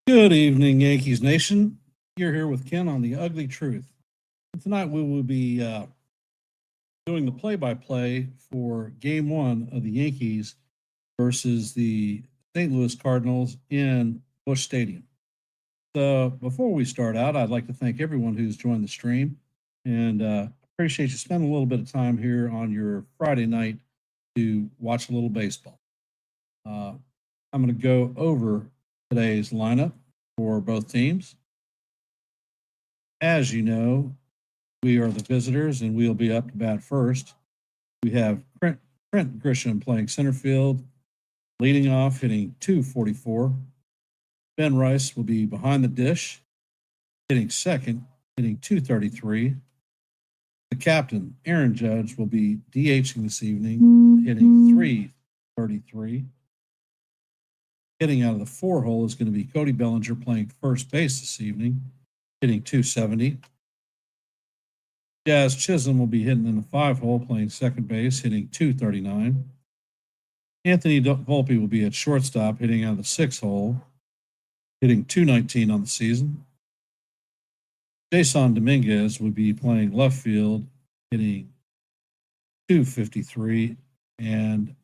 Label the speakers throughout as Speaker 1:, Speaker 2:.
Speaker 1: Good evening, Yankees Nation. You're here with Ken on The Ugly Truth. Tonight we will be doing the play-by-play for Game 1 of the Yankees versus the St. Louis Cardinals in Busch Stadium. So before we start out, I'd like to thank everyone who's joined the stream and appreciate you spending a little bit of time here on your Friday night to watch a little baseball. I'm going to go over today's lineup for both teams. As you know, we are the visitors and we'll be up to bat first. We have Trent Grisham playing center field, leading off, hitting .244. Ben Rice will be behind the dish, hitting second, hitting .233. The captain, Aaron Judge, will be DHing this evening, hitting .333. Hitting out of the 4-hole is going to be Cody Bellinger playing first base this evening, hitting .270. Jazz Chisholm will be hitting in the 5-hole, playing second base, hitting .239. Anthony Volpe will be at shortstop, hitting out of the 6-hole, hitting .219 on the season. Jason Dominguez will be playing left field, hitting .253. And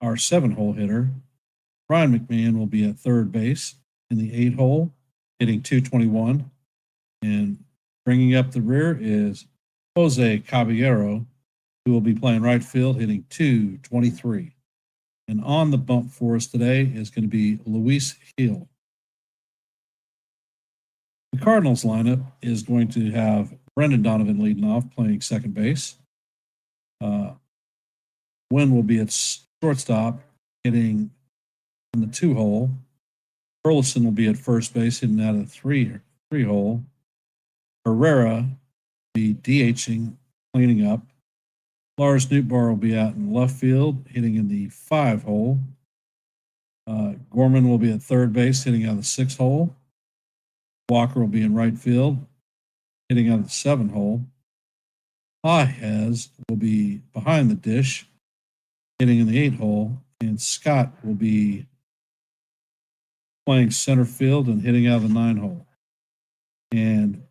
Speaker 1: our 7-hole hitter, Ryan McMahon, will be at third base in the 8-hole, hitting .221. And bringing up the rear is Jose Caballero, who will be playing right field, hitting .223. And on the bump for us today is going to be Luis Gil. The Cardinals lineup is going to have Brendan Donovan leading off, playing second base. Wynn will be at shortstop, hitting in the 2-hole. Burleson will be at first base, hitting out of the 3-hole. Herrera will be DHing, cleaning up. Lars Nootbaar will be out in left field, hitting in the 5-hole. Gorman will be at third base, hitting out of the 6-hole. Walker will be in right field, hitting out of the 7-hole. Pages will be behind the dish, hitting in the 8-hole. And Scott will be playing center field and hitting out of the 9-hole. And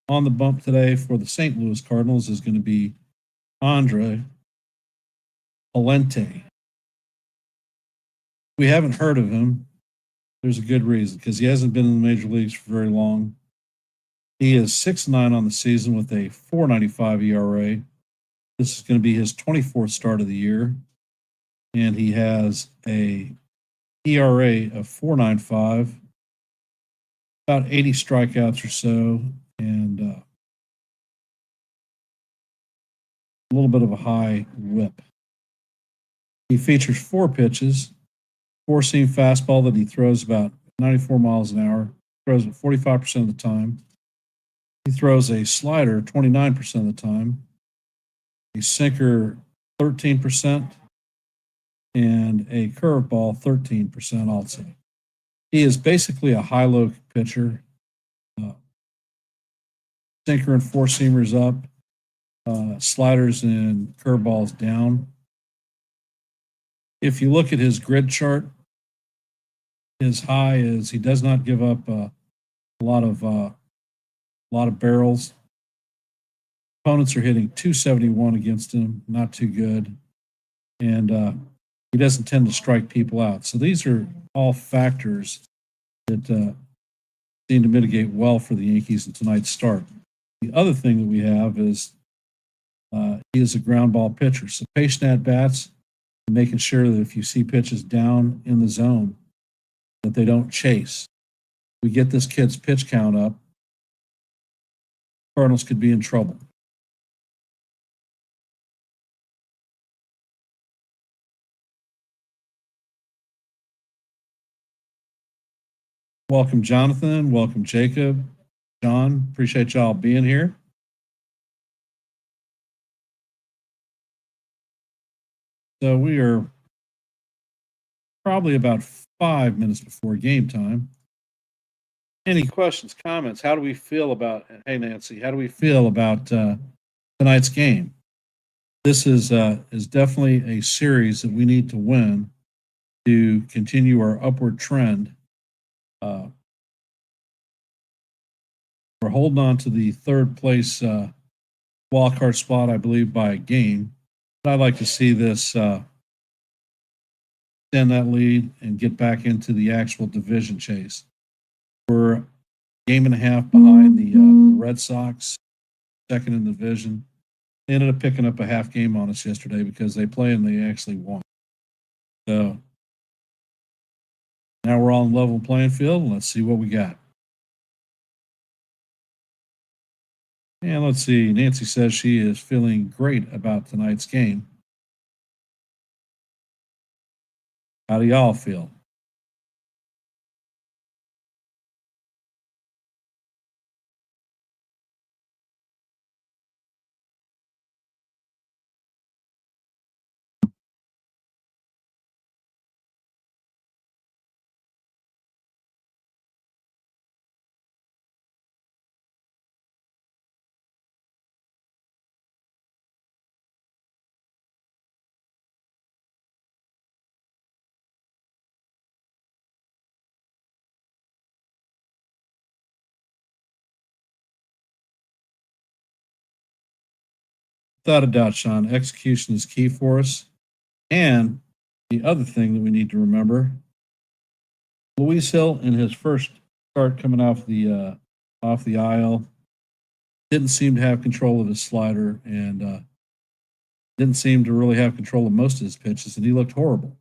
Speaker 1: on the bump today for the St. Louis Cardinals is going to be Andre Pallante. We haven't heard of him. There's a good reason, because he hasn't been in the major leagues for very long. He is 6.9 on the season with a .495 ERA. This is going to be his 24th start of the year. And he has a ERA of .495, about 80 strikeouts or so, and a little bit of a high whip. He features 4 pitches, 4-seam fastball that he throws about 94 miles an hour, throws it 45% of the time. He throws a slider 29% of the time, a sinker 13%, and a curveball 13% also. He is basically a high-low pitcher. Sinker and 4-seamers up, sliders and curveballs down. If you look at his grid chart, his high is he does not give up a lot of barrels. Opponents are hitting .271 against him, not too good, and he doesn't tend to strike people out. So these are all factors that seem to mitigate well for the Yankees in tonight's start. The other thing that we have is he is a ground ball pitcher. So patient at bats, making sure that if you see pitches down in the zone, that they don't chase. We get this kid's pitch count up, Cardinals could be in trouble. Welcome, Jonathan. Welcome, Jacob. John, appreciate y'all being here. So we are probably about 5 minutes before game time. Any questions, comments? How do we feel about, hey, Nancy, how do we feel about tonight's game? This is definitely a series that we need to win to continue our upward trend we're holding on to the third place wild card spot, I believe, by a game. But I'd like to see this extend that lead and get back into the actual division chase. We're a game and a half behind the Red Sox, second in the division. They ended up picking up a half game on us yesterday because they play and they actually won. So now we're on level playing field, and let's see what we got. And let's see. Nancy says she is feeling great about tonight's game. How do y'all feel? Without a doubt, Sean, execution is key for us. And the other thing that we need to remember, Luis Gil in his first start coming off the aisle didn't seem to have control of his slider and didn't seem to really have control of most of his pitches, and he looked horrible.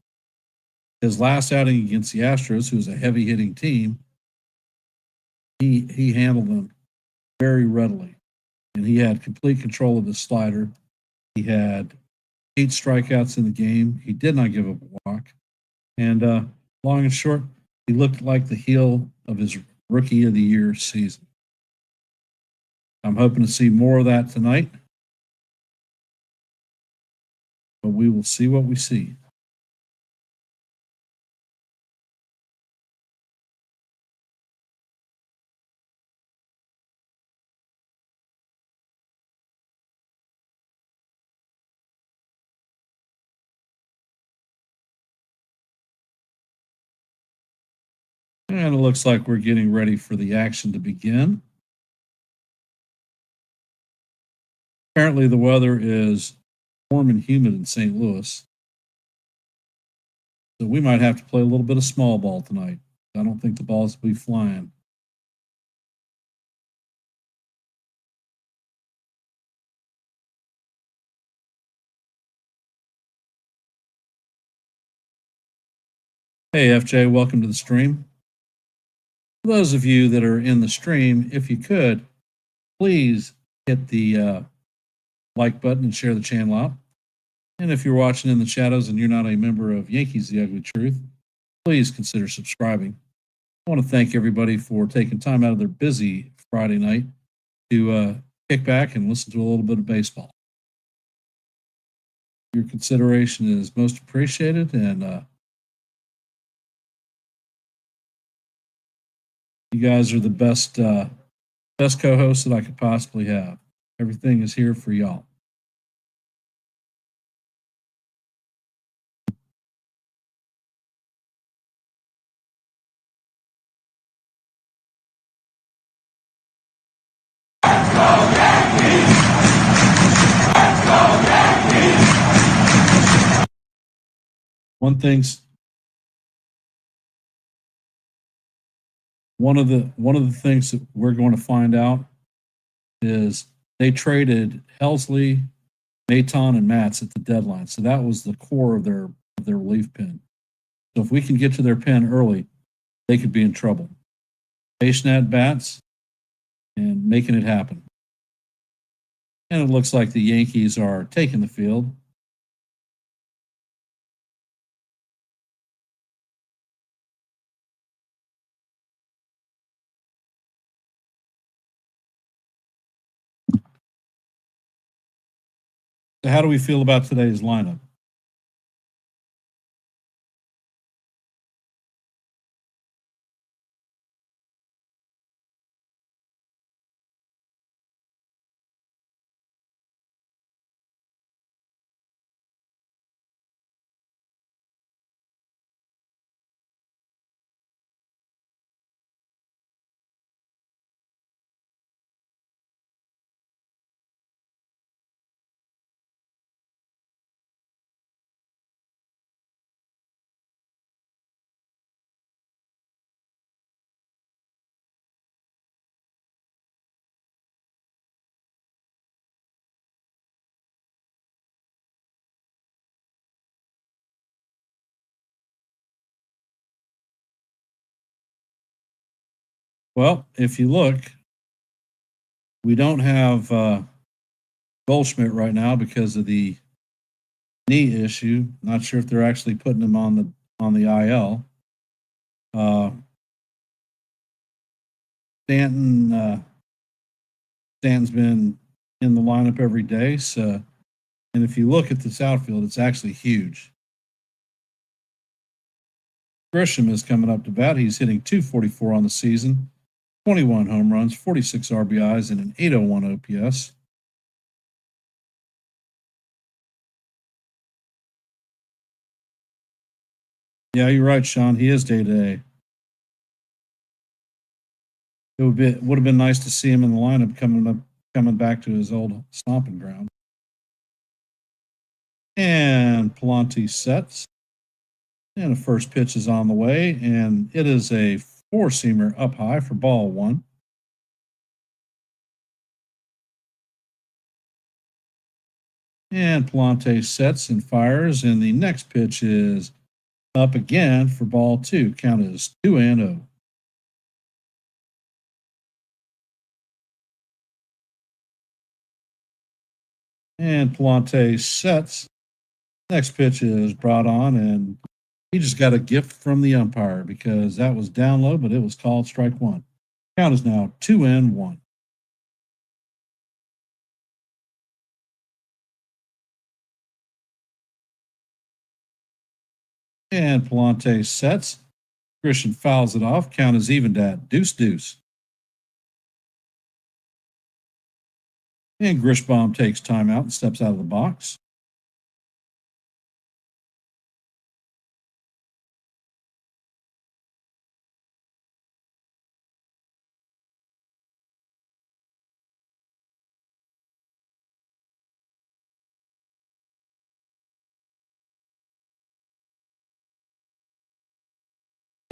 Speaker 1: His last outing against the Astros, who was a heavy hitting team, he handled them very readily, and he had complete control of his slider. He had 8 strikeouts in the game. He did not give up a walk, and long and short, he looked like the heel of his rookie of the year season. I'm hoping to see more of that tonight, but we will see what we see. And it looks like we're getting ready for the action to begin. Apparently, the weather is warm and humid in St. Louis. So we might have to play a little bit of small ball tonight. I don't think the balls will be flying. Hey, FJ, welcome to the stream. For those of you that are in the stream, if you could, please hit the like button and share the channel out. And if you're watching in the shadows and you're not a member of Yankees The Ugly Truth, please consider subscribing. I want to thank everybody for taking time out of their busy Friday night to kick back and listen to a little bit of baseball. Your consideration is most appreciated, and you guys are the best co-hosts that I could possibly have. Everything is here for y'all. One of the things that we're going to find out is they traded Helsley, Maton, and Matz at the deadline. So that was the core of their relief pin. So if we can get to their pen early, they could be in trouble. Patient at bats and making it happen. And it looks like the Yankees are taking the field. So how do we feel about today's lineup? Well, if you look, we don't have Goldschmidt right now because of the knee issue. Not sure if they're actually putting him on the IL. Stanton's been in the lineup every day. So, and if you look at this outfield, it's actually huge. Grisham is coming up to bat. He's hitting .244 on the season, 21 home runs, 46 RBIs, and an .801 OPS. Yeah, you're right, Sean. He is day to day. It would have been nice to see him in the lineup coming back to his old stomping ground. And Pallante sets. And the first pitch is on the way, and it is a four-seamer up high for ball one. And Pallante sets and fires, and the next pitch is up again for ball two. Count is 2-0. And Pallante sets. Next pitch is brought on, and he just got a gift from the umpire because that was down low, but it was called strike one. Count is now 2-1. And Pallante sets. Grisham fouls it off. Count is evened at 2-2. And Grishbaum takes timeout and steps out of the box.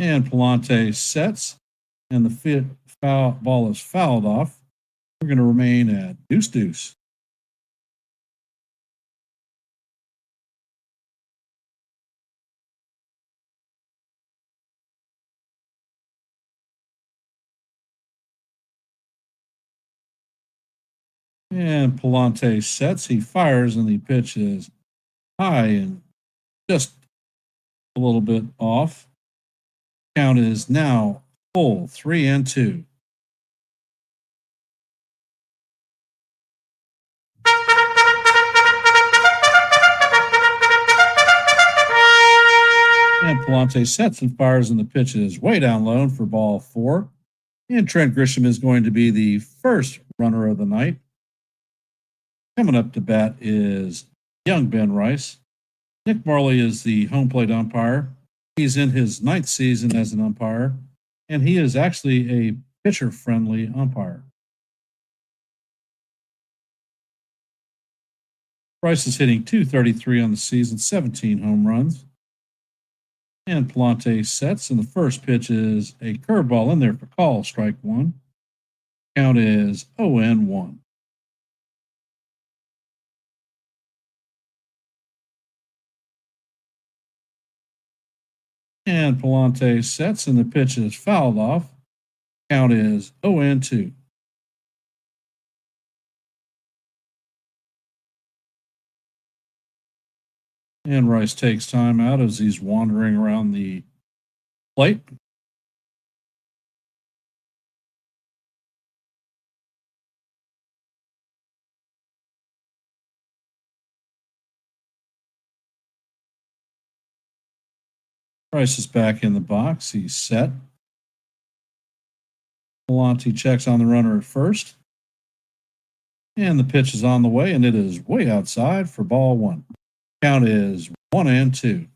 Speaker 1: And Pallante sets, and the ball is fouled off. We're going to remain at 2-2. And Pallante sets. He fires, and the pitch is high and just a little bit off. Count is now full 3-2. And Pallante sets and fires, and the pitch is way down low for ball four. And Trent Grisham is going to be the first runner of the night. Coming up to bat is young Ben Rice. Nick Marley is the home plate umpire. He's in his 9th season as an umpire, and he is actually a pitcher-friendly umpire. Rice is hitting .233 on the season, 17 home runs. And Pallante sets, and the first pitch is a curveball in there for call, strike one. Count is 0-1. And Pallante sets, and the pitch is fouled off. Count is 0-2. And Rice takes time out as he's wandering around the plate. Rice is back in the box. He's set. Pallante checks on the runner at first. And the pitch is on the way, and it is way outside for ball one. Count is 1-2.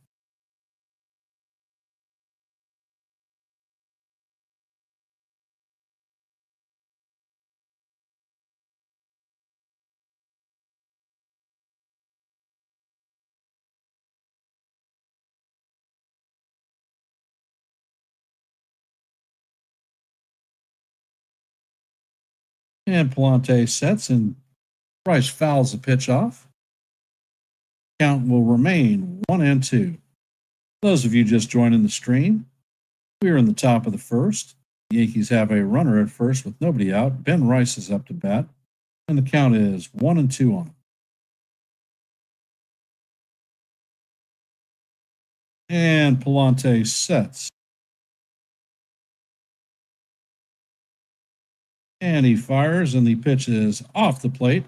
Speaker 1: And Pallante sets, and Rice fouls the pitch off. Count will remain 1-2. Those of you just joining the stream, we are in the top of the first. The Yankees have a runner at first with nobody out. Ben Rice is up to bat, and the count is 1-2 on him. And Pallante sets. And he fires, and the pitch is off the plate.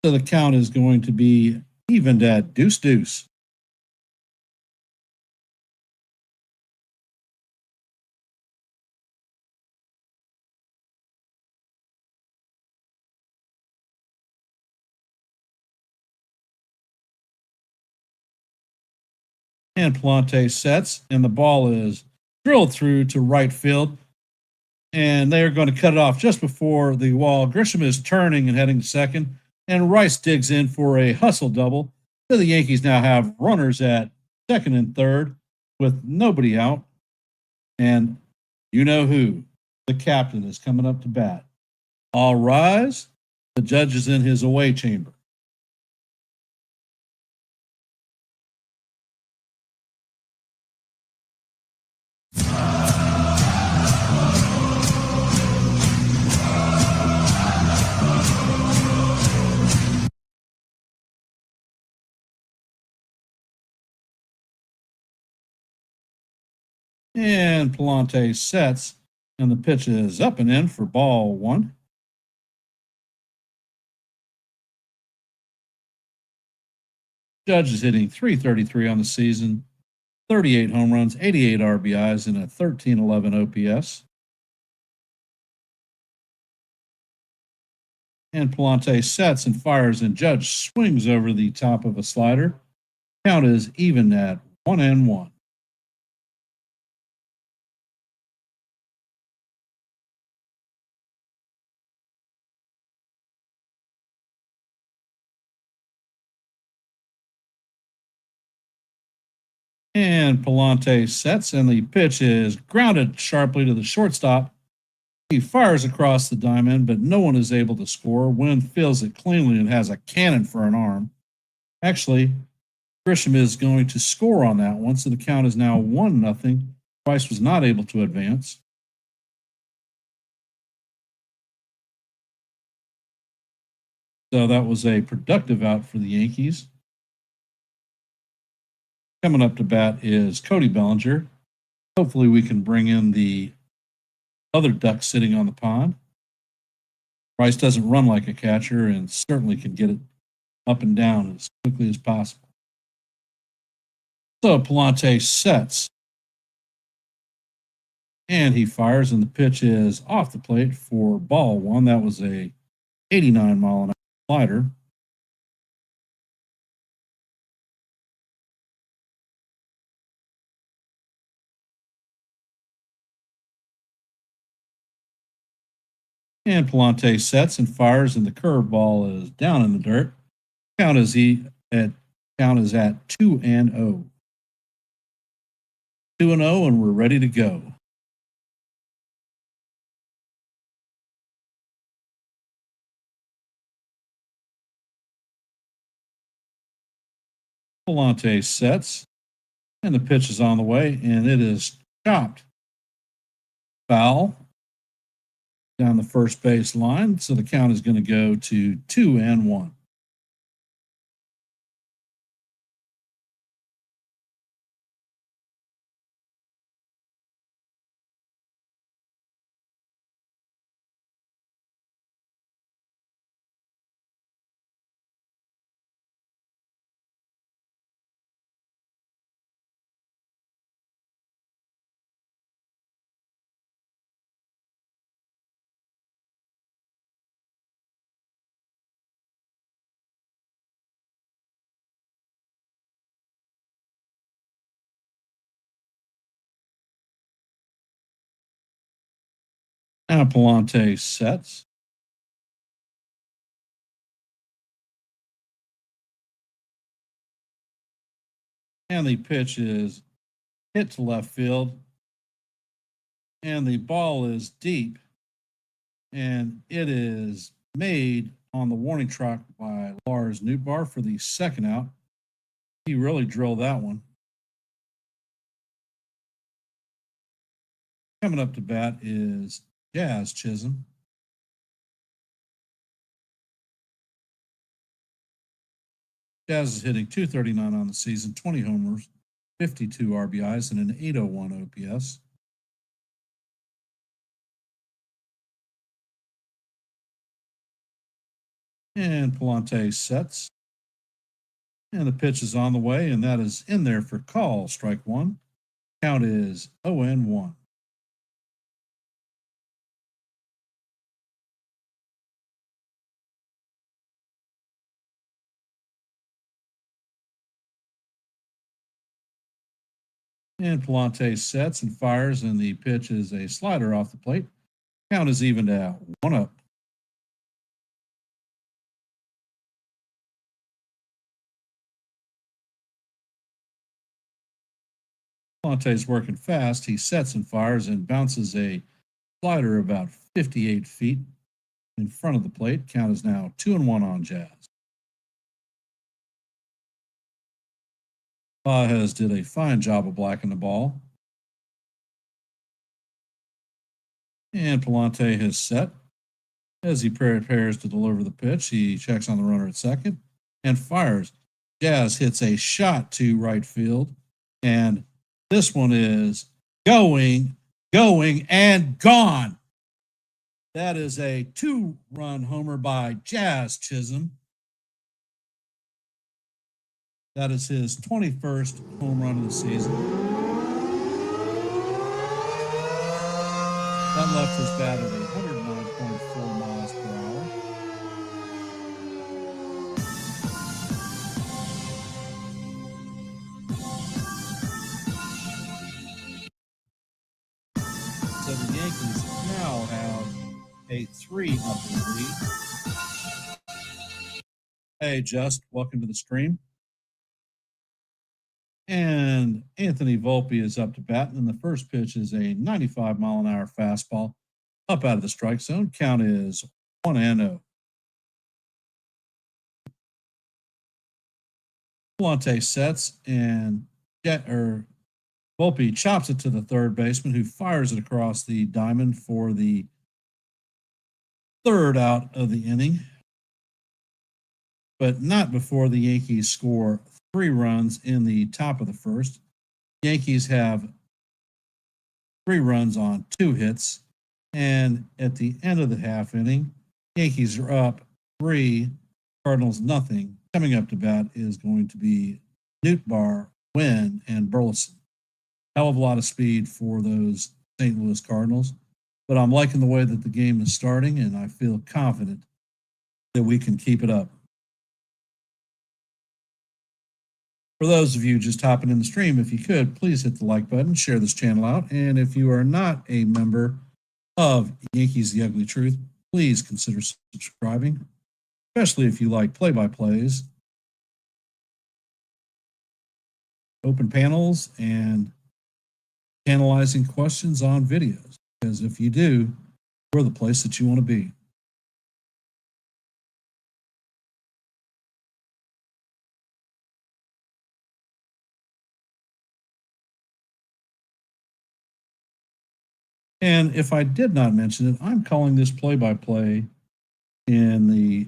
Speaker 1: So the count is going to be evened at 2-2. And Pallante sets, and the ball is drilled through to right field. And they are going to cut it off just before the wall. Grisham is turning and heading to second, and Rice digs in for a hustle double. So the Yankees now have runners at second and third with nobody out. And you know who? The captain is coming up to bat. All rise. The judge is in his away chamber. And Pallante sets, and the pitch is up and in for ball one. Judge is hitting .333 on the season, 38 home runs, 88 RBIs, and a 1311 OPS. And Pallante sets and fires, and Judge swings over the top of a slider. Count is even at 1-1. And Pallante sets, and the pitch is grounded sharply to the shortstop. He fires across the diamond, but no one is able to score. Wynn fills it cleanly and has a cannon for an arm. Actually, Grisham is going to score on that one, so the count is now 1-0. Rice was not able to advance. So that was a productive out for the Yankees. Coming up to bat is Cody Bellinger. Hopefully we can bring in the other duck sitting on the pond. Rice doesn't run like a catcher and certainly can get it up and down as quickly as possible. So Pallante sets. And he fires, and the pitch is off the plate for ball one. That was a 89-mile-an-hour slider. And Pallante sets and fires, and the curveball is down in the dirt. Count is at 2-0. 2-0, and we're ready to go. Pallante sets, and the pitch is on the way, and it is chopped. Foul down the first base line, so the count is going to go to 2-1. Now Pallante sets. And the pitch is hit to left field. And the ball is deep. And it is made on the warning track by Lars Nootbaar for the second out. He really drilled that one. Coming up to bat is Jazz Chisholm. Jazz is hitting .239 on the season, 20 homers, 52 RBIs, and an .801 OPS. And Pallante sets. And the pitch is on the way, and that is in there for call, strike one. Count is 0-1. And Pallante sets and fires, and the pitch is a slider off the plate. Count is evened out, 1-up. Pallante's working fast. He sets and fires and bounces a slider about 58 feet in front of the plate. Count is now 2-1 on Jazz. Baez did a fine job of blacking the ball. And Pallante has set. As he prepares to deliver the pitch, he checks on the runner at second and fires. Jazz hits a shot to right field, and this one is going, and gone. That is a 2-run homer by Jazz Chisholm. That is his 21st home run of the season. That left his bat at 109.4 miles per hour. So the Yankees now have a 3-0 lead. Hey, Just, welcome to the stream. And Anthony Volpe is up to bat, and the first pitch is a 95-mile-an-hour fastball up out of the strike zone. Count is 1-0. Pallante sets, and Volpe chops it to the third baseman, who fires it across the diamond for the third out of the inning. But not before the Yankees score 3 runs in the top of the first. Yankees have 3 runs on 2 hits. And at the end of the half inning, Yankees are up 3, Cardinals nothing. Coming up to bat is going to be Nootbaar, Wynn, and Burleson. Hell of a lot of speed for those St. Louis Cardinals. But I'm liking the way that the game is starting, and I feel confident that we can keep it up. For those of you just hopping in the stream, if you could, please hit the like button, share this channel out. And if you are not a member of Yankees The Ugly Truth, please consider subscribing, especially if you like play-by-plays, open panels, and analyzing questions on videos. Because if you do, we're the place that you want to be. And if I did not mention it, I'm calling this play-by-play in the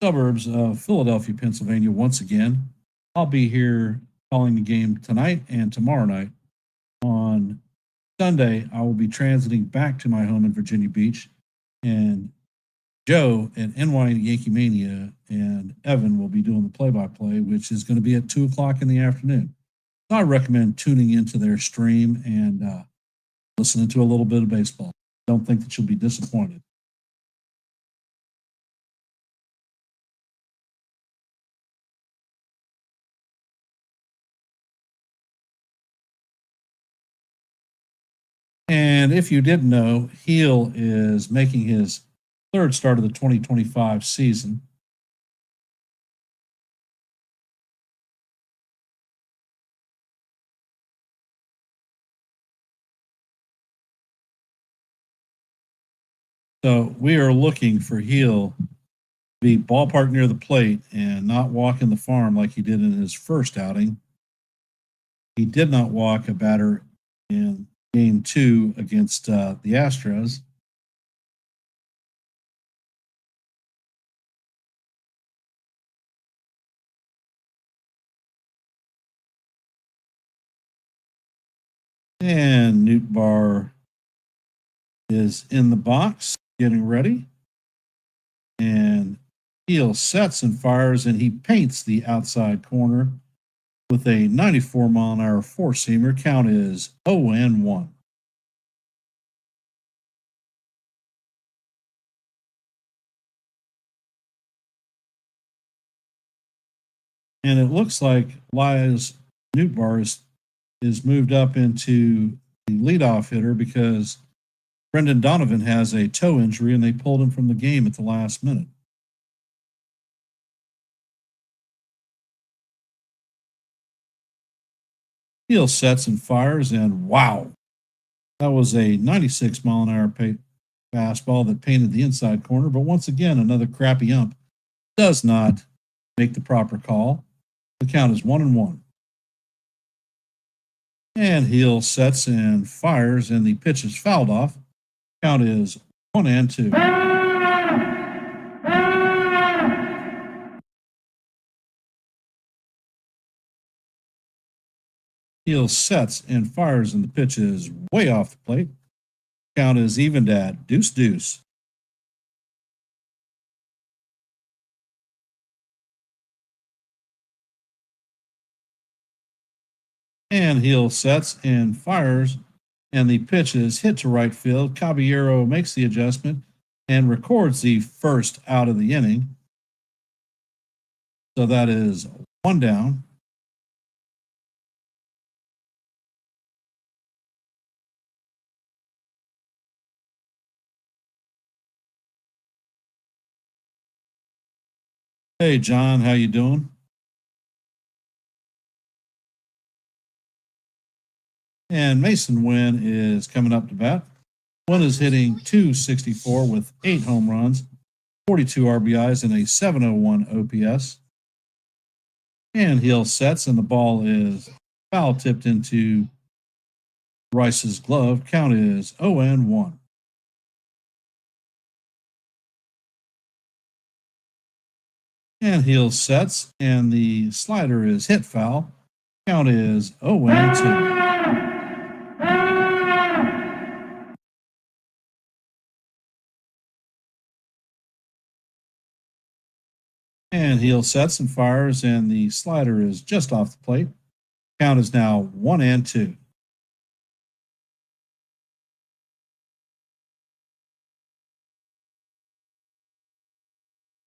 Speaker 1: suburbs of Philadelphia, Pennsylvania once again. I'll be here calling the game tonight and tomorrow night. On Sunday, I will be transiting back to my home in Virginia Beach, and Joe at NY Yankee Mania and Evan will be doing the play-by-play, which is going to be at 2 o'clock in the afternoon. So I recommend tuning into their stream and listening to a little bit of baseball. Don't think that you'll be disappointed. And if you didn't know, Gil is making his 3rd start of the 2025 season. So we are looking for Gil to be ballpark near the plate and not walk in the farm like he did in his first outing. He did not walk a batter in Game 2 against the Astros. And Newt Bar is in the box, getting ready. And Gil sets and fires, and he paints the outside corner with a 94-mile-an-hour four-seamer. Count is 0-1. And it looks like Elias Newtbar is moved up into the leadoff hitter because Brendan Donovan has a toe injury and they pulled him from the game at the last minute. Gil sets and fires, and wow, that was a 96-mile-an-hour fastball that painted the inside corner. But once again, another crappy ump does not make the proper call. The count is 1-1. And Gil sets and fires, and the pitch is fouled off. Count is 1-2. Gil sets and fires, and the pitch is way off the plate. Count is evened at 2-2. And Gil sets and fires, and the pitch is hit to right field. Caballero makes the adjustment and records the first out of the inning. So that is one down. Hey, John, how you doing? And Mason Wynn is coming up to bat. Wynn is hitting .264 with 8 home runs, 42 RBIs, and a .701 OPS. And Gil sets, and the ball is foul tipped into Rice's glove. Count is 0-1. And Gil sets, and the slider is hit foul. Count is 0-2. And Gil sets and fires, and the slider is just off the plate. Count is now 1-2.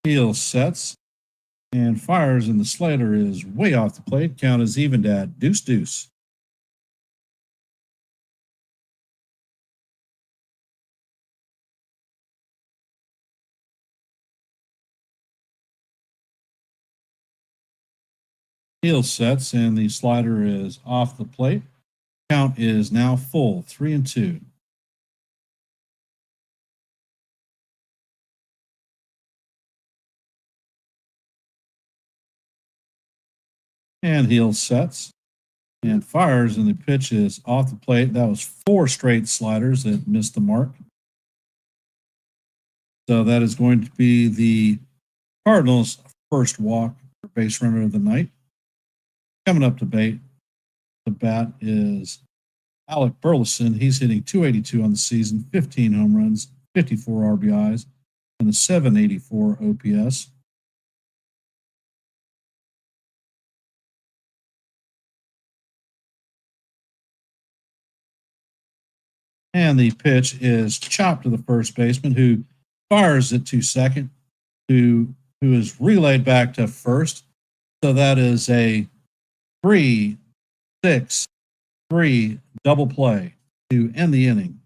Speaker 1: Gil sets and fires, and the slider is way off the plate. Count is evened at 2-2. Gil sets, and the slider is off the plate. Count is now full, 3-2. And Gil sets and fires, and the pitch is off the plate. That was 4 straight sliders that missed the mark. So that is going to be the Cardinals' first walk or base runner of the night. Coming up to bat is Alec Burleson. He's hitting .282 on the season, 15 home runs, 54 RBIs, and a .784 OPS. And the pitch is chopped to the first baseman, who fires it to second, who is relayed back to first. So that is a 3-6-3 double play to end the inning.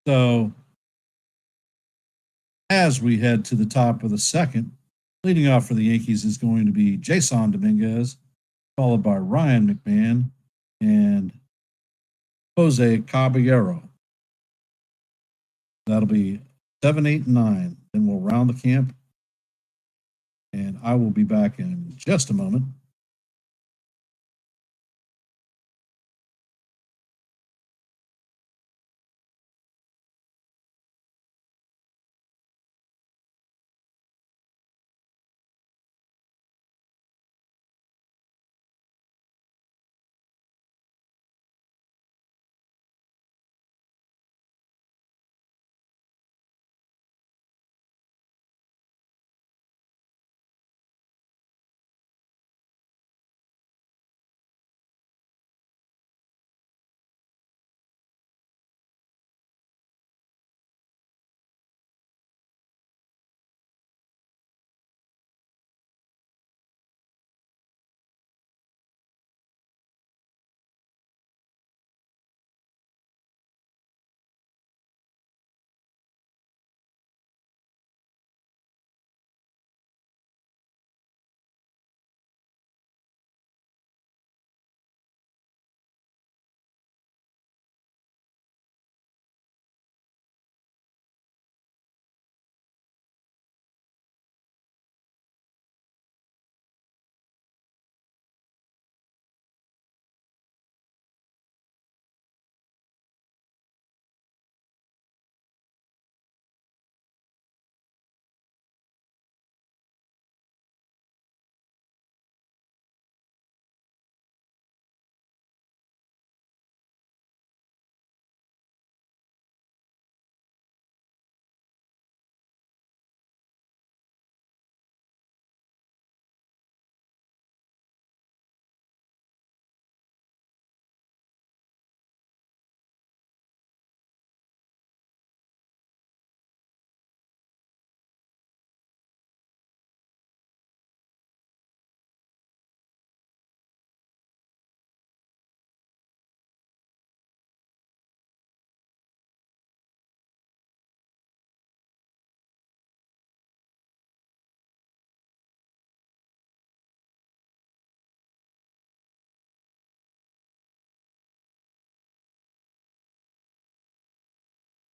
Speaker 1: So as we head to the top of the second, leading off for the Yankees is going to be Jason Dominguez, followed by Ryan McMahon and Jose Caballero. That'll be 7, 8, and 9. Then we'll round the camp. And I will be back in just a moment.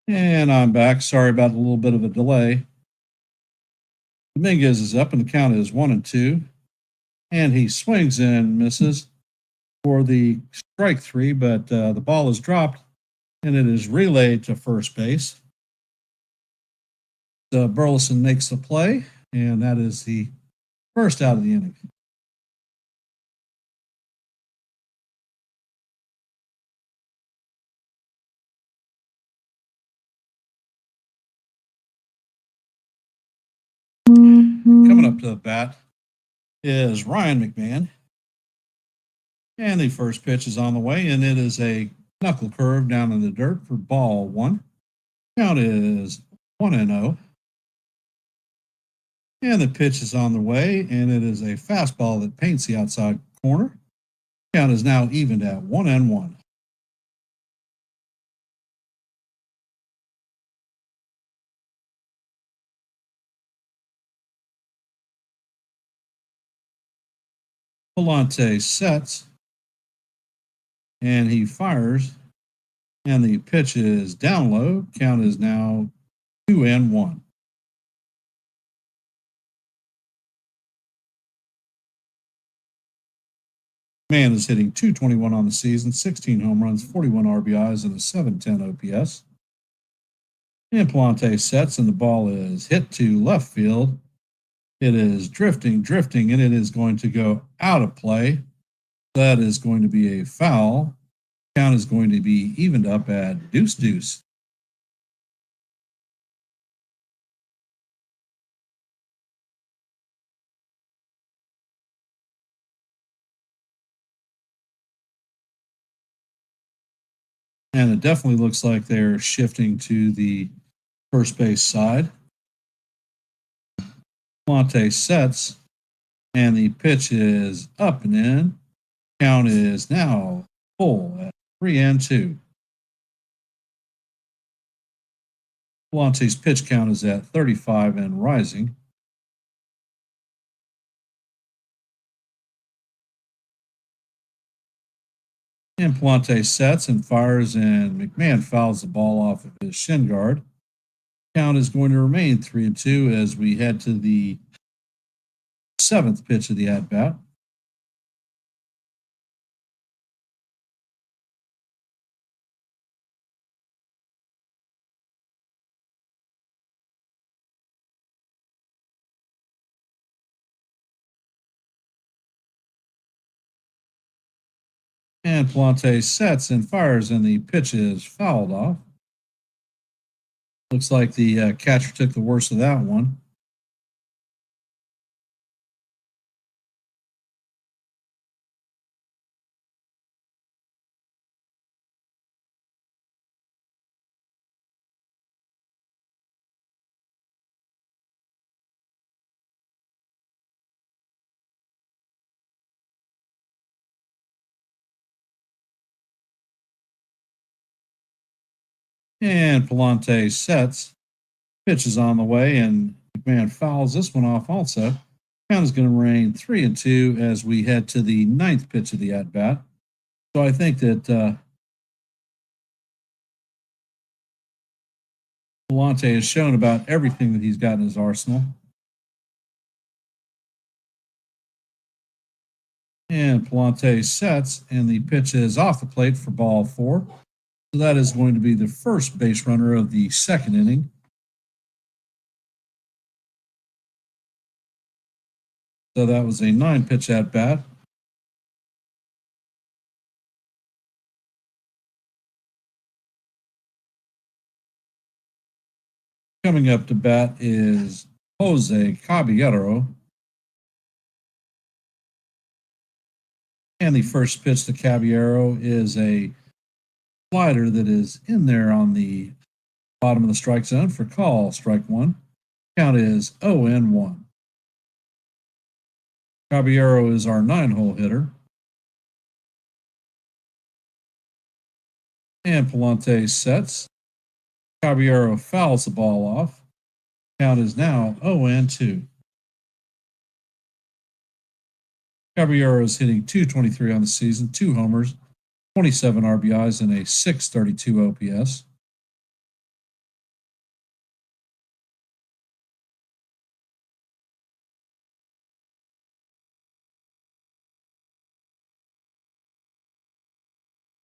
Speaker 1: And I'm back. Sorry about a little bit of a delay. Dominguez is up, and the count is 1-2. And he swings and misses for the strike three, but the ball is dropped, and it is relayed to first base. Burleson makes the play, and that is the first out of the inning. Coming up to the bat is Ryan McMahon. And the first pitch is on the way, and it is a knuckle curve down in the dirt for ball one. Count is 1-0. And the pitch is on the way, and it is a fastball that paints the outside corner. Count is now evened at 1-1. Pallante sets, and he fires, and the pitch is down low. Count is now 2-1. Man is hitting .221 on the season, 16 home runs, 41 RBIs, and a .710 OPS. And Pallante sets, and the ball is hit to left field. It is drifting, and it is going to go out of play. That is going to be a foul. Count is going to be evened up at 2-2. And it definitely looks like they're shifting to the first base side. Pallante sets, and the pitch is up and in. Count is now full at 3-2. Pallante's pitch count is at 35 and rising. And Pallante sets and fires, and McMahon fouls the ball off of his shin guard. Count is going to remain 3-2 as we head to the 7th pitch of the at-bat. And Pallante sets and fires, and the pitch is fouled off. Looks like the catcher took the worst of that one. And Pallante sets. Pitch is on the way, and McMahon fouls this one off also. Count is going to remain 3-2 as we head to the 9th pitch of the at bat. So I think that Pallante has shown about everything that he's got in his arsenal. And Pallante sets, and the pitch is off the plate for ball 4. So that is going to be the first base runner of the 2nd inning. So that was a 9-pitch at bat. Coming up to bat is Jose Caballero. And the first pitch to Caballero is a slider that is in there on the bottom of the strike zone for call, strike 1. Count is 0-1. Caballero is our 9-hole hitter. And Pallante sets. Caballero fouls the ball off. Count is now 0-2. Caballero is hitting .223 on the season, 2 homers, 27 RBIs, and a .632 OPS.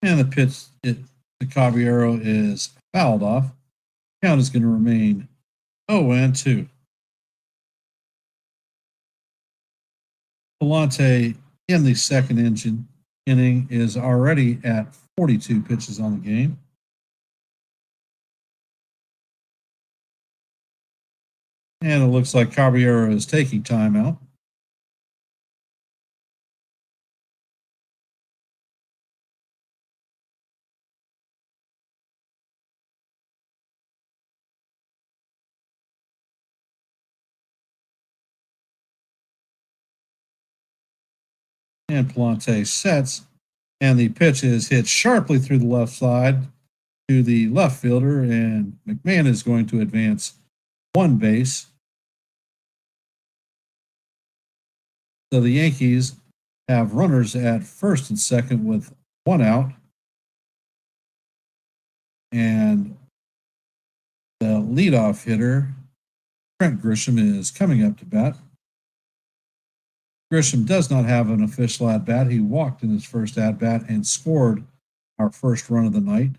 Speaker 1: And the pitch to Caballero is fouled off. Count is going to remain 0-2. Pallante in the 2nd inning is already at 42 pitches on the game. And it looks like Caballero is taking timeout. And Pallante sets, and the pitch is hit sharply through the left side to the left fielder, and McMahon is going to advance 1 base. So the Yankees have runners at 1st and 2nd with 1 out. And the leadoff hitter, Trent Grisham, is coming up to bat. Grisham does not have an official at bat. He walked in his first at bat and scored our first run of the night.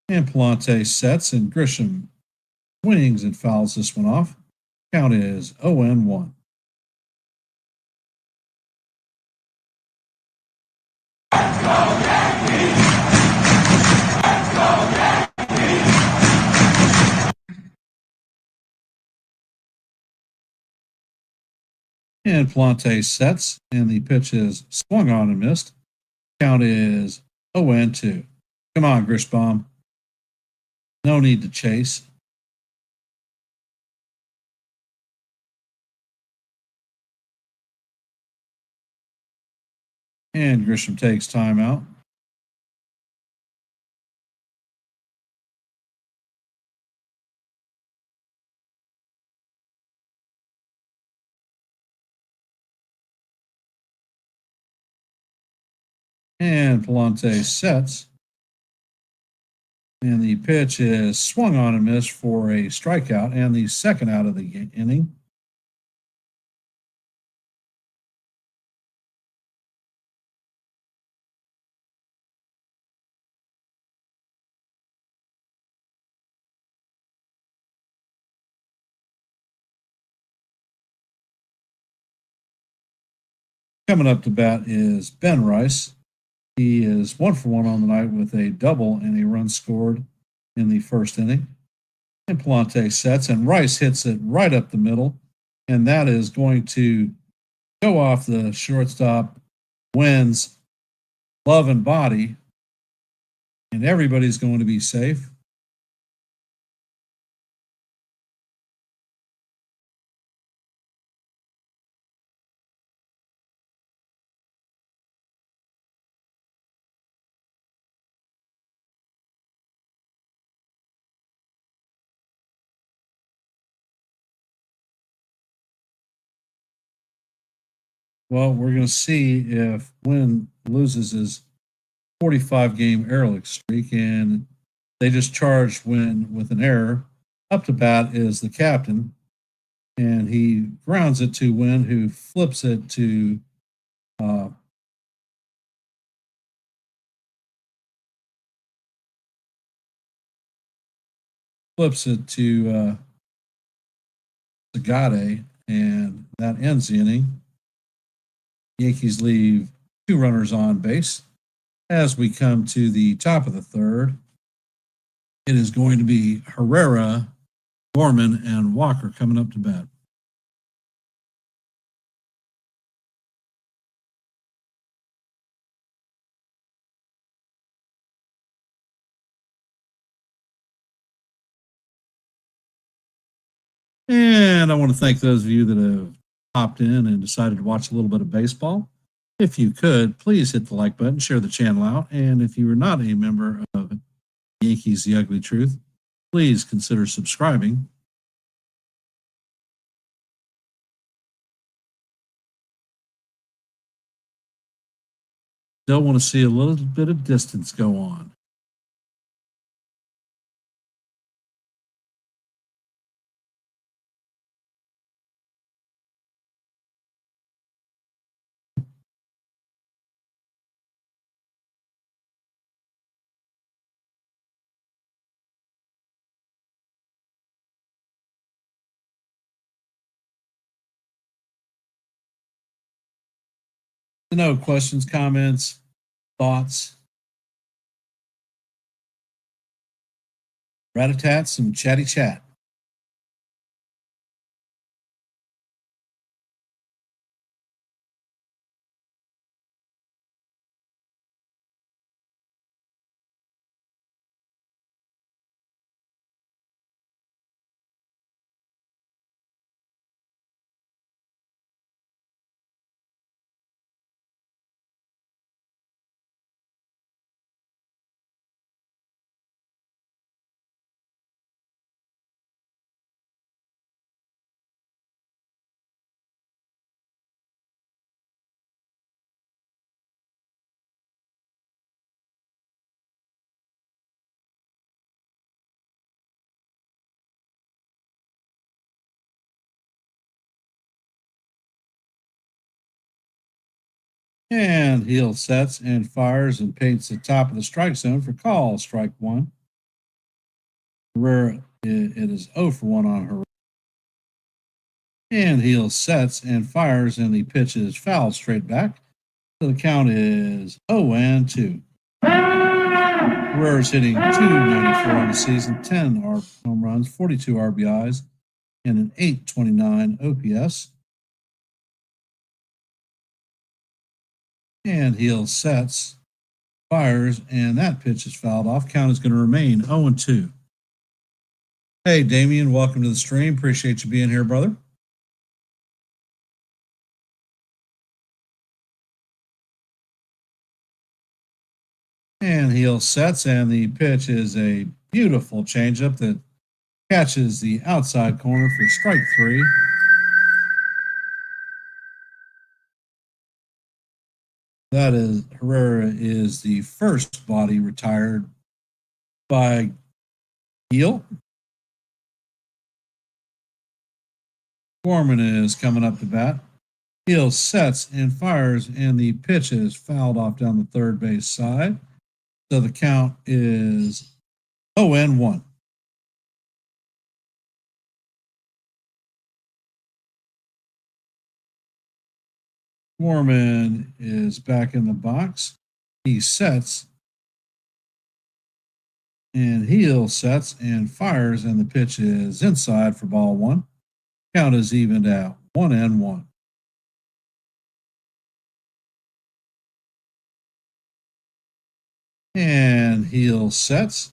Speaker 1: And Pallante sets, and Grisham swings and fouls this one off. Count is 0-1. And Pallante sets, and the pitch is swung on and missed. Count is 0-2. Come on, Grishbaum. No need to chase. And Grisham takes timeout. And Pallante sets. And the pitch is swung on and missed for a strikeout and the second out of the inning. Coming up to bat is Ben Rice. He is 1-for-1 on the night with a double and a run scored in the first inning. And Pallante sets, and Rice hits it right up the middle. And that is going to go off the shortstop, Wynn's glove and body. And everybody's going to be safe. Well, we're going to see if Wynn loses his 45-game error streak, and they just charged Wynn with an error. Up to bat is the captain, and he grounds it to Wynn, who flips it to Zagate, and that ends the inning. Yankees leave 2 runners on base. As we come to the top of the third, it is going to be Herrera, Gorman, and Walker coming up to bat. And I want to thank those of you that have popped in and decided to watch a little bit of baseball. If you could, please hit the like button, share the channel out. And if you are not a member of Yankees The Ugly Truth, please consider subscribing. Still want to see a little bit of distance go on. No questions, comments, thoughts, rat-a-tat, some chatty chat. And Heel sets and fires and paints the top of the strike zone for call, strike one. Herrera, it is 0-for-1 on Herrera. And Heel sets and fires, and the pitch is fouled straight back. So the count is 0-2. Herrera's hitting .294 on the season, 10 home runs, 42 RBIs, and an .829 OPS. And Heel sets, fires, and that pitch is fouled off. Count is going to remain 0-2. Hey, Damian, welcome to the stream. Appreciate you being here, brother. And Heel sets, and the pitch is a beautiful changeup that catches the outside corner for strike three. That is, Herrera is the first body retired by Gil. Gorman is coming up to bat. Gil sets and fires, and the pitch is fouled off down the third base side. So the count is 0-1. Gorman is back in the box. He sets, and Gil sets and fires, and the pitch is inside for ball one. Count is evened at 1-1. And Gil sets,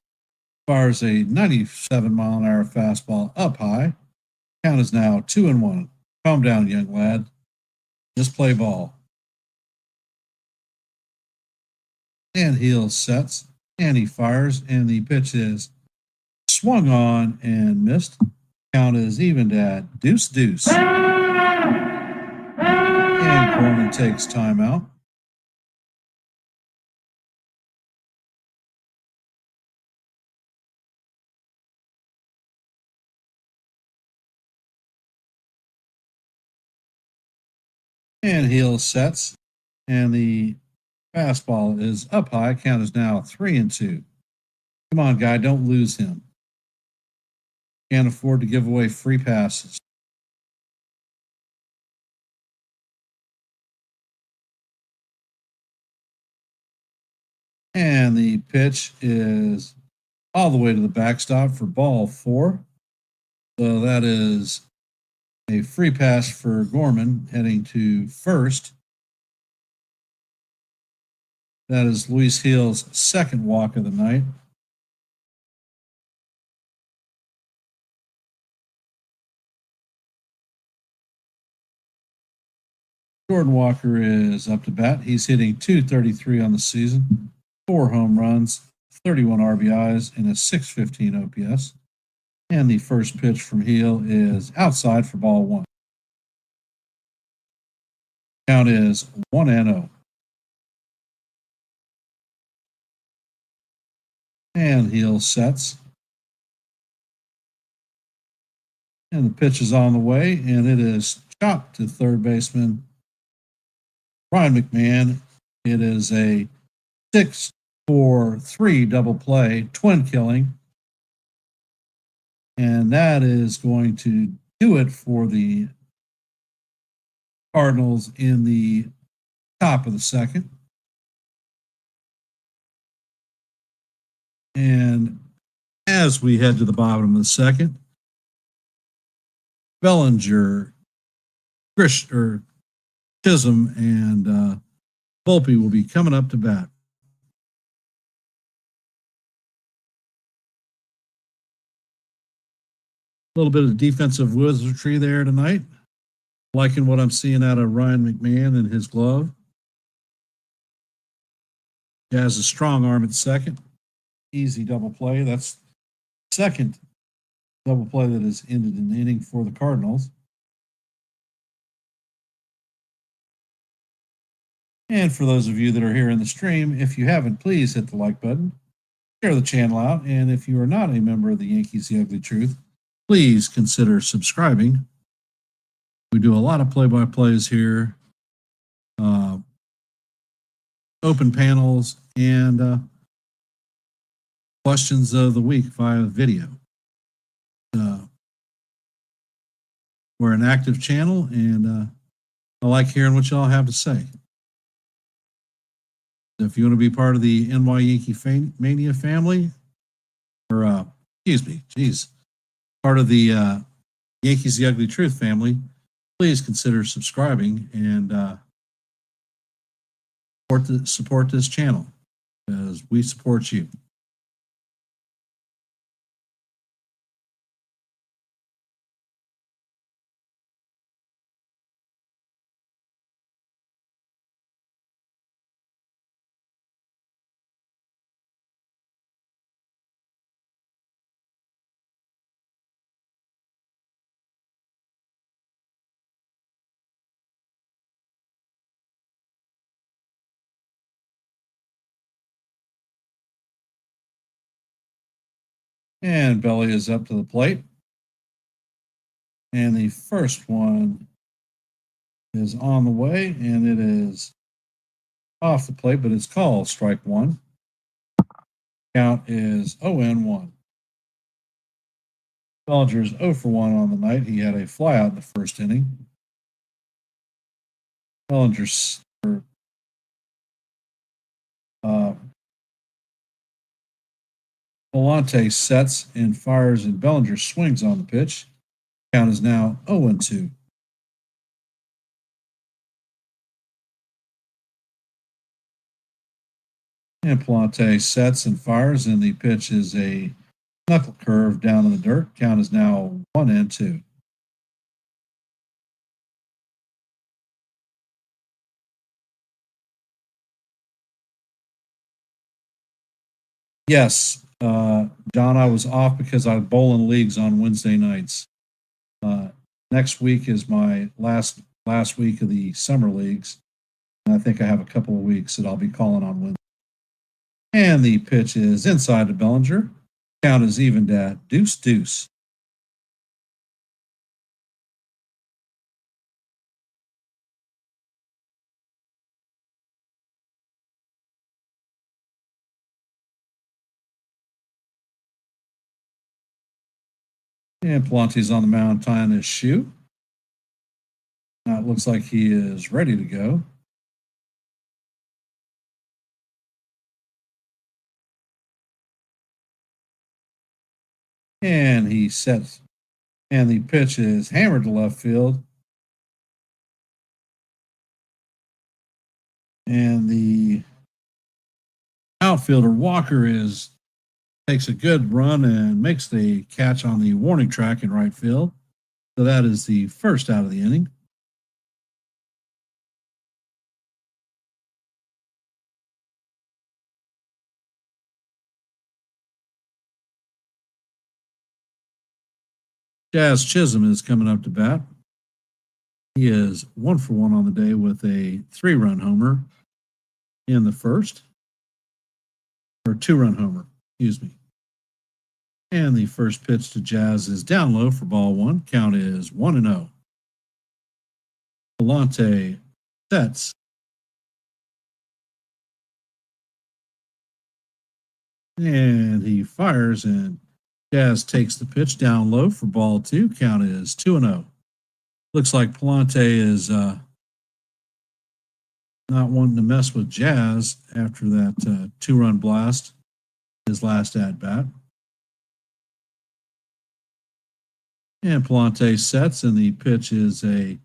Speaker 1: fires a 97-mile-an-hour fastball up high. Count is now 2-1. Calm down, young lad. Just play ball. And Gil sets, and he fires, and the pitch is swung on and missed. Count is evened at 2-2. And Gorman takes timeout. And Gil sets, and the fastball is up high. Count is now 3-2. Come on, guy, don't lose him. Can't afford to give away free passes. And the pitch is all the way to the backstop for ball four. So that is a free pass for Gorman heading to first. That is Luis Gil's second walk of the night. Jordan Walker is up to bat. He's hitting .233 on the season, 4 home runs, 31 RBIs, and a .615 OPS. And the first pitch from Gil is outside for ball one. Count is 1-0. And Gil sets. And the pitch is on the way, and it is chopped to third baseman Ryan McMahon. It is a 6-4-3 double play, twin killing. And that is going to do it for the Cardinals in the top of the second. And as we head to the bottom of the second, Bellinger, Chisholm, and Volpe will be coming up to bat. A little bit of defensive wizardry there tonight. Liking what I'm seeing out of Ryan McMahon and his glove. He has a strong arm at second. Easy double play. That's second double play that has ended an inning for the Cardinals. And for those of you that are here in the stream, if you haven't, please hit the like button, share the channel out, and if you are not a member of the Yankees The Ugly Truth, please consider subscribing. We do a lot of play-by-plays here, open panels, and questions of the week via video. We're an active channel, and I like hearing what y'all have to say. If you want to be part of the NY Yankee Mania family, or part of the Yankees The Ugly Truth family, please consider subscribing and support this channel, because we support you. And Belly is up to the plate. And the first one is on the way, and it is off the plate, but it's called strike one. Count is 0-1. Bellinger's 0 for 1 on the night. He had a flyout in the first inning. Bellinger's Pallante sets and fires, and Bellinger swings on the pitch. Count is now 0-2. And Pallante sets and fires, and the pitch is a knuckle curve down in the dirt. Count is now 1-2. Yes, John, I was off because I bowl in leagues on Wednesday nights. Next week is my last week of the summer leagues, and I think I have a couple of weeks that I'll be calling on Wednesday. And the pitch is inside to Bellinger. Count is evened at 2-2. And Pallante's on the mound tying his shoe. Now it looks like he is ready to go. And he sets, and the pitch is hammered to left field. And the outfielder Walker takes a good run and makes the catch on the warning track in right field. So that is the first out of the inning. Jazz Chisholm is coming up to bat. He is 1 for 1 on the day with a 3-run homer in the first, or 2-run homer, excuse me. And the first pitch to Jazz is down low for ball one. Count is 1-0. Pallante sets. And he fires, and Jazz takes the pitch down low for ball two. Count is 2-0. Looks like Pallante is not wanting to mess with Jazz after that 2-run blast, his last at bat. And Pallante sets, and the pitch is a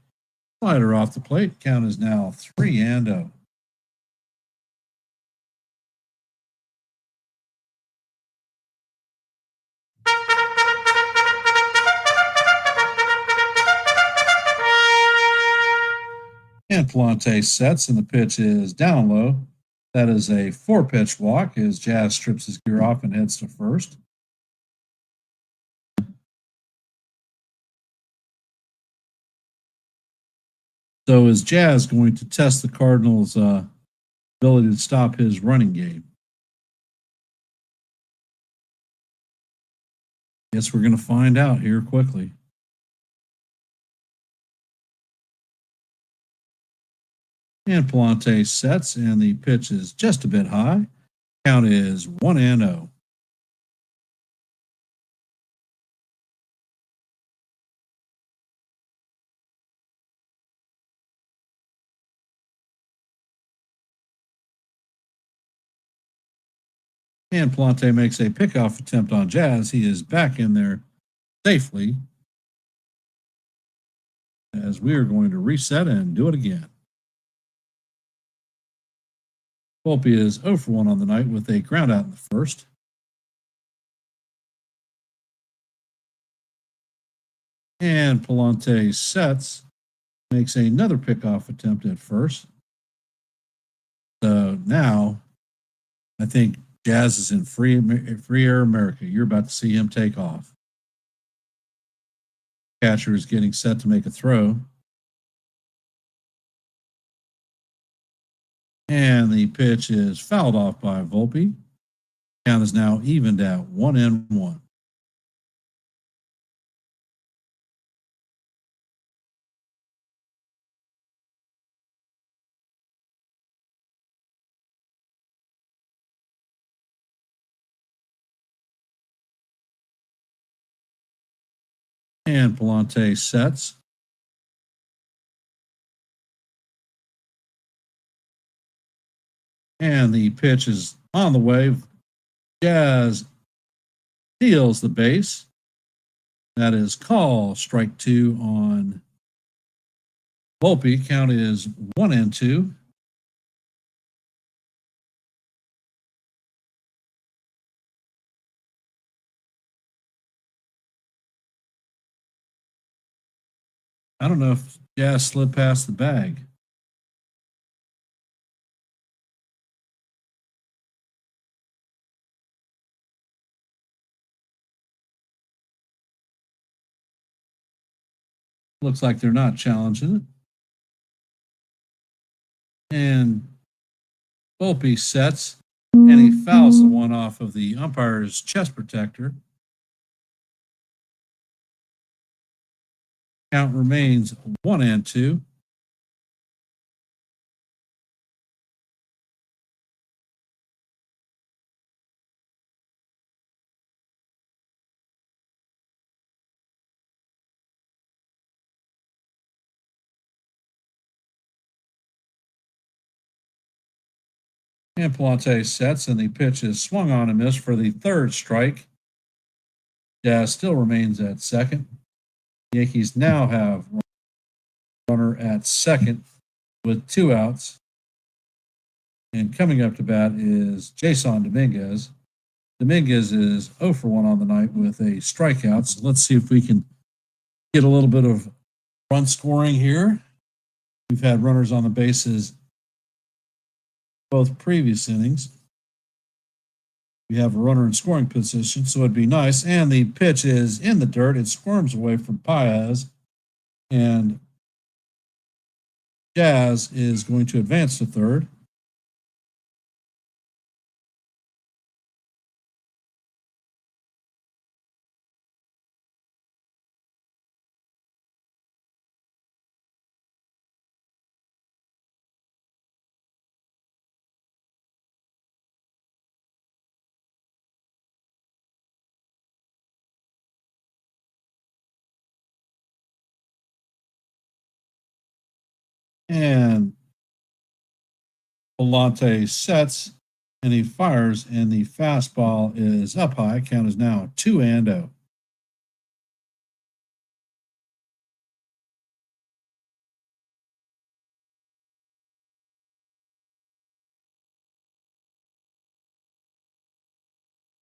Speaker 1: slider off the plate. Count is now 3-0. And Pallante sets, and the pitch is down low. That is a 4-pitch walk as Jazz strips his gear off and heads to first. So is Jazz going to test the Cardinals' ability to stop his running game? Guess we're going to find out here quickly. And Pallante sets, and the pitch is just a bit high. Count is 1-0. And Pallante makes a pickoff attempt on Jazz. He is back in there safely, as we are going to reset and do it again. Volpe is 0 for 1 on the night with a ground out in the first. And Pallante sets, makes another pickoff attempt at first. So now I think Jazz is in free air America. You're about to see him take off. Catcher is getting set to make a throw. And the pitch is fouled off by Volpe. Count is now evened at 1-1. And Pallante sets. And the pitch is on the way. Jazz steals the base. That is call. Strike 2 on Volpe. Count is 1-2. I don't know if Jazz slid past the bag. Looks like they're not challenging it. And Volpe sets, and he fouls the one off of the umpire's chest protector. Count remains 1-2. And Pallante sets, and the pitch is swung on and missed for the third strike. Jazz still remains at second. The Yankees now have runner at second with 2 outs. And coming up to bat is Jason Dominguez. Dominguez is 0 for 1 on the night with a strikeout. So let's see if we can get a little bit of run scoring here. We've had runners on the bases both previous innings. We have a runner in scoring position, so it'd be nice. And the pitch is in the dirt. It squirms away from Paez. And Jazz is going to advance to third. And Pallante sets, and he fires, and the fastball is up high. Count is now 2-0.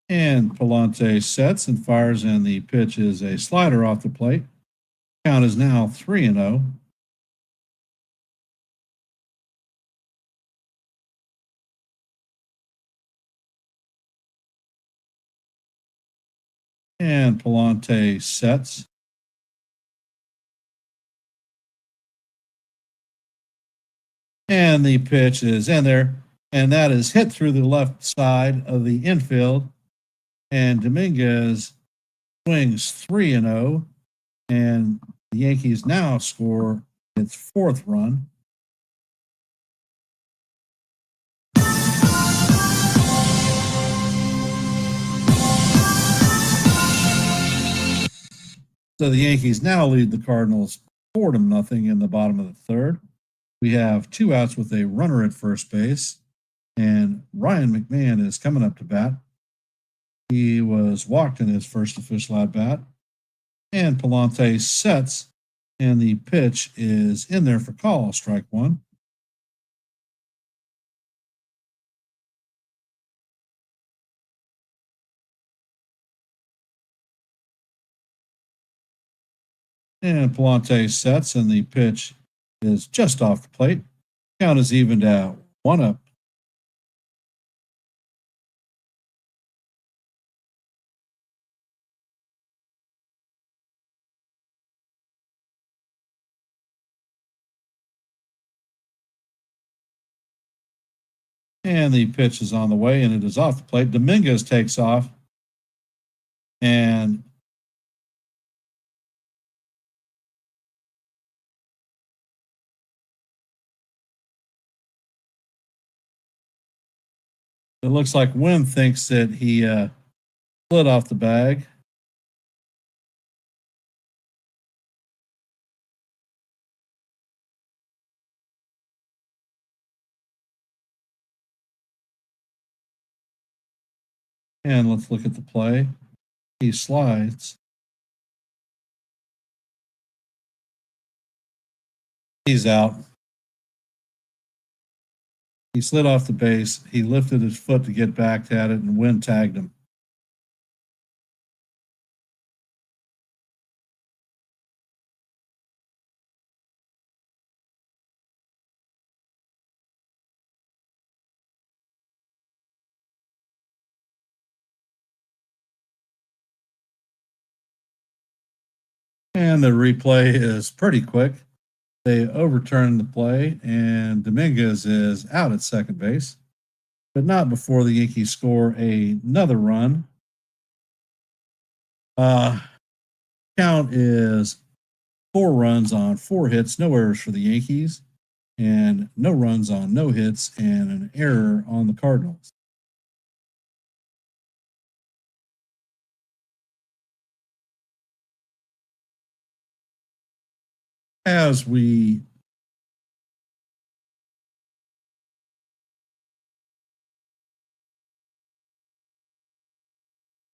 Speaker 1: And Pallante sets and fires, and the pitch is a slider off the plate. Count is now 3-0. And Pallante sets. And the pitch is in there, and that is hit through the left side of the infield. And Dominguez swings 3-0, and the Yankees now score its 4th run. So the Yankees now lead the Cardinals 4-0 in the bottom of the 3rd. We have 2 outs with a runner at first base, and Ryan McMahon is coming up to bat. He was walked in his first official at bat, and Pallante sets, and the pitch is in there for call, strike 1. And Pallante sets, and the pitch is just off the plate. Count is evened out, 1-up. And the pitch is on the way, and it is off the plate. Dominguez takes off, and it looks like Wynn thinks that he slid off the bag. And let's look at the play. He slides. He's out. He slid off the base. He lifted his foot to get back at it, and wind tagged him. And the replay is pretty quick. They overturn the play, and Dominguez is out at second base, but not before the Yankees score another run. Uh, Count is 4 runs on 4 hits, no errors for the Yankees, and no runs on no hits, and an error on the Cardinals. As we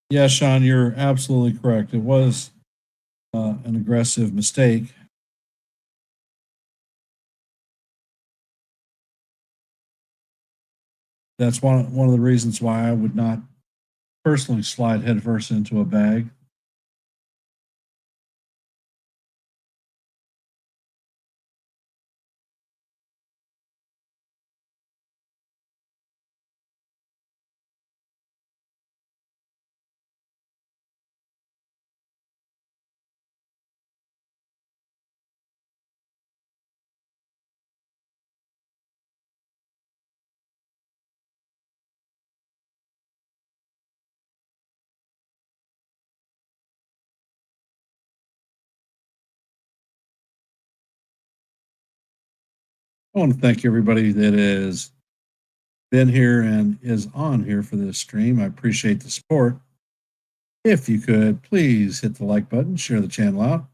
Speaker 1: Yeah, Sean, you're absolutely correct. It was an aggressive mistake. That's one of the reasons why I would not personally slide headfirst into a bag. I want to thank everybody that has been here and is on here for this stream. I appreciate the support. If you could, please hit the like button, share the channel out.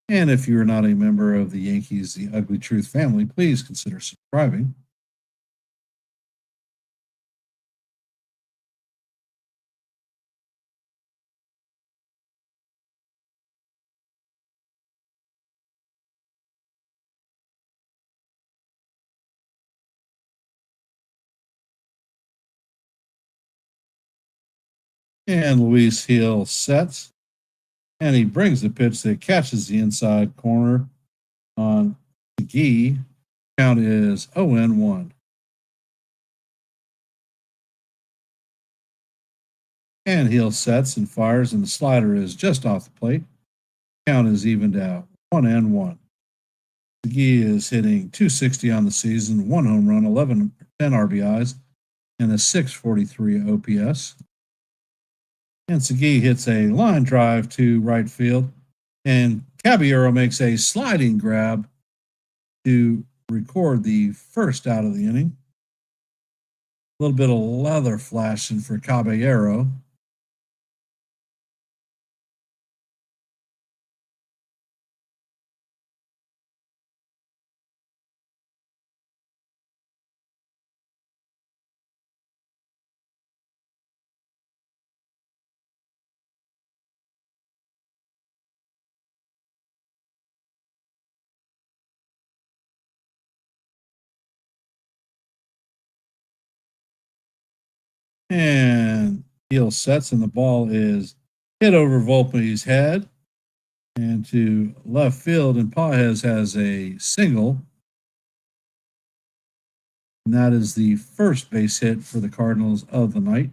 Speaker 1: And if you are not a member of the Yankees, the Ugly Truth family, please consider subscribing. And Luis Gil sets, and he brings the pitch that catches the inside corner on McGee. Count is 0-1. And Gil sets and fires, and the slider is just off the plate. Count is evened out 1-1. McGee is hitting .260 on the season, 1 home run, 10 RBIs, and a .643 OPS. And Segui hits a line drive to right field, and Caballero makes a sliding grab to record the first out of the inning. A little bit of leather flashing for Caballero. And Gil sets, and the ball is hit over Volpe's head and to left field, and Pages has a single. And that is the first base hit for the Cardinals of the night.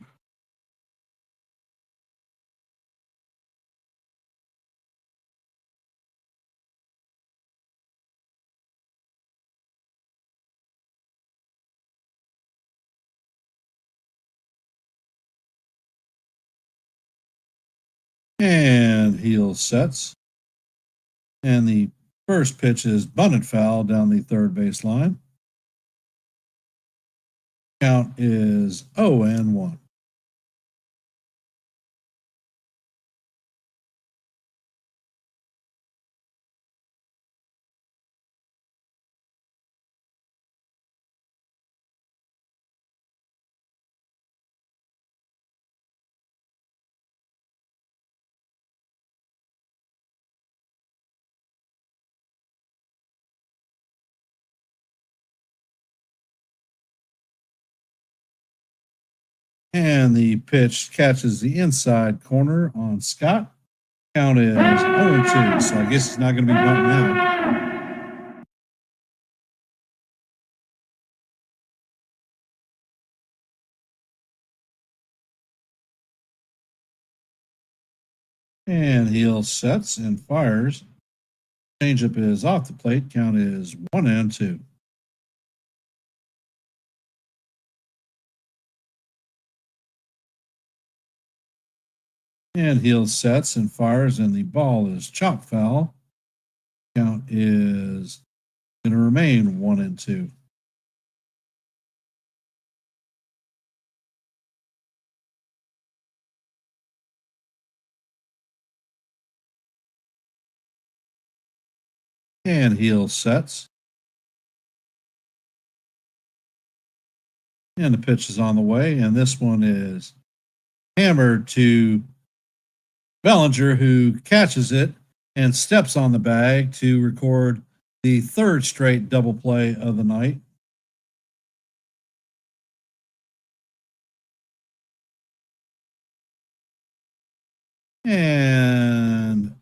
Speaker 1: And Gil sets. And the first pitch is bunted foul down the third base line. Count is 0-1. And the pitch catches the inside corner on Scott. Count is 0-2, so I guess he's not going to be bunting now. And Heel sets and fires. Changeup is off the plate. Count is 1-2. And Heel sets and fires, and the ball is chop foul. Count is going to remain 1-2. And Heel sets. And the pitch is on the way, and this one is hammered to Bellinger, who catches it and steps on the bag to record the third straight double play of the night. And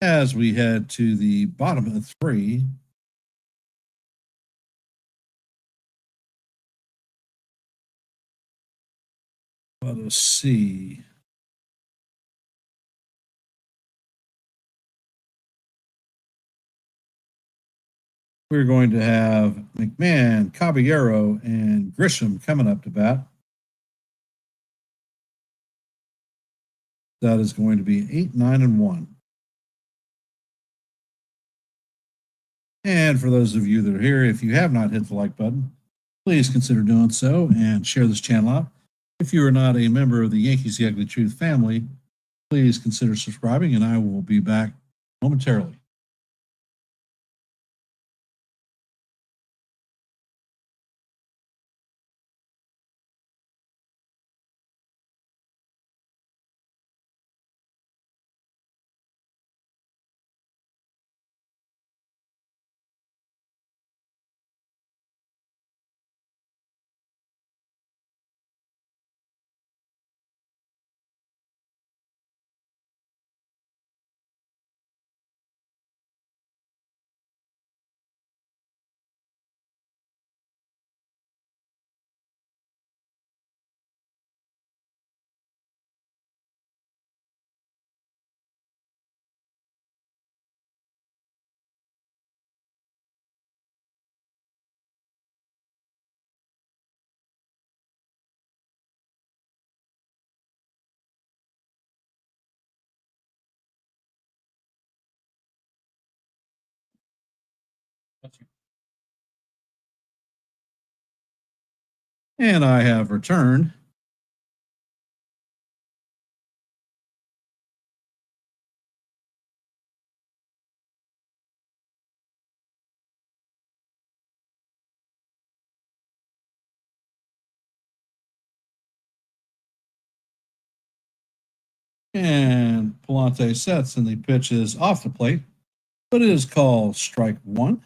Speaker 1: as we head to the bottom of 3, let us see. We're going to have McMahon, Caballero, and Grisham coming up to bat. That is going to be 8, 9, and 1. And for those of you that are here, if you have not hit the like button, please consider doing so and share this channel out. If you are not a member of the Yankees The Ugly Truth family, please consider subscribing, and I will be back momentarily. And I have returned. And Pallante sets, and the pitch is off the plate, but it is called strike 1.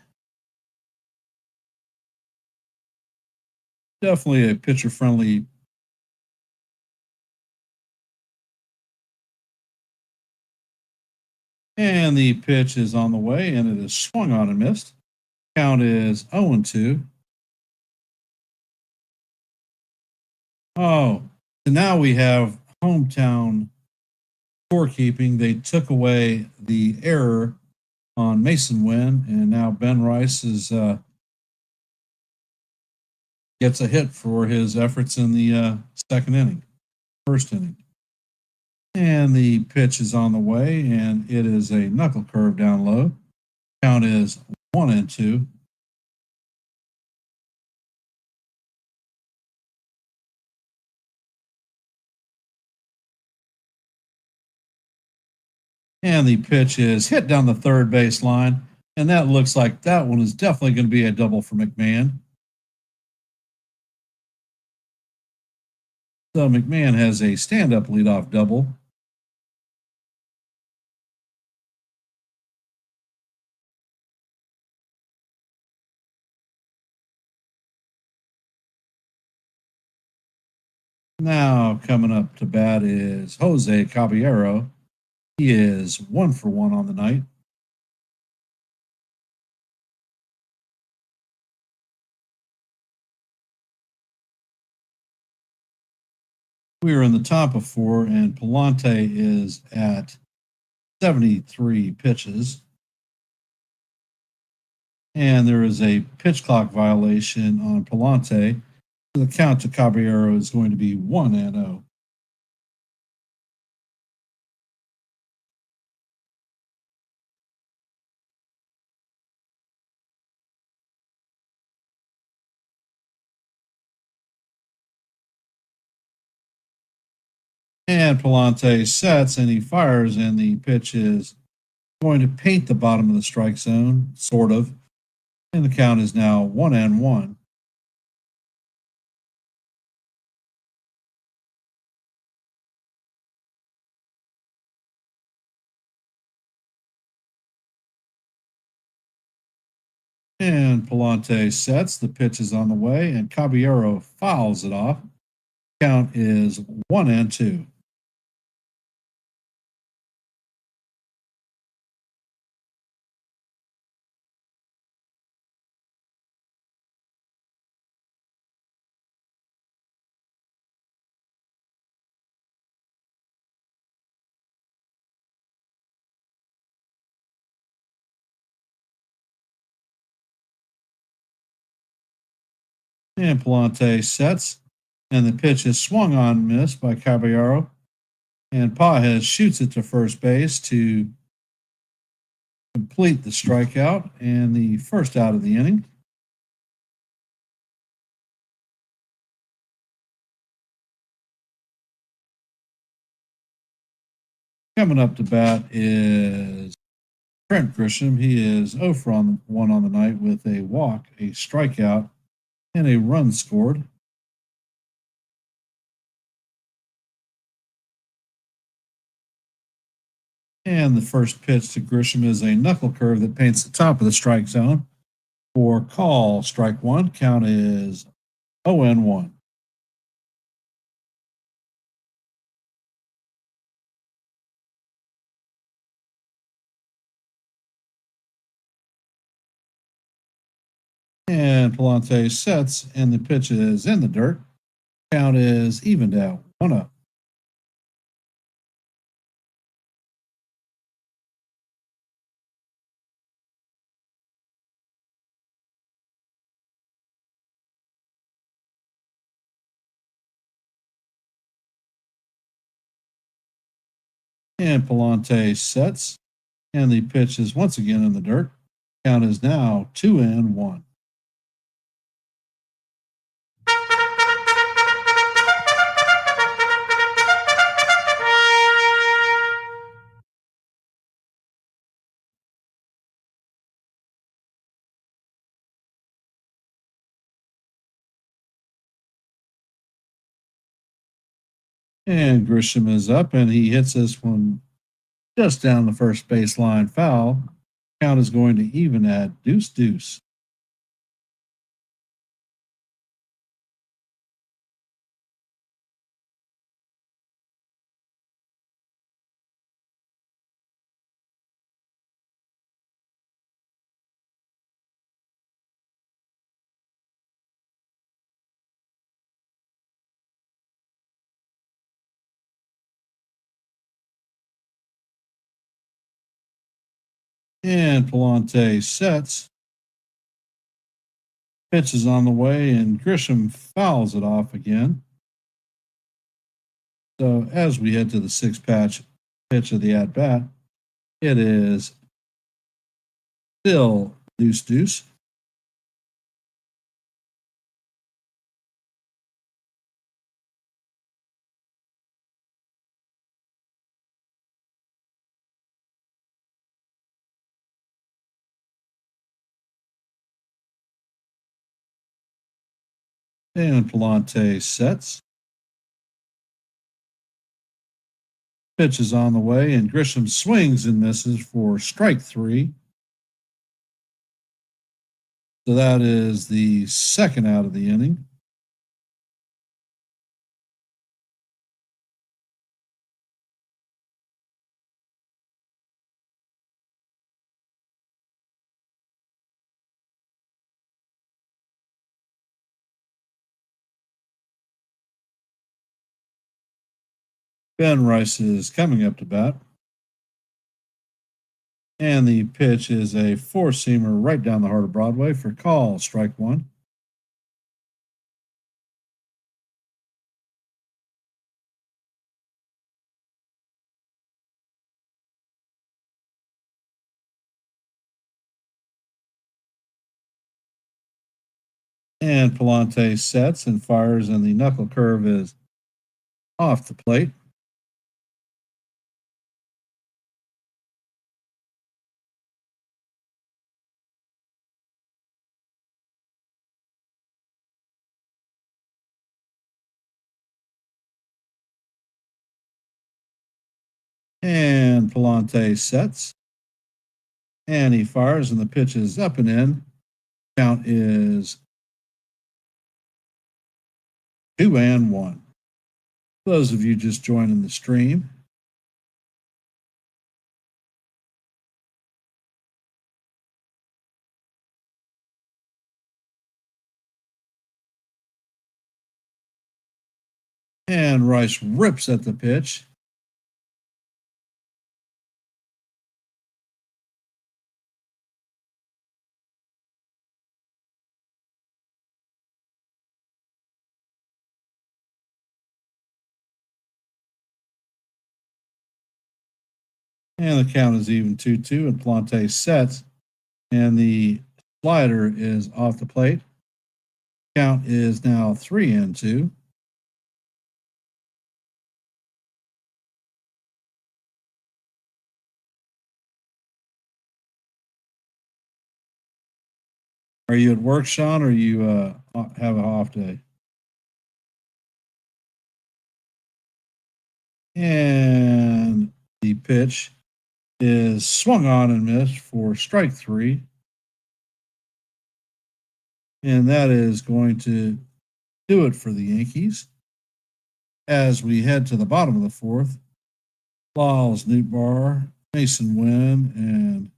Speaker 1: Definitely a pitcher friendly. And the pitch is on the way, and it is swung on and missed. Count is 0-2. Oh, so now we have hometown scorekeeping. They took away the error on Mason Wynn, and now Ben Rice gets a hit for his efforts in the first inning. And the pitch is on the way, and it is a knuckle curve down low. Count is 1-2. And the pitch is hit down the third base line, and that looks like that one is definitely going to be a double for McMahon. So McMahon has a stand-up leadoff double. Now coming up to bat is Jose Caballero. He is 1 for 1 on the night. We are in the top of 4, and Pallante is at 73 pitches. And there is a pitch clock violation on Pallante. The count to Caballero is going to be 1-0. And Pallante sets and he fires, and the pitch is going to paint the bottom of the strike zone, sort of. And the count is now 1-1. And Pallante sets. The pitch is on the way, and Caballero fouls it off. Count is 1-2. And Pallante sets, and the pitch is swung on, missed by Caballero. And Pages shoots it to first base to complete the strikeout and the first out of the inning. Coming up to bat is Trent Grisham. He is 0 for 1 on the night with a walk, a strikeout, and a run scored. And the first pitch to Grisham is a knuckle curve that paints the top of the strike zone. For call, strike one. Count is 0-1. And Pallante sets, and the pitch is in the dirt. Count is evened out, 1-0. And Pallante sets, and the pitch is once again in the dirt. Count is now 2-1. And Grisham is up, and he hits this one just down the first baseline foul. Count is going to even at deuce. And Pallante sets. Pitch is on the way, and Grisham fouls it off again. So as we head to the sixth pitch of the at bat, it is still deuce. And Pallante sets. Pitch is on the way, and Grisham swings and misses for strike three. So that is the second out of the inning. Ben Rice is coming up to bat. And the pitch is a four-seamer right down the heart of Broadway for call, strike one. And Pallante sets and fires, and the knuckle curve is off the plate. And Pallante sets, and he fires, and the pitch is up and in. Count is 2-1. Those of you just joining the stream, and Rice rips at the pitch. And the count is even 2-2, and Pallante sets, and the slider is off the plate. Count is now 3-2. Are you at work, Sean, or you have an off day? And the pitch is swung on and missed for strike three. And that is going to do it for the Yankees. As we head to the bottom of the fourth, Lyles Nootbaar, Mason Wynn, and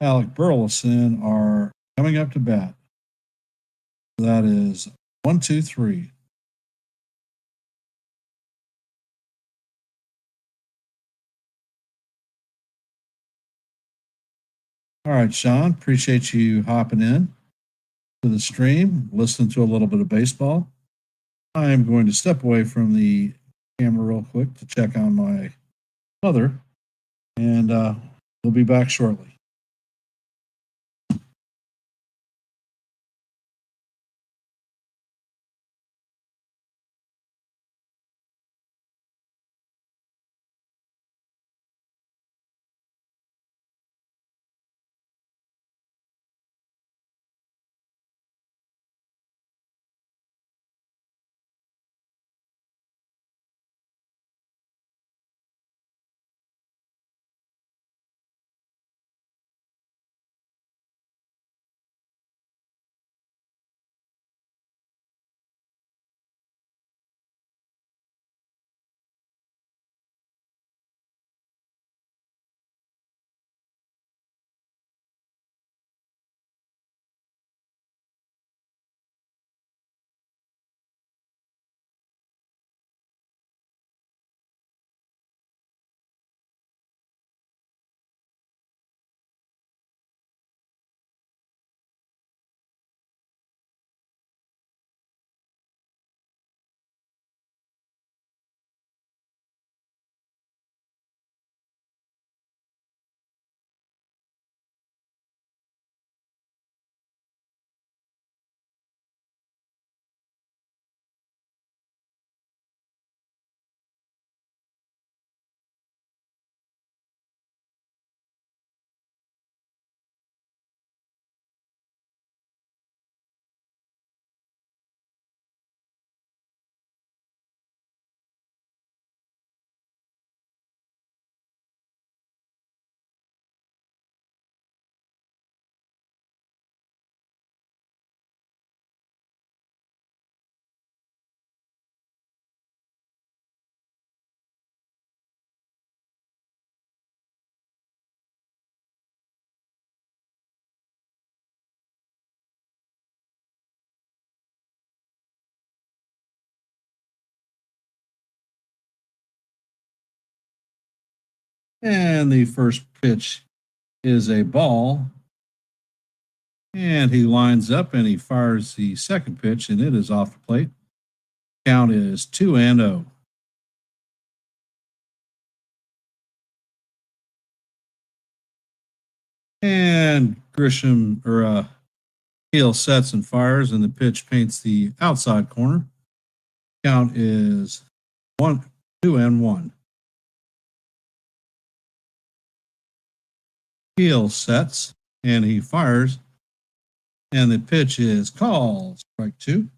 Speaker 1: Alec Burleson are coming up to bat. That is 1, 2, 3. All right, Sean, appreciate you hopping in to the stream, listening to a little bit of baseball. I am going to step away from the camera real quick to check on my mother, and we'll be back shortly. And the first pitch is a ball. And he lines up and he fires the second pitch, and it is off the plate. Count is 2-0. And Gil sets and fires, and the pitch paints the outside corner. Count is 2-1. Gil sets and he fires, and the pitch is called strike 2.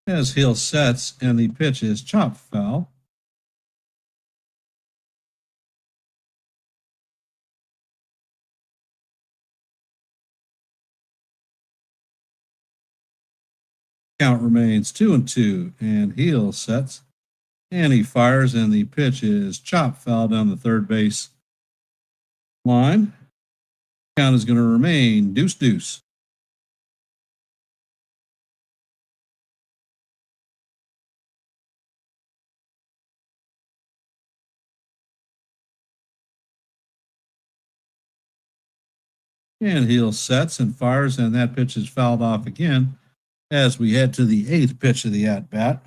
Speaker 1: As Gil sets and the pitch is chopped foul. Count remains 2-2, and Gil sets and he fires, and the pitch is chopped foul down the third base line. Count is going to remain 2-2. And Gil sets and fires, and that pitch is fouled off again as we head to the 8th pitch of the at-bat.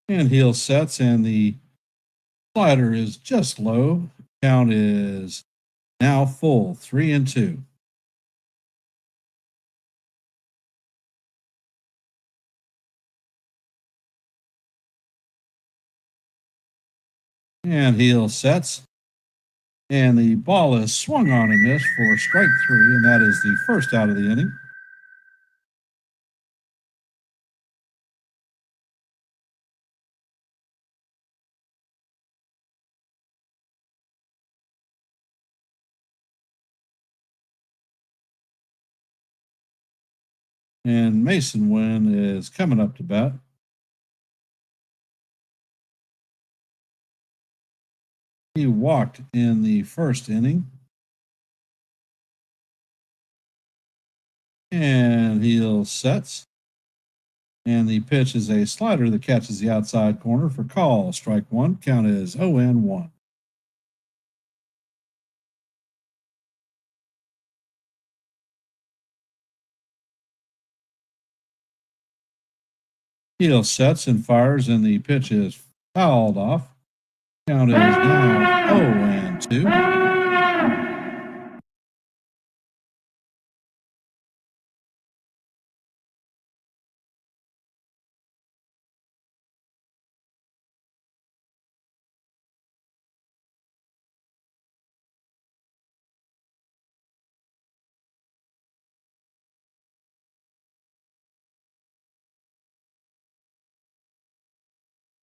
Speaker 1: And Gil sets, and the slider is just low. Count is now full, 3-2. And Gil sets, and the ball is swung on and missed for strike 3, and that is the first out of the inning. And Mason Wynn is coming up to bat. He walked in the first inning. And Gil sets. And the pitch is a slider that catches the outside corner for call. Strike 1. Count is 0-1. Gil sets and fires, and the pitch is fouled off. Count is now 0-2.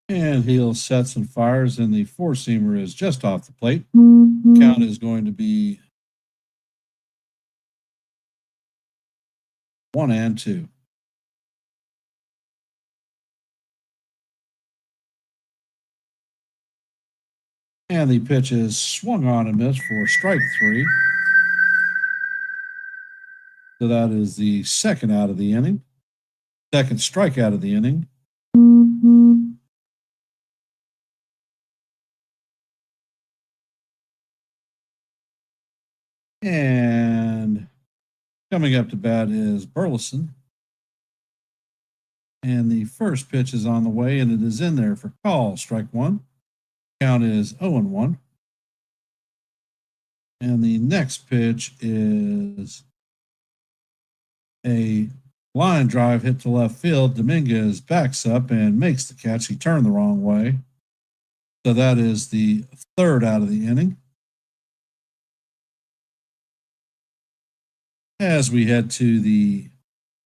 Speaker 1: And Gil sets and fires, and the four-seamer is just off the plate. Count is going to be 1-2. And the pitch is swung on and missed for strike 3. So that is the second out of the inning. Second strikeout of the inning. And coming up to bat is Burleson. And the first pitch is on the way, and it is in there for call. Strike 1. Count is 0-1. And the next pitch is a line drive hit to left field. Dominguez backs up and makes the catch. He turned the wrong way. So that is the third out of the inning. As we head to the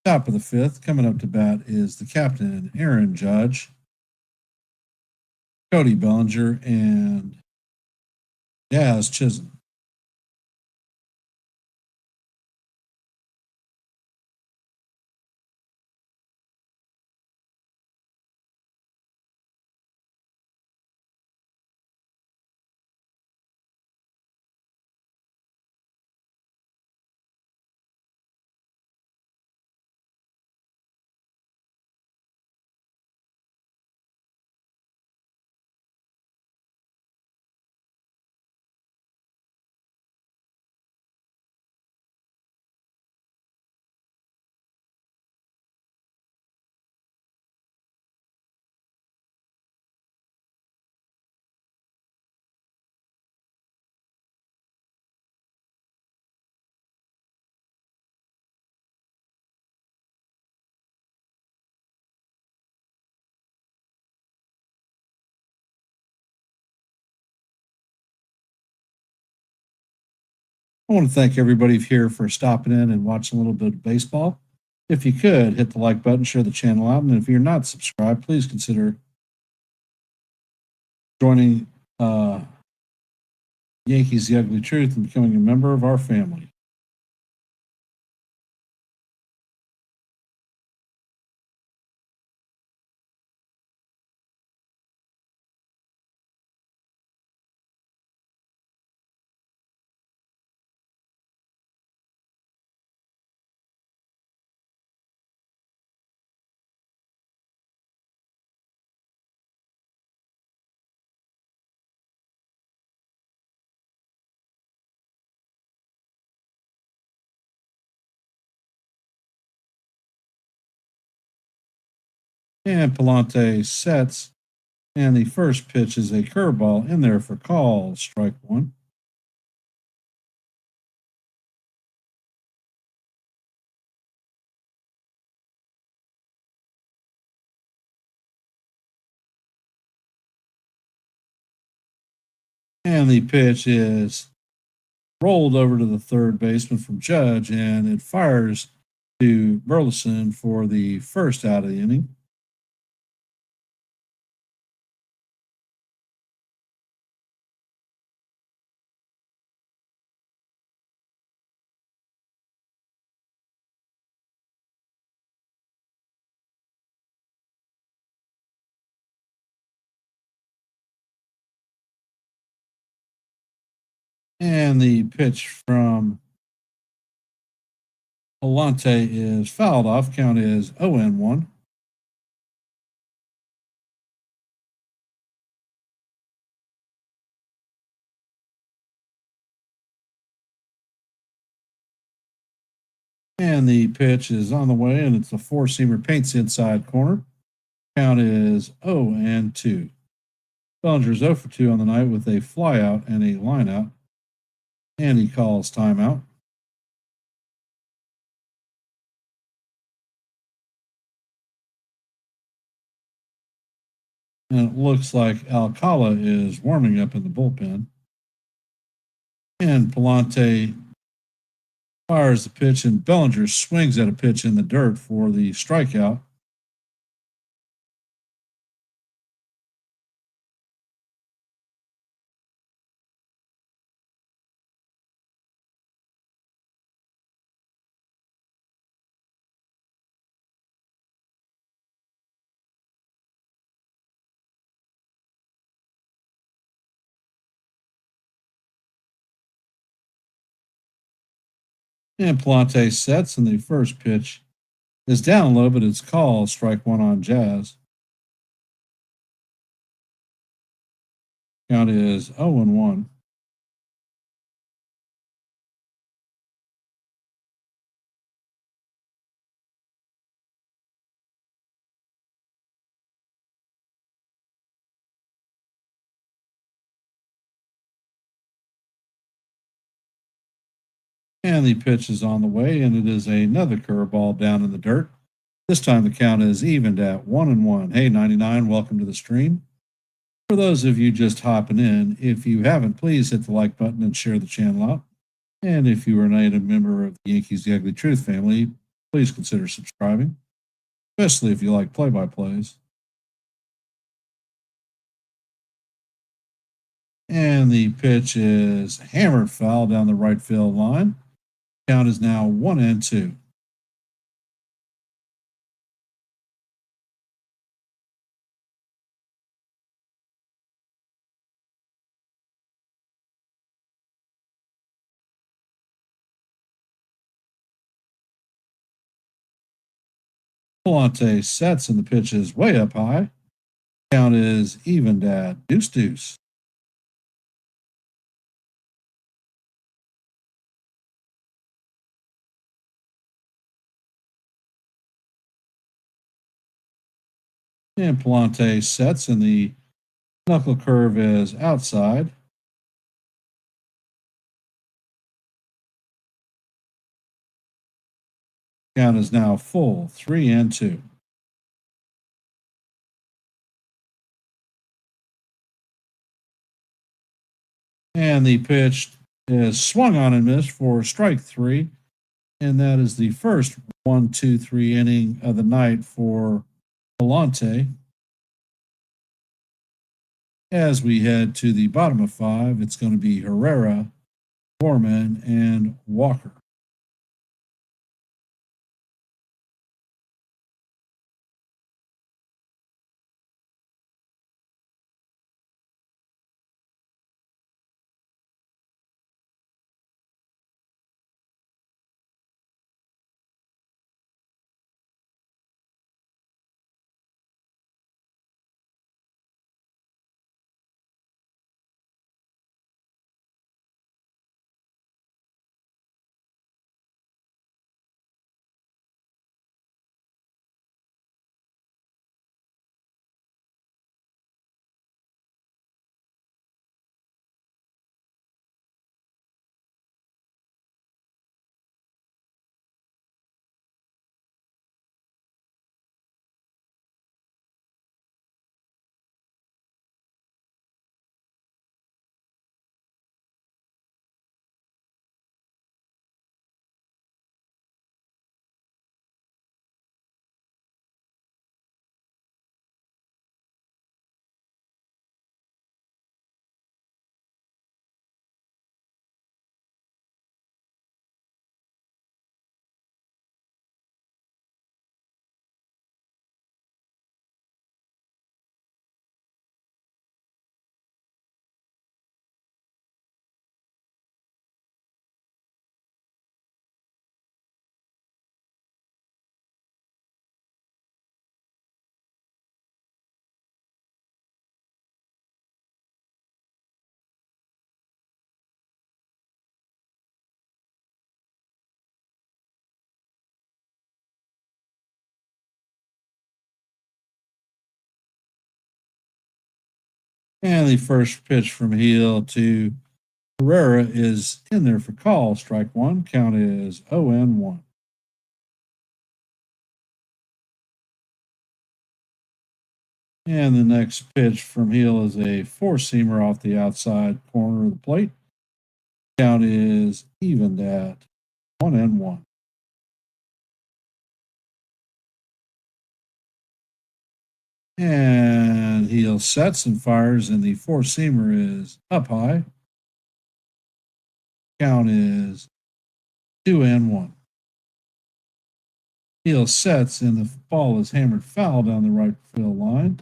Speaker 1: top of the 5th, coming up to bat is the captain, Aaron Judge, Cody Bellinger, and Jazz Chisholm. I want to thank everybody here for stopping in and watching a little bit of baseball. If you could, hit the like button, share the channel out, and if you're not subscribed, please consider joining Yankees The Ugly Truth and becoming a member of our family. And Pallante sets, and the first pitch is a curveball in there for call, strike one. And the pitch is rolled over to the third baseman from Judge, and it fires to Burleson for the first out of the inning. And the pitch from Pallante is fouled off. Count is 0-1. And the pitch is on the way, and it's a four-seamer, paints the inside corner. Count is 0-2. Bellinger's 0 for 2 on the night with a flyout and a lineout. And he calls timeout. And it looks like Alcala is warming up in the bullpen. And Pallante fires the pitch, and Bellinger swings at a pitch in the dirt for the strikeout. And Pallante sets, and the first pitch is down low, but it's called strike one on Jazz. Count is 0-1. And the pitch is on the way, and it is another curveball down in the dirt. This time the count is evened at 1-1. Hey, 99, welcome to the stream. For those of you just hopping in, if you haven't, please hit the like button and share the channel out. And if you are not a member of the Yankees The Ugly Truth family, please consider subscribing, especially if you like play-by-plays. And the pitch is hammered foul down the right field line. Count is now 1-2. Pallante sets, and the pitch is way up high. Count is evened at deuce. And Pallante sets, and the knuckle curve is outside. Count is now full, 3-2. And the pitch is swung on and missed for strike 3. And that is the first 1-2-3 inning of the night for Pallante. As we head to the bottom of 5, it's going to be Herrera, Gorman, and Walker. And the first pitch from Heel to Herrera is in there for call. Strike 1. Count is 0-1. And the next pitch from Heel is a four-seamer off the outside corner of the plate. Count is evened at 1-1. And Heel sets and fires, and the four-seamer is up high. Count is 2-1. Heel sets, and the ball is hammered foul down the right field line.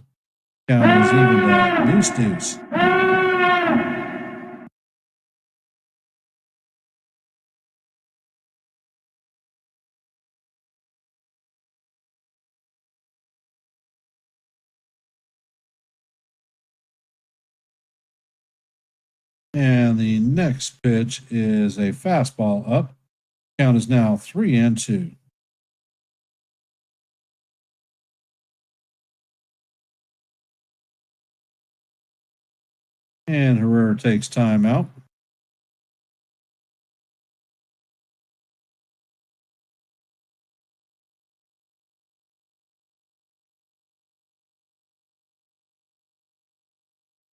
Speaker 1: Count is evened at deuce. And the next pitch is a fastball up. Count is now 3-2. And Herrera takes time out.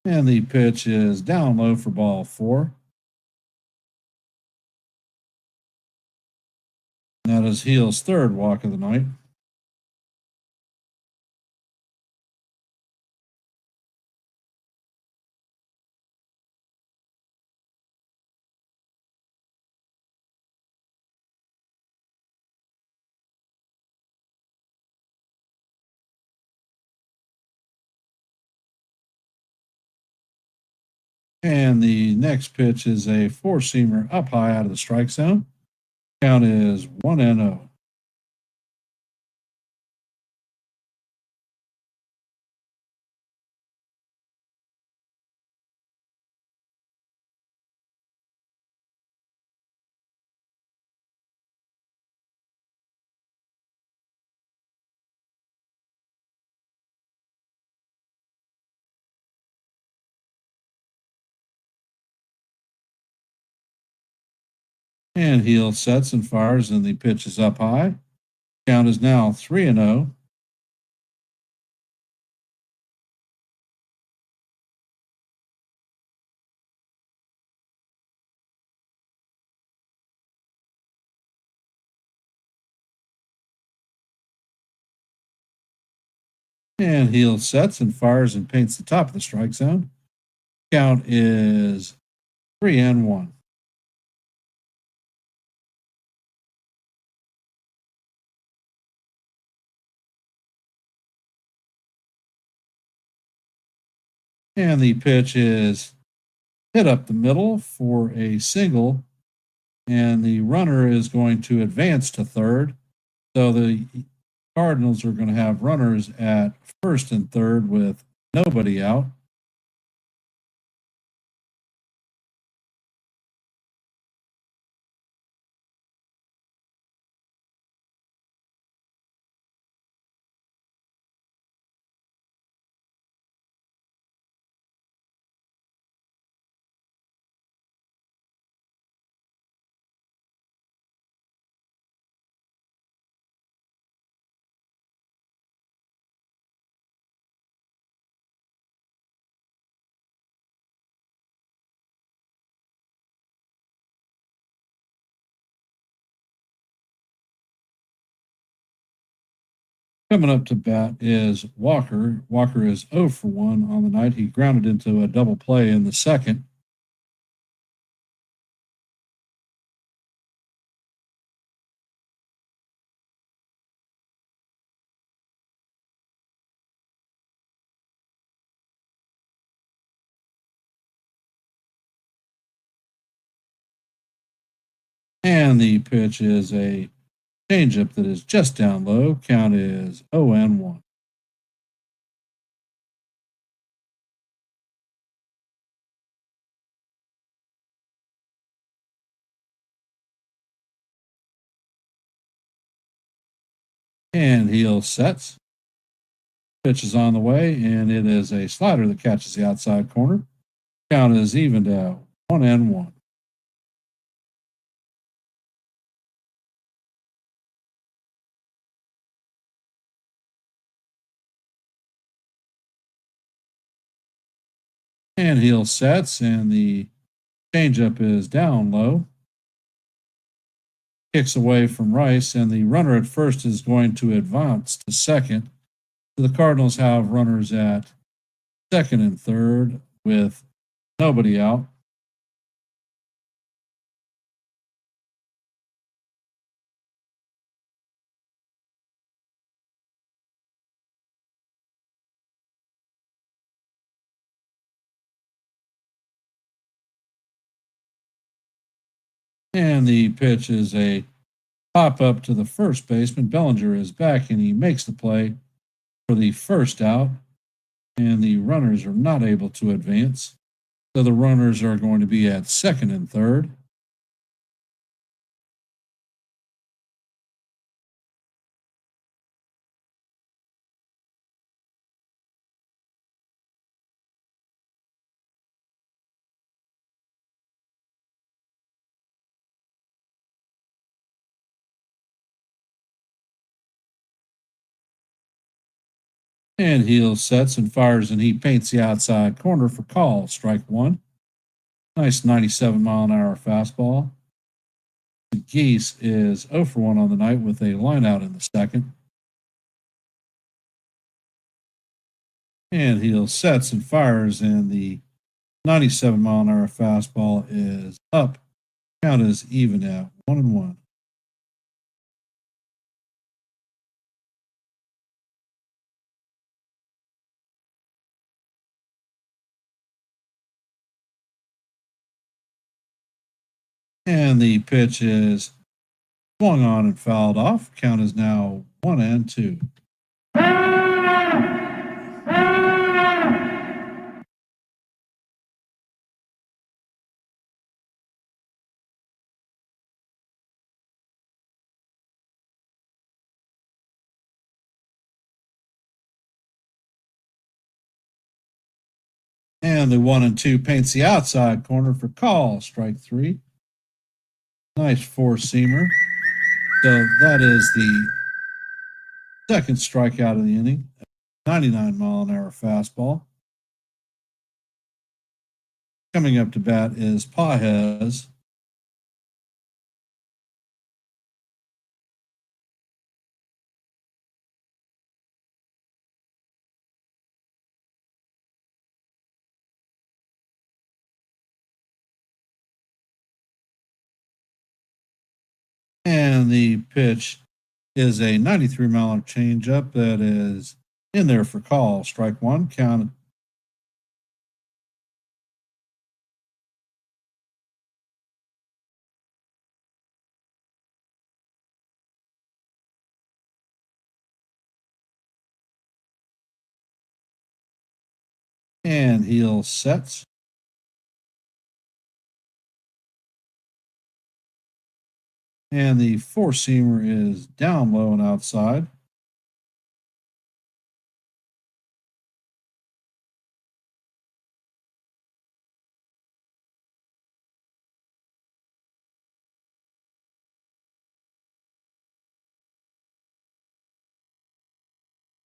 Speaker 1: And the pitch is down low for ball 4. That is Heel's third walk of the night. And the next pitch is a four-seamer up high out of the strike zone. Count is 1-0. And Heel sets and fires, and the pitch is up high. Count is now 3-0. And he sets and fires and paints the top of the strike zone. Count is 3-1. And the pitch is hit up the middle for a single. And the runner is going to advance to third. So the Cardinals are going to have runners at first and third with nobody out. Coming up to bat is Walker. Walker is 0 for 1 on the night. He grounded into a double play in the second. And the pitch is a changeup that is just down low. Count is 0-1. And heel sets. Pitch is on the way, and it is a slider that catches the outside corner. Count is evened out 1-1. And heel sets, and the changeup is down low. Kicks away from Rice, and the runner at first is going to advance to second. The Cardinals have runners at second and third with nobody out. And the pitch is a pop up to the first baseman. Bellinger is back, and he makes the play for the first out. And the runners are not able to advance. So the runners are going to be at second and third. And he sets and fires, and he paints the outside corner for call. Strike one. Nice 97-mile-an-hour fastball. The Geese is 0 for 1 on the night with a line out in the second. And he sets and fires, and the 97-mile-an-hour fastball is up. Count is even at 1-1. And the pitch is swung on and fouled off. Count is now 1-2. And the 1-2 paints the outside corner for call. Strike three. Nice four-seamer. So that is the second strikeout of the inning. 99-mile-an-hour fastball. Coming up to bat is Pajes. And the pitch is a 93-mile changeup that is in there for call. Strike one, count. And heel sets. And the four-seamer is down low and outside.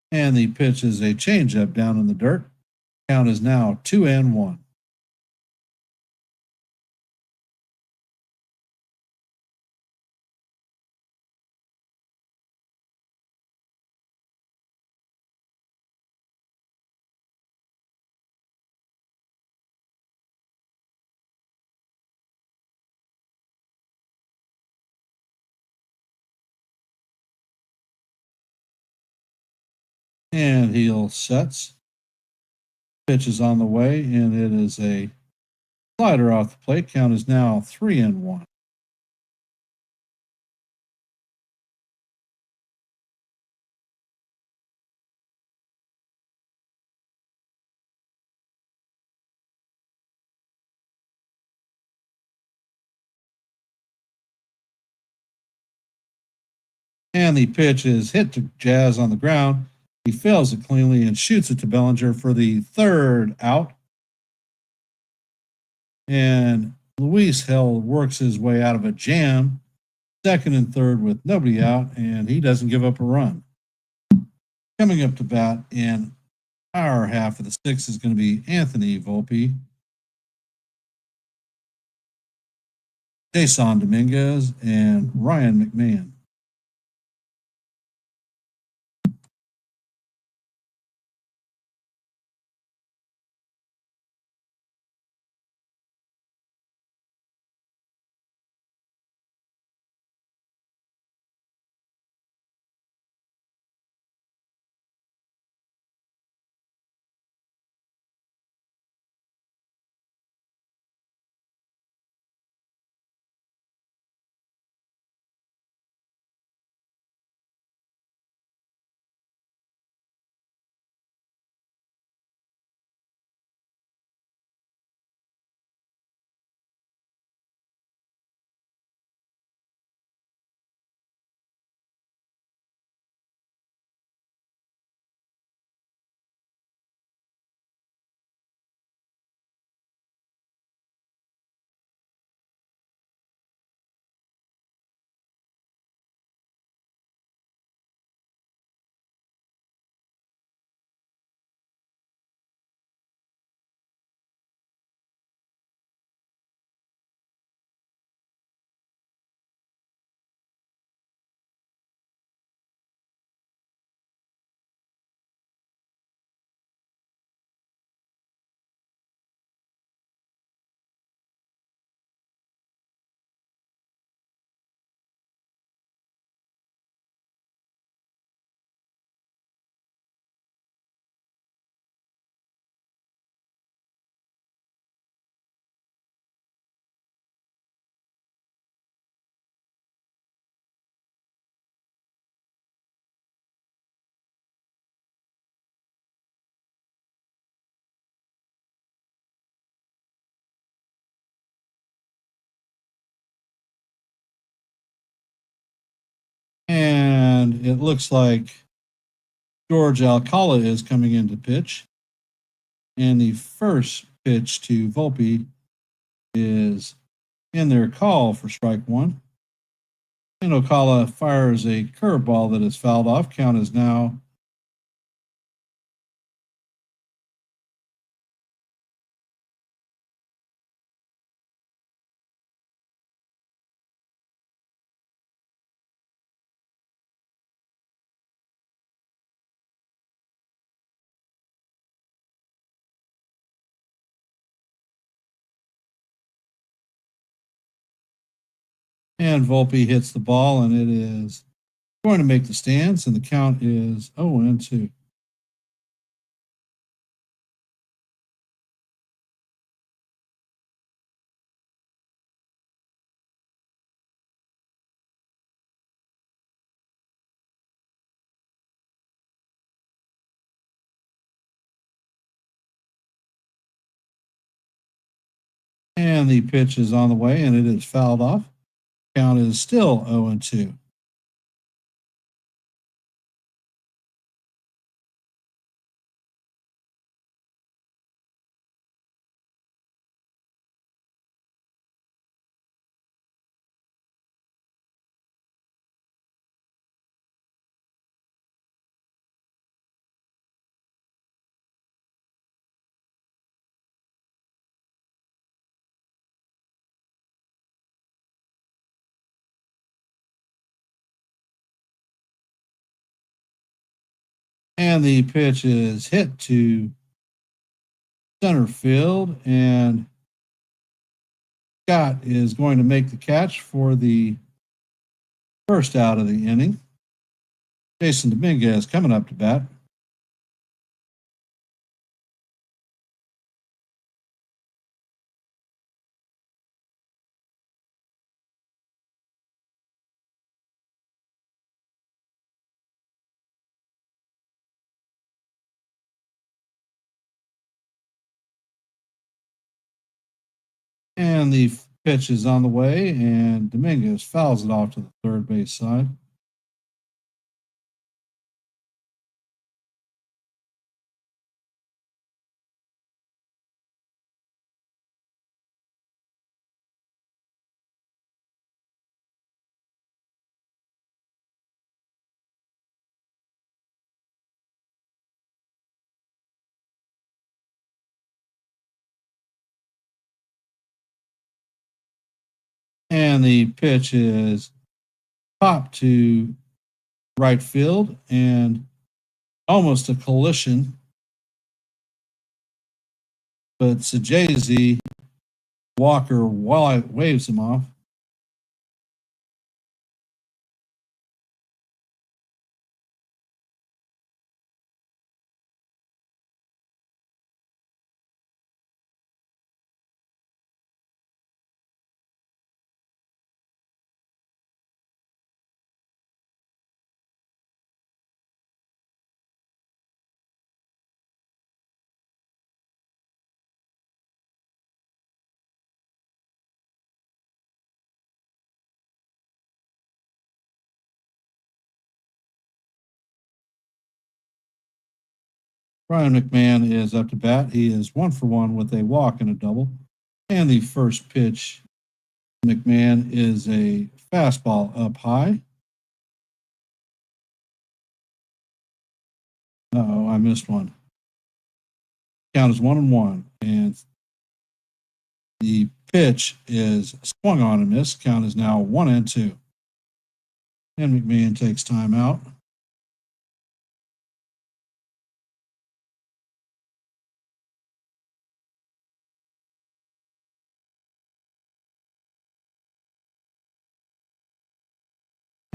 Speaker 1: And the pitch is a changeup down in the dirt. Count is now 2-1. And heel sets. Pitch is on the way, and it is a slider off the plate. Count is now 3-1. And the pitch is hit to Jazz on the ground. He fails it cleanly and shoots it to Bellinger for the third out. And Luis Gil works his way out of a jam, second and third with nobody out, and he doesn't give up a run. Coming up to bat in our half of the sixth is going to be Anthony Volpe, Jason Dominguez, and Ryan McMahon. And it looks like George Alcala is coming in to pitch. And the first pitch to Volpe is in their call for strike one. And Alcala fires a curveball that is fouled off. Count is now 2-1. And Volpe hits the ball, and it is going to make the stands, and the count is 0-2. And the pitch is on the way, and it is fouled off. Count is still 0-2. And the pitch is hit to center field, and Scott is going to make the catch for the first out of the inning. Jason Dominguez coming up to bat. And the pitch is on the way, and Dominguez fouls it off to the third base side. And the pitch is popped to right field, and almost a collision. But Sajazi Walker waves him off. Brian McMahon is up to bat. He is 1-for-1 with a walk and a double. And the first pitch, McMahon, is a fastball up high. Uh-oh, I missed one. Count is 1-1. And the pitch is swung on and missed. Count is now 1-2. And McMahon takes time out.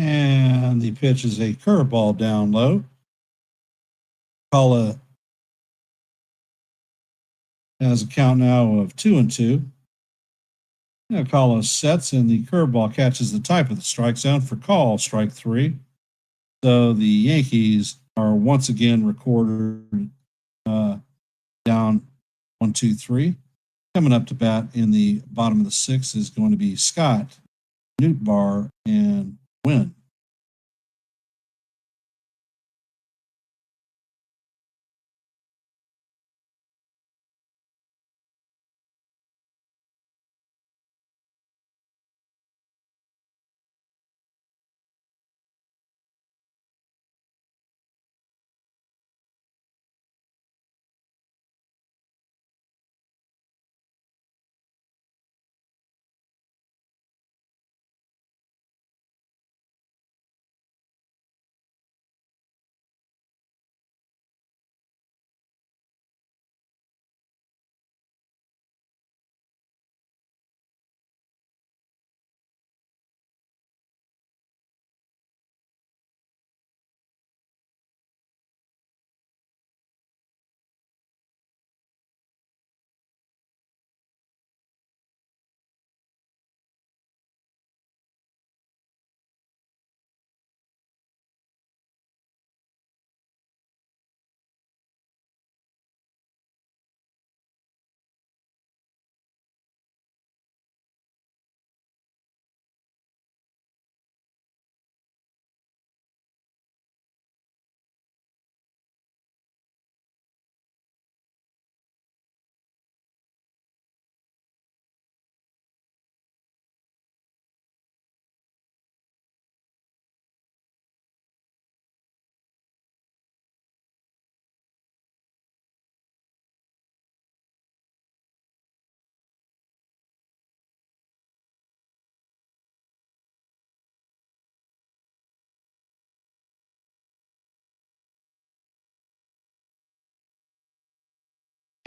Speaker 1: And the pitch is a curveball down low. Kala has a count now of 2-2. Now Kala sets, and the curveball catches the type of the strike zone for call, strike 3. So the Yankees are once again recorded down 1-2-3. Coming up to bat in the bottom of the 6th is going to be Scott, Newtbar, and Wynn.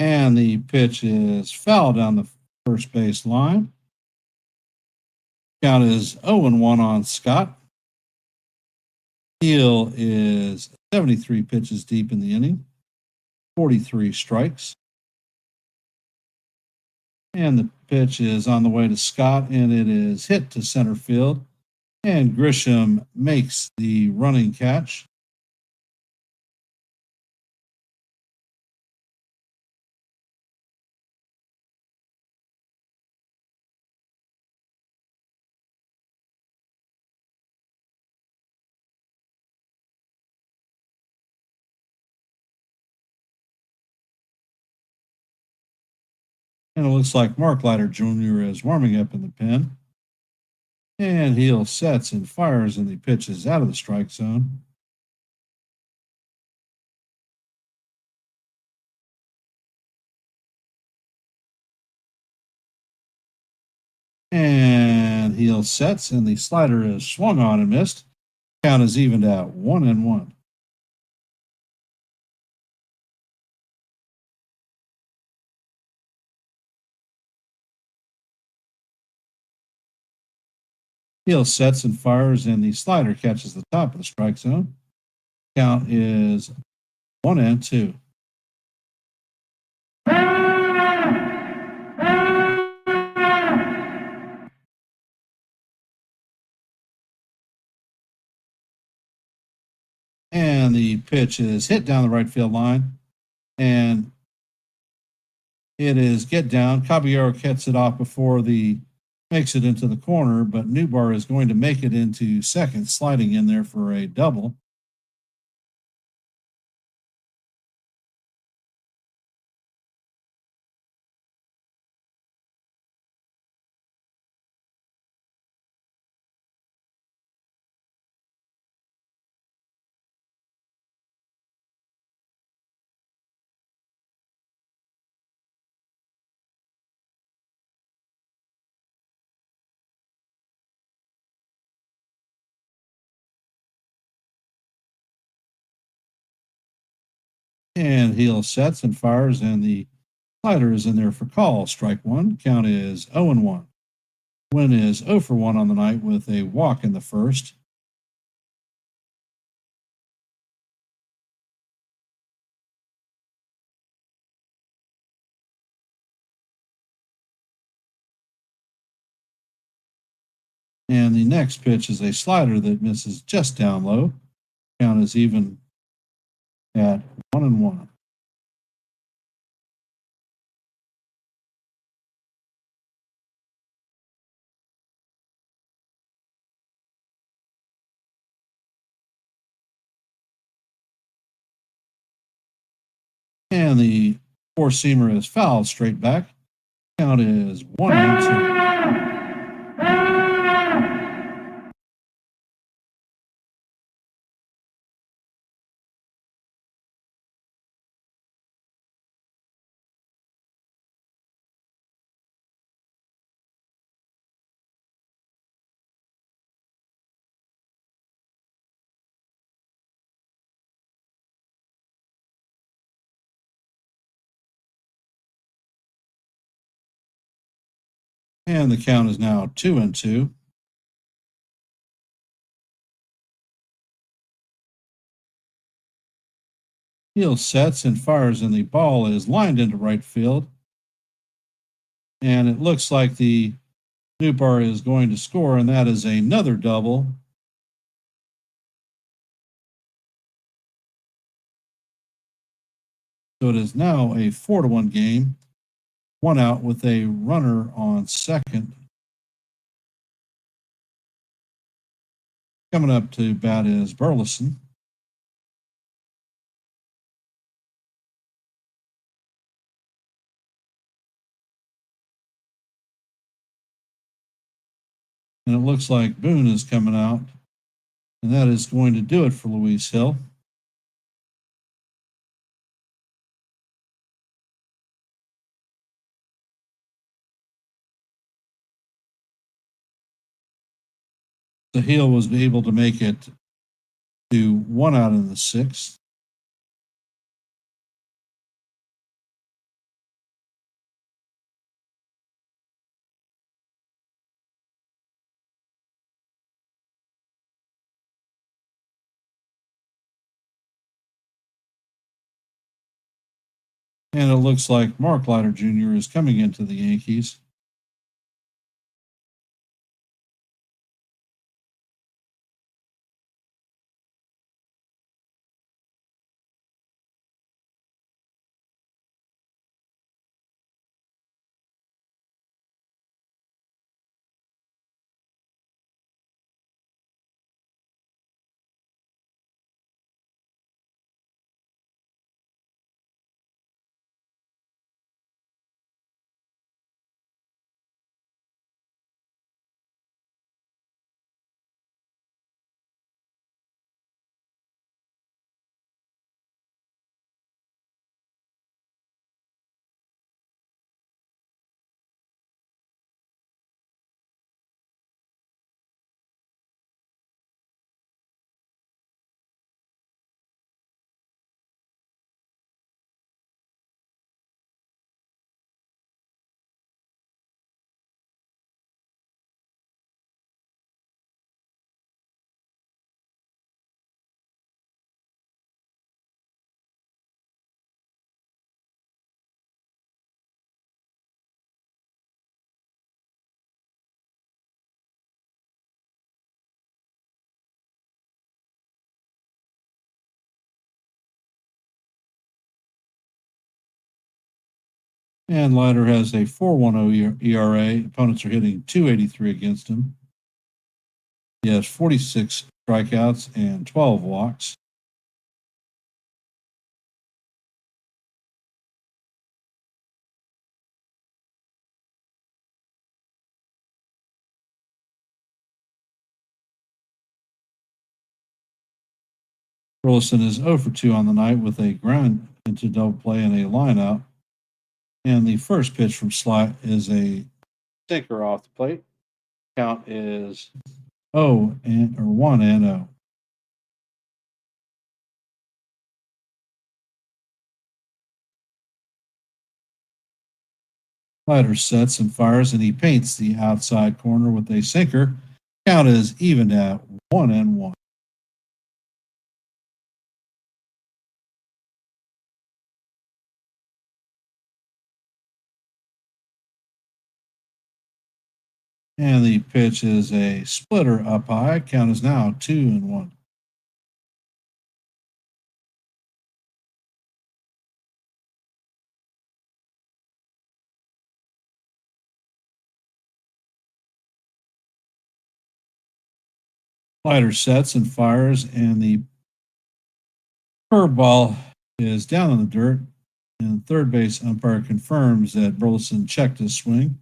Speaker 1: And the pitch is foul down the first base line. Count is 0-1 on Scott. Gil is 73 pitches deep in the inning, 43 strikes. And the pitch is on the way to Scott, and it is hit to center field. And Grisham makes the running catch. And it looks like Mark Leiter Jr. is warming up in the pen. And Gil sets and fires, and the pitch is out of the strike zone. And Gil sets, and the slider is swung on and missed. Count is evened out 1-1. Gil sets and fires, and the slider catches the top of the strike zone. Count is 1-2. And the pitch is hit down the right field line, and it is get down. Caballero gets it off before makes it into the corner, but Newbar is going to make it into second, sliding in there for a double. And Gil sets and fires, and the slider is in there for call. Strike one. Count is 0-1. Win is 0-1 on the night with a walk in the first. And the next pitch is a slider that misses just down low. Count is even at 1-1. And the four-seamer is fouled straight back. Count is 1-2. And the count is now 2-2. Gil sets and fires, and the ball is lined into right field. And it looks like the Newbar is going to score, and that is another double. So it is now a 4-1 game. One out with a runner on second. Coming up to bat is Burleson. And it looks like Boone is coming out. And that is going to do it for Luis Gil. So Gil was able to make it to 1 out in the 6th. And it looks like Mark Leiter Jr. is coming into the Yankees. And Leiter has a 4.10 ERA. Opponents are hitting 283 against him. He has 46 strikeouts and 12 walks. Burleson is 0 for 2 on the night with a ground into double play and a lineout. And the first pitch from Slot is a sinker off the plate. Count is 1 and 0. Leiter sets and fires, and he paints the outside corner with a sinker. Count is even at 1-1. And the pitch is a splitter up high. Count is now 2-1. Leiter sets and fires, and the curveball is down in the dirt. And third base umpire confirms that Burleson checked his swing.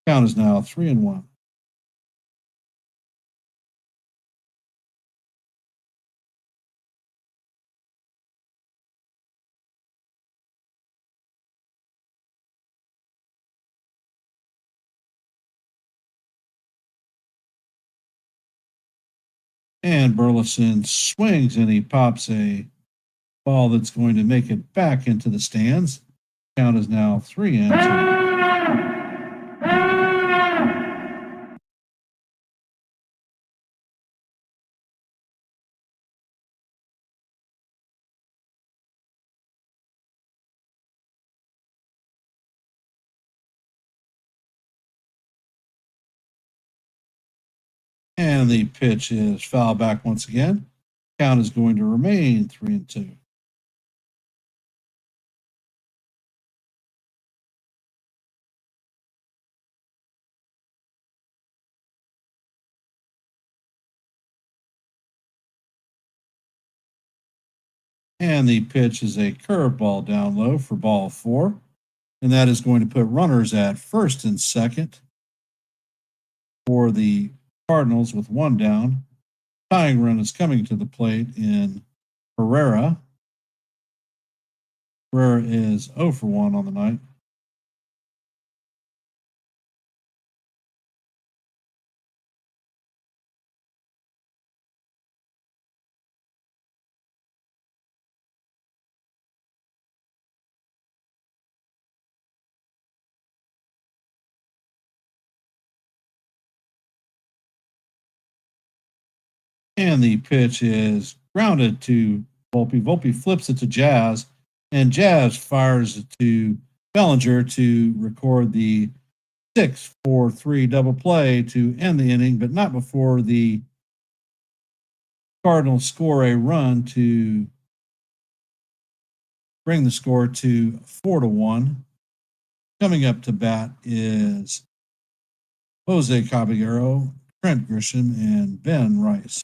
Speaker 1: Count is now 3-1. And Burleson swings and he pops a ball that's going to make it back into the stands. Count is now 3-2. And the pitch is foul back once again. Count is going to remain 3-2. And the pitch is a curveball down low for ball 4. And that is going to put runners at first and second for the Cardinals with 1 down. Tying run is coming to the plate in Herrera. Herrera is 0 for 1 on the night. And the pitch is grounded to Volpe. Volpe flips it to Jazz, And Jazz fires to Bellinger to record the 6-4-3 double play to end the inning, but not before the Cardinals score a run to bring the score to 4-1. Coming up to bat is Jose Caballero, Trent Grisham, and Ben Rice.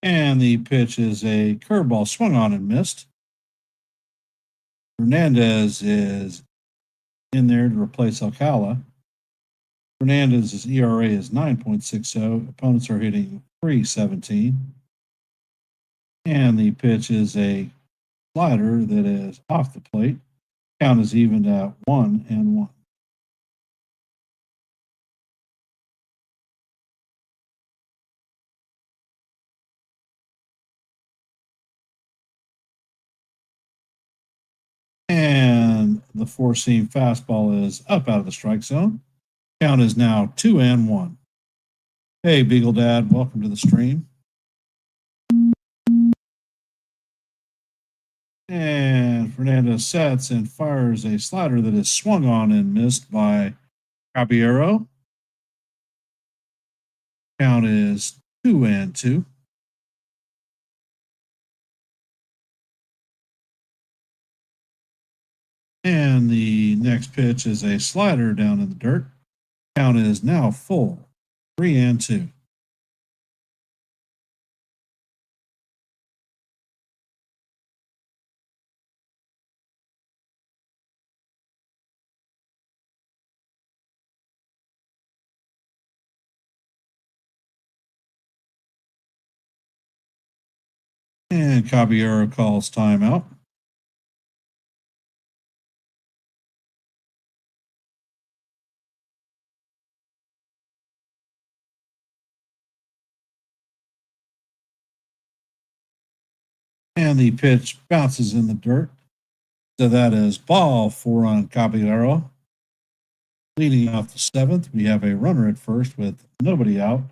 Speaker 1: And the pitch is a curveball swung on and missed. Hernandez is in there to replace Alcala. Hernandez's ERA is 9.60. Opponents are hitting .317. And the pitch is a slider that is off the plate. Count is even at 1-1. And the four-seam fastball is up out of the strike zone. Count is now 2-1. Hey, Beagle Dad, welcome to the stream. And Fernandez sets and fires a slider that is swung on and missed by Caballero. Count is 2-2. And the next pitch is a slider down in the dirt. Count is now full, 3-2. And Caballero calls timeout. And the pitch bounces in the dirt. So that is ball 4 on Caballero. Leading off the seventh, we have a runner at first with nobody out.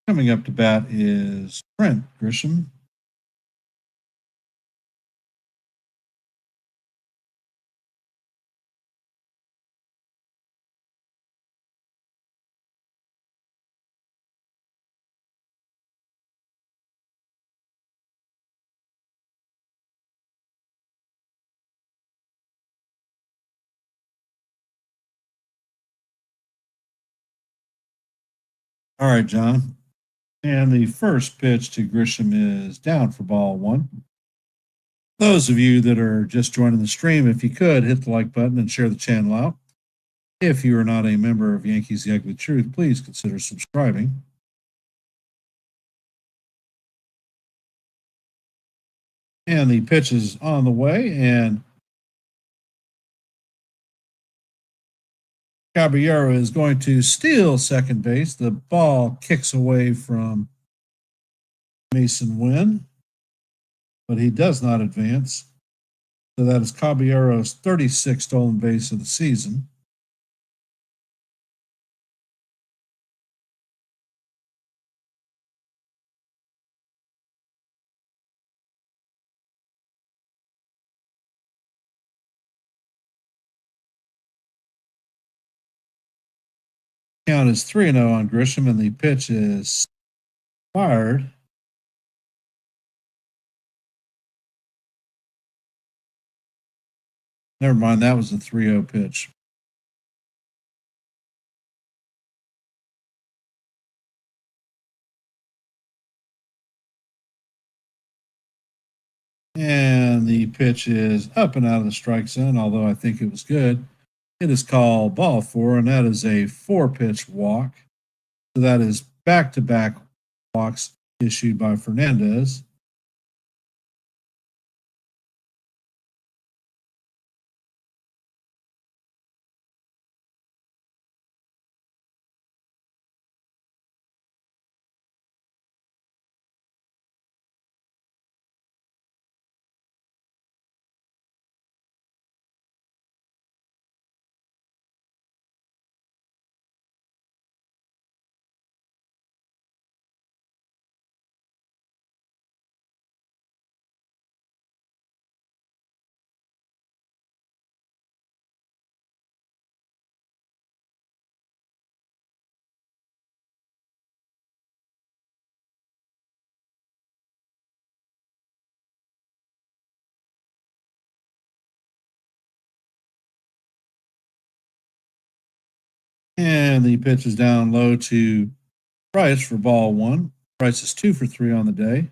Speaker 1: Coming up to bat is Trent Grisham. All right, John. And the first pitch to Grisham is down for ball one. Those of you that are just joining the stream, if you could hit the like button and share the channel out. If you are not a member of Yankees The Ugly Truth, please consider subscribing. And the pitch is on the way, and Caballero is going to steal second base. The ball kicks away from Mason Wynn, but he does not advance. So that is Caballero's 36th stolen base of the season. Count is 3-0 on Grisham, and the pitch is fired. Never mind, that was a 3-0 pitch. And the pitch is up and out of the strike zone, although I think it was good. It is called ball four, and that is a 4-pitch walk. So that is back-to-back walks issued by Fernandez. And the pitch is down low to Price for ball one. Price is 2 for 3 on the day.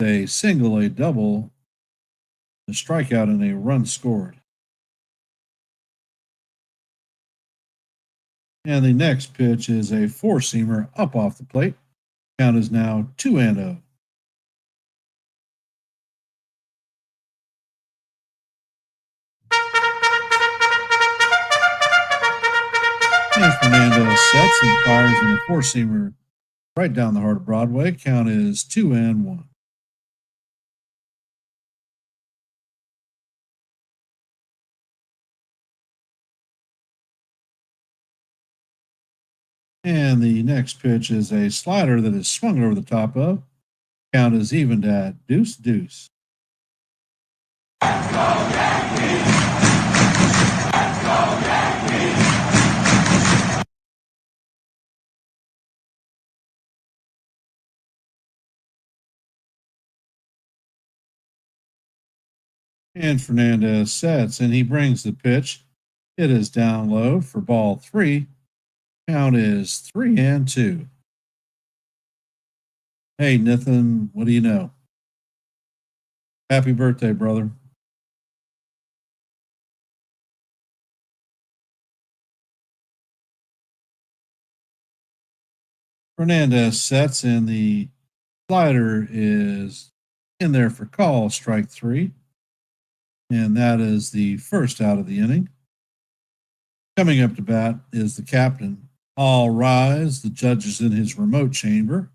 Speaker 1: A single, a double, a strikeout, and a run scored. And the next pitch is a 4-seamer up off the plate. Count is now 2-0. And Fernandez sets and fires in a 4-seamer right down the heart of Broadway. Count is 2-1. And the next pitch is a slider that is swung over the top of. Count is evened at 2-2. Let's go, Yankees! Let's go, Yankees! And Fernandez sets, and he brings the pitch. It is down low for ball 3. Count is 3-2. Hey, Nathan, what do you know? Happy birthday, brother. Fernandez sets, and the slider is in there for call, strike 3. And that is the first out of the inning. Coming up to bat is the captain. All rise. The judge is in his remote chamber.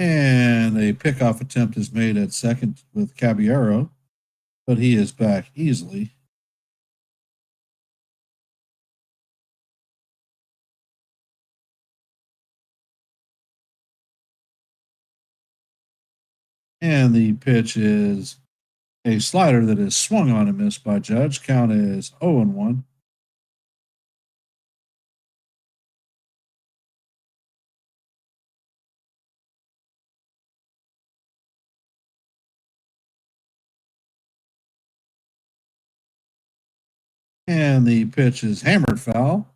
Speaker 1: And a pickoff attempt is made at second with Caballero, but he is back easily. And the pitch is a slider that is swung on and missed by Judge. Count is 0-1. And the pitch is hammered foul.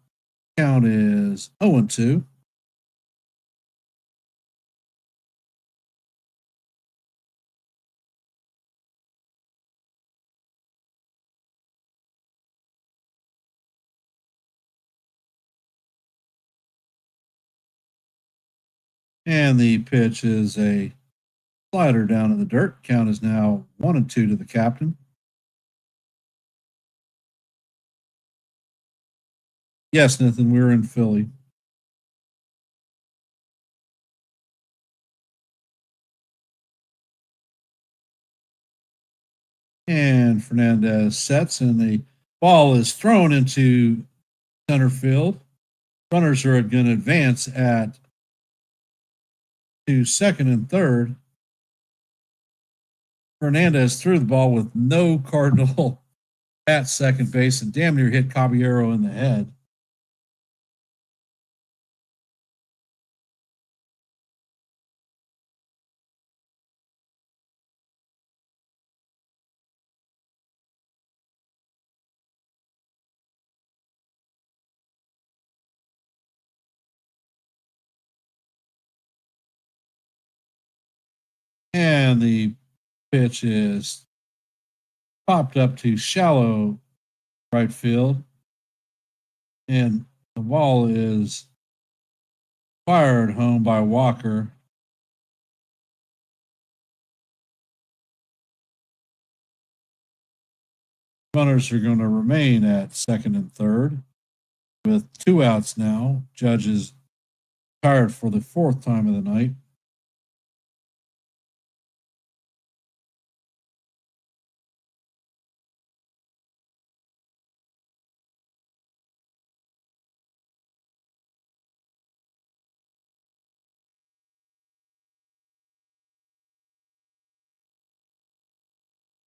Speaker 1: Count is 0-2. And the pitch is a slider down in the dirt. Count is now 1-2 to the captain. Yes, Nathan, we're in Philly. And Fernandez sets, and the ball is thrown into center field. Runners are going to advance to second and third. Fernandez threw the ball with no Cardinal at second base and damn near hit Caballero in the head. And the pitch is popped up to shallow right field. And the ball is fired home by Walker. Runners are going to remain at second and third with 2 outs now. Judge is tired for the 4th time of the night.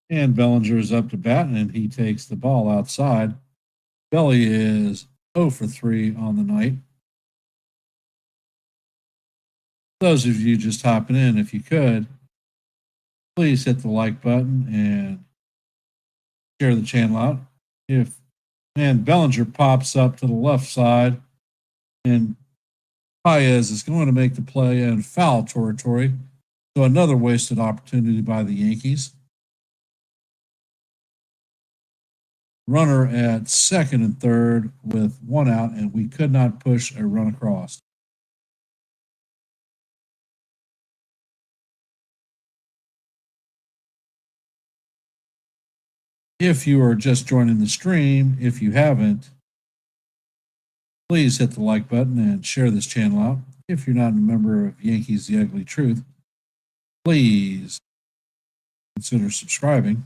Speaker 1: And Bellinger is up to bat, and he takes the ball outside. Belly is 0 for 3 on the night. Those of you just hopping in, if you could, please hit the like button and share the channel out. And Bellinger pops up to the left side, and Paez is going to make the play in foul territory. So another wasted opportunity by the Yankees. Runner at second and third with 1 out, and we could not push a run across. If you are just joining the stream, if you haven't, please hit the like button and share this channel out. If you're not a member of Yankees The Ugly Truth, please consider subscribing.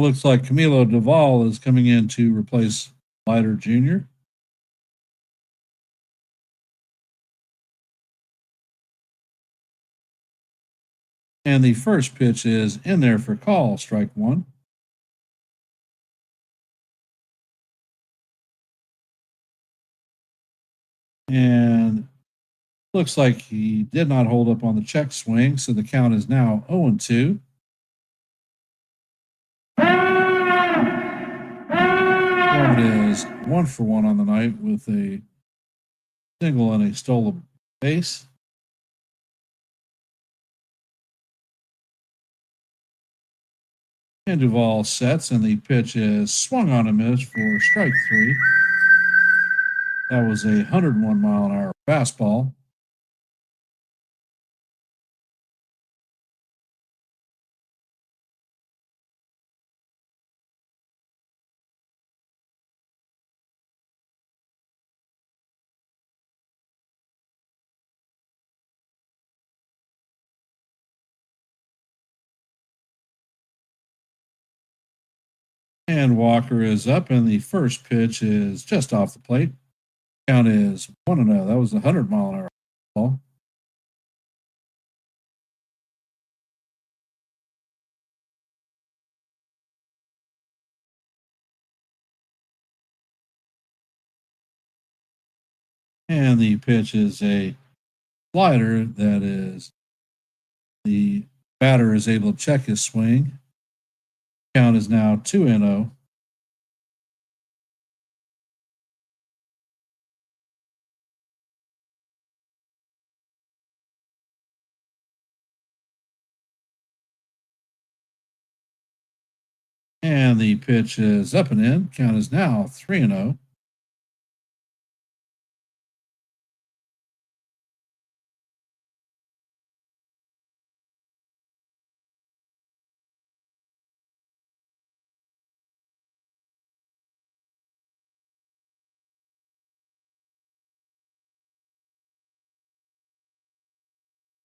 Speaker 1: looks like Camilo Duvall is coming in to replace Leiter Jr. And the first pitch is in there for call, strike one. And looks like he did not hold up on the check swing, so the count is now 0-2. Norman is 1-for-1 on the night with a single and a stolen base. And Duvall sets, and the pitch is swung on and missed for strike three. That was a 101-mile-an-hour fastball. And Walker is up, and the first pitch is just off the plate. Count is 1-0. That was a 100-mile-an-hour ball. And the pitch is a slider that is the batter is able to check his swing. Count is now 2-0. And the pitch is up and in. Count is now 3-0.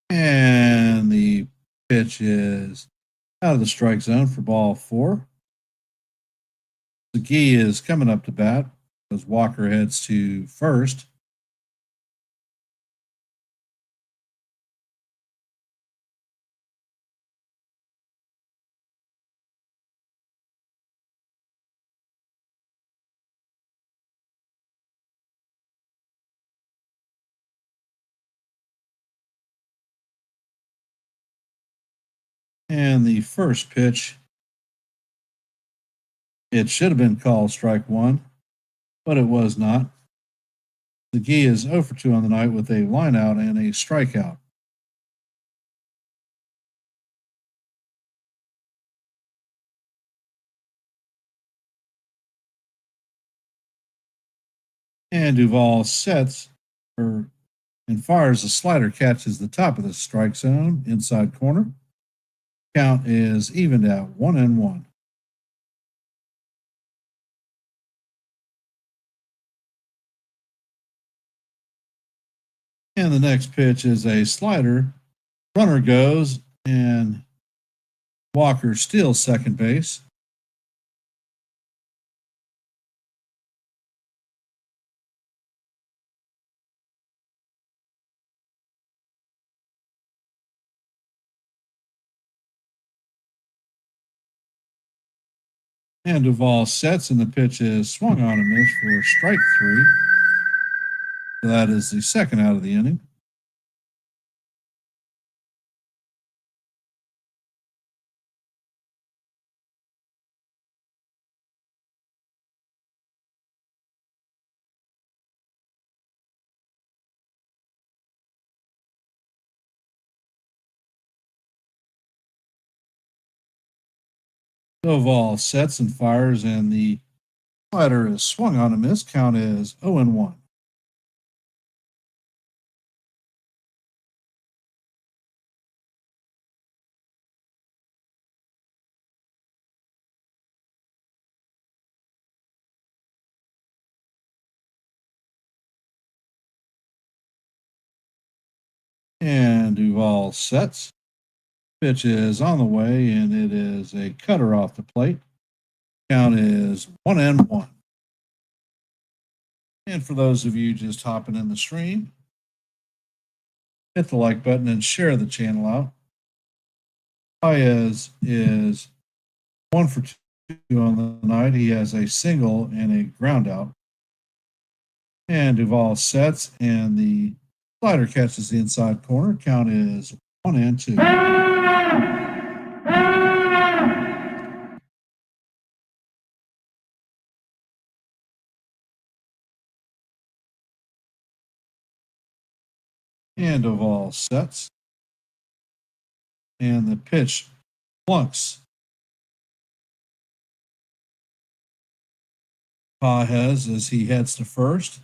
Speaker 1: And the pitch is out of the strike zone for ball four. McGee is coming up to bat as Walker heads to first. And the first pitch, it should have been called strike one, but it was not. McGee is 0 for 2 on the night with a lineout and a strikeout. And Duvall sets and fires a slider, catches the top of the strike zone, inside corner. Count is evened at 1-1. And the next pitch is a slider. Runner goes, and Walker steals second base. And Duvall sets, and the pitch is swung on and missed for strike three. So that is the second out of the inning. Duvall sets and fires, and the slider is swung on and missed. Count is 0-1. And Duvall sets. Pitch is on the way, and it is a cutter off the plate. Count is 1-1. And for those of you just hopping in the stream, hit the like button and share the channel out. Paez is 1 for 2 on the night. He has a single and a ground out. And Duvall sets, and the slider catches the inside corner. Count is 1-2. And Duvall sets. And the pitch plunks. Paez as he heads to first.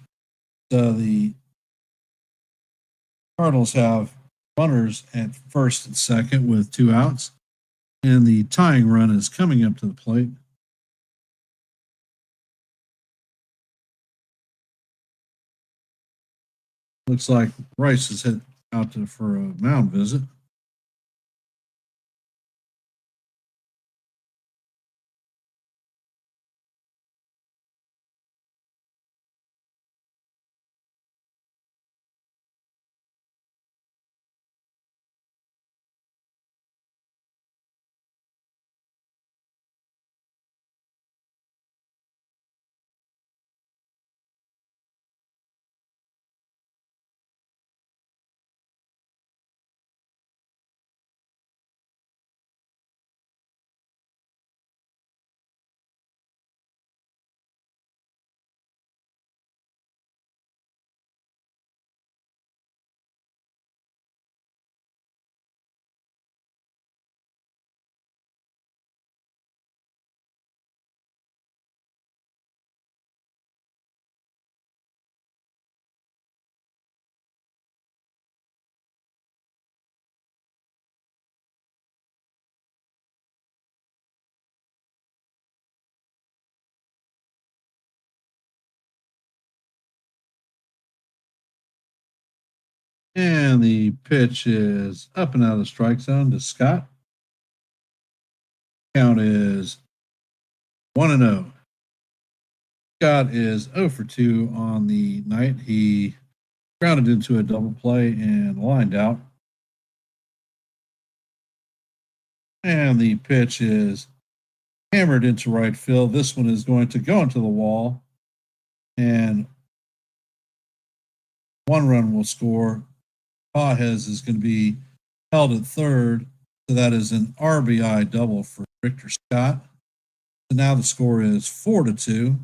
Speaker 1: So the Cardinals have runners at first and second with 2 outs. And the tying run is coming up to the plate. Looks like Rice is heading out for a mound visit. And the pitch is up and out of the strike zone to Scott. Count is 1-0. Scott is 0 for 2 on the night. He grounded into a double play and lined out. And the pitch is hammered into right field. This one is going to go into the wall, and 1 run will score. Paez is going to be held at third. So that is an RBI double for Victor Scott. So now the score is 4-2.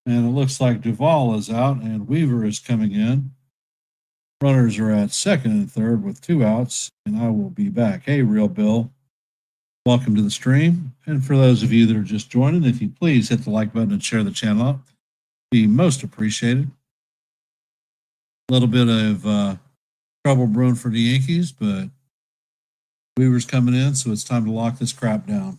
Speaker 1: And it looks like Duvall is out and Weaver is coming in. Runners are at second and third with 2 outs, and I will be back. Hey, Real Bill, welcome to the stream. And for those of you that are just joining, if you please hit the like button and share the channel out, be most appreciated. A little bit of trouble brewing for the Yankees, but Weaver's coming in, so it's time to lock this crap down.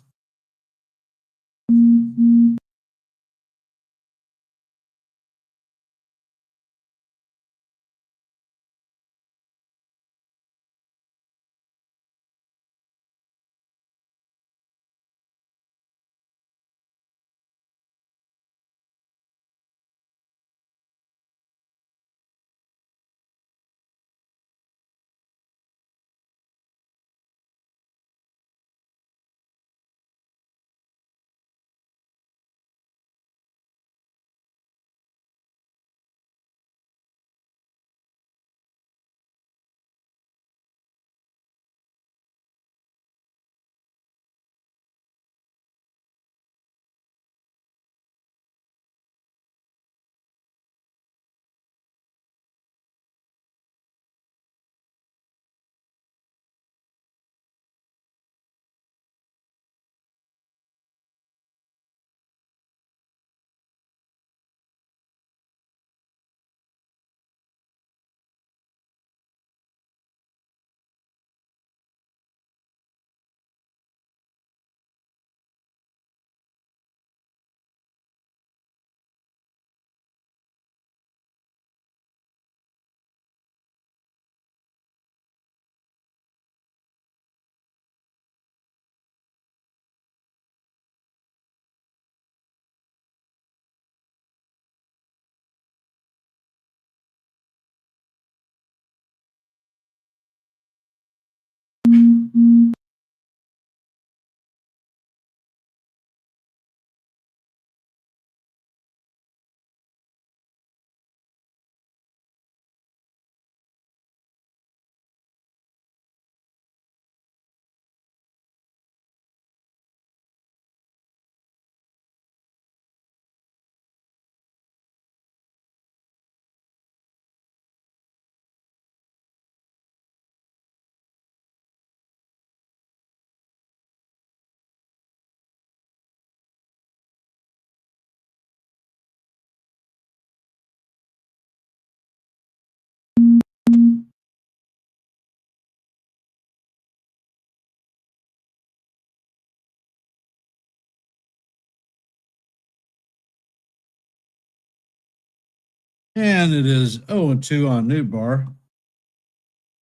Speaker 1: And it is 0-2 on Newbar.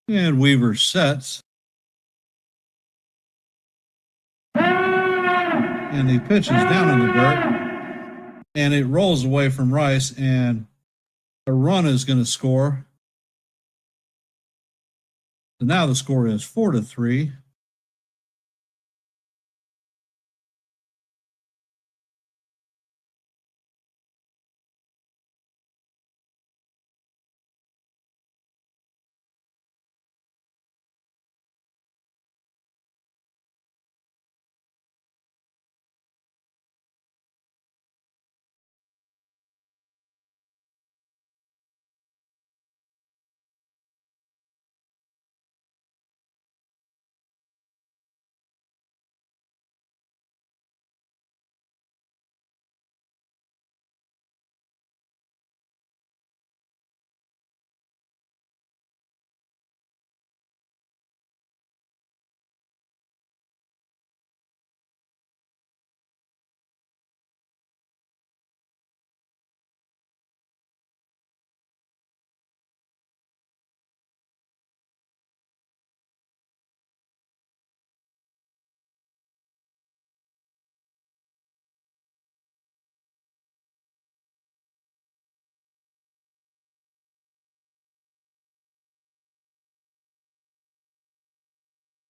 Speaker 1: And Weaver sets. And the pitch is down in the dirt. And it rolls away from Rice. And a run is going to score. So now the score is 4-3.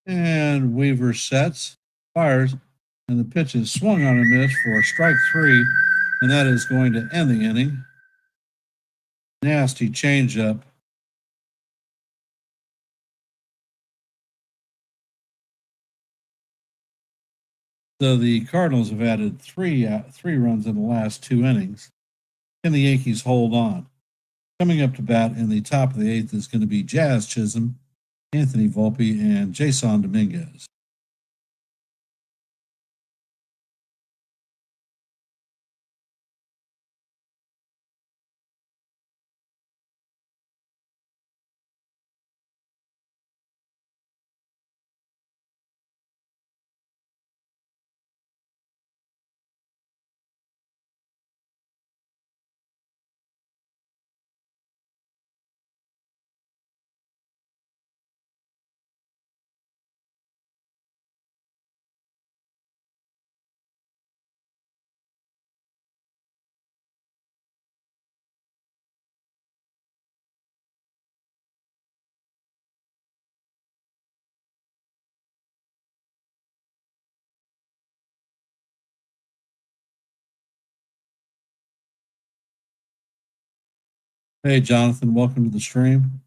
Speaker 1: And Weaver sets, fires, and the pitch is swung on a miss for strike 3, and that is going to end the inning. Nasty changeup. So the Cardinals have added three runs in the last 2 innings. Can the Yankees hold on? Coming up to bat in the top of the 8th is going to be Jazz Chisholm, Anthony Volpe, and Jason Dominguez. Hey, Jonathan, welcome to the stream.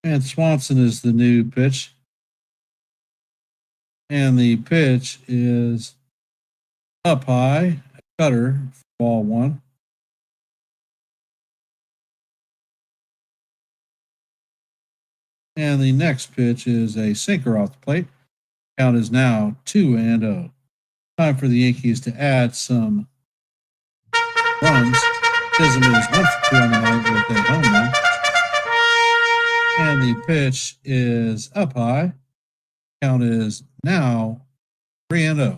Speaker 1: And Swanson is the new pitch. And the pitch is up high, cutter, ball 1. And the next pitch is a sinker off the plate. Count is now 2-0. Time for the Yankees to add some runs. Chisholm is 1 for 2 on the night with a home run. And the pitch is up high. Count is now 3-0.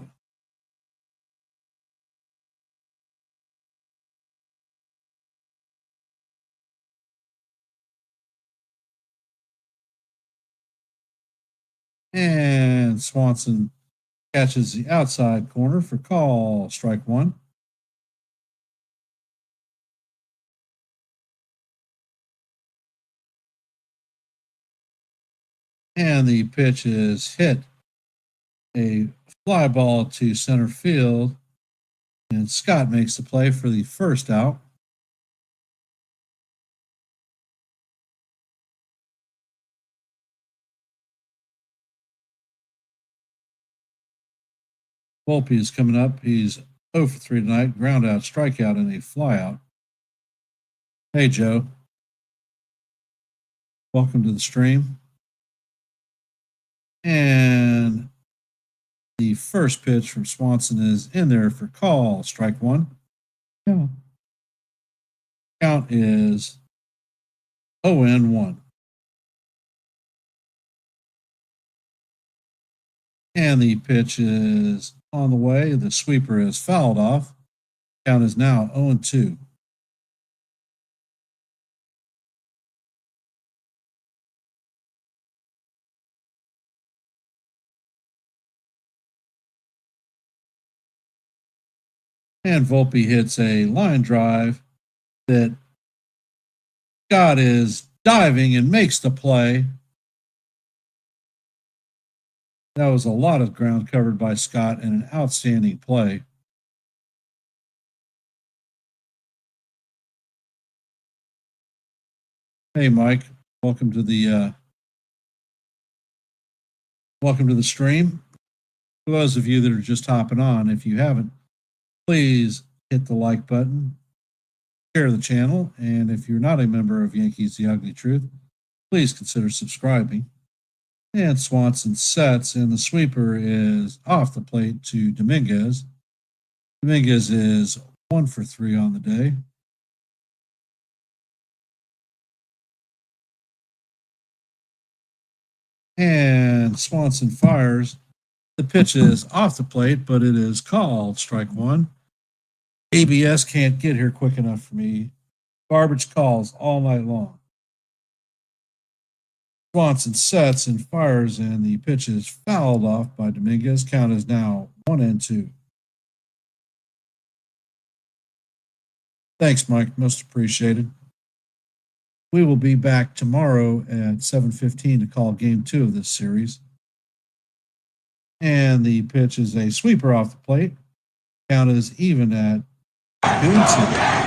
Speaker 1: And Swanson Catches the outside corner for call, strike one. And the pitch is hit. A fly ball to center field. And Scott makes the play for the first out. Volpe is coming up. He's 0 for 3 tonight. Ground out, strikeout, and a flyout. Hey, Joe. Welcome to the stream. And the first pitch from Swanson is in there for call, strike one. Yeah. Count is 0-1. And the pitch is on the way. The sweeper is fouled off. Count is now 0-2. And Volpe hits a line drive that Scott is diving and makes the play. That was a lot of ground covered by Scott and an outstanding play. Hey, Mike, welcome to the stream. For those of you that are just hopping on, if you haven't, please hit the like button, share the channel, and if you're not a member of Yankees The Ugly Truth, please consider subscribing. And Swanson sets, and the sweeper is off the plate to Dominguez. Dominguez is 1 for 3 on the day. And Swanson fires. The pitch is off the plate, but it is called strike one. ABS can't get here quick enough for me. Garbage calls all night long. Swanson sets and fires, and the pitch is fouled off by Dominguez. Count is now 1-2. Thanks, Mike. Most appreciated. We will be back tomorrow at 7:15 to call game 2 of this series. And the pitch is a sweeper off the plate. Count is even at 2-2.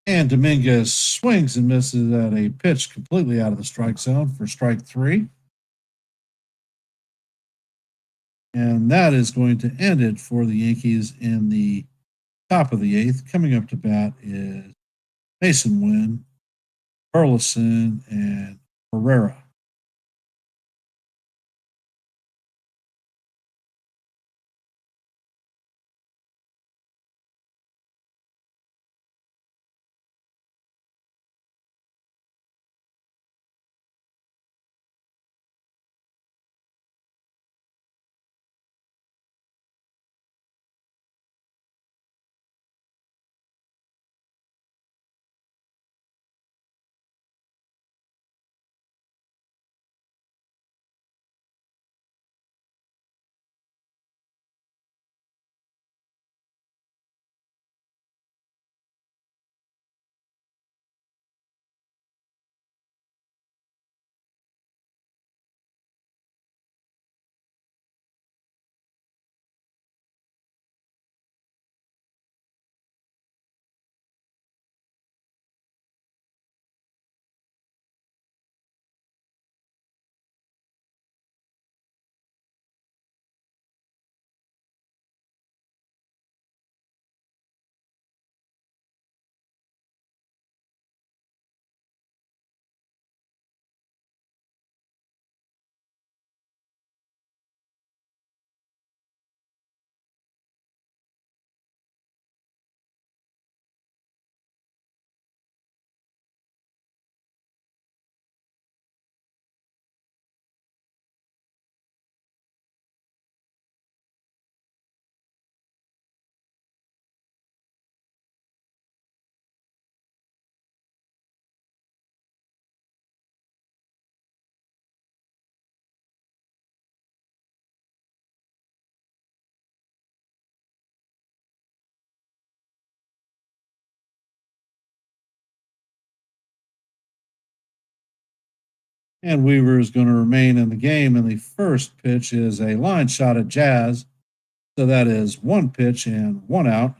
Speaker 1: And Dominguez swings and misses at a pitch completely out of the strike zone for strike 3. And that is going to end it for the Yankees in the top of the 8th. Coming up to bat is Mason Wynn, Burleson, and Herrera. And Weaver is going to remain in the game. And the first pitch is a line shot at Jazz. So that is one pitch and one out.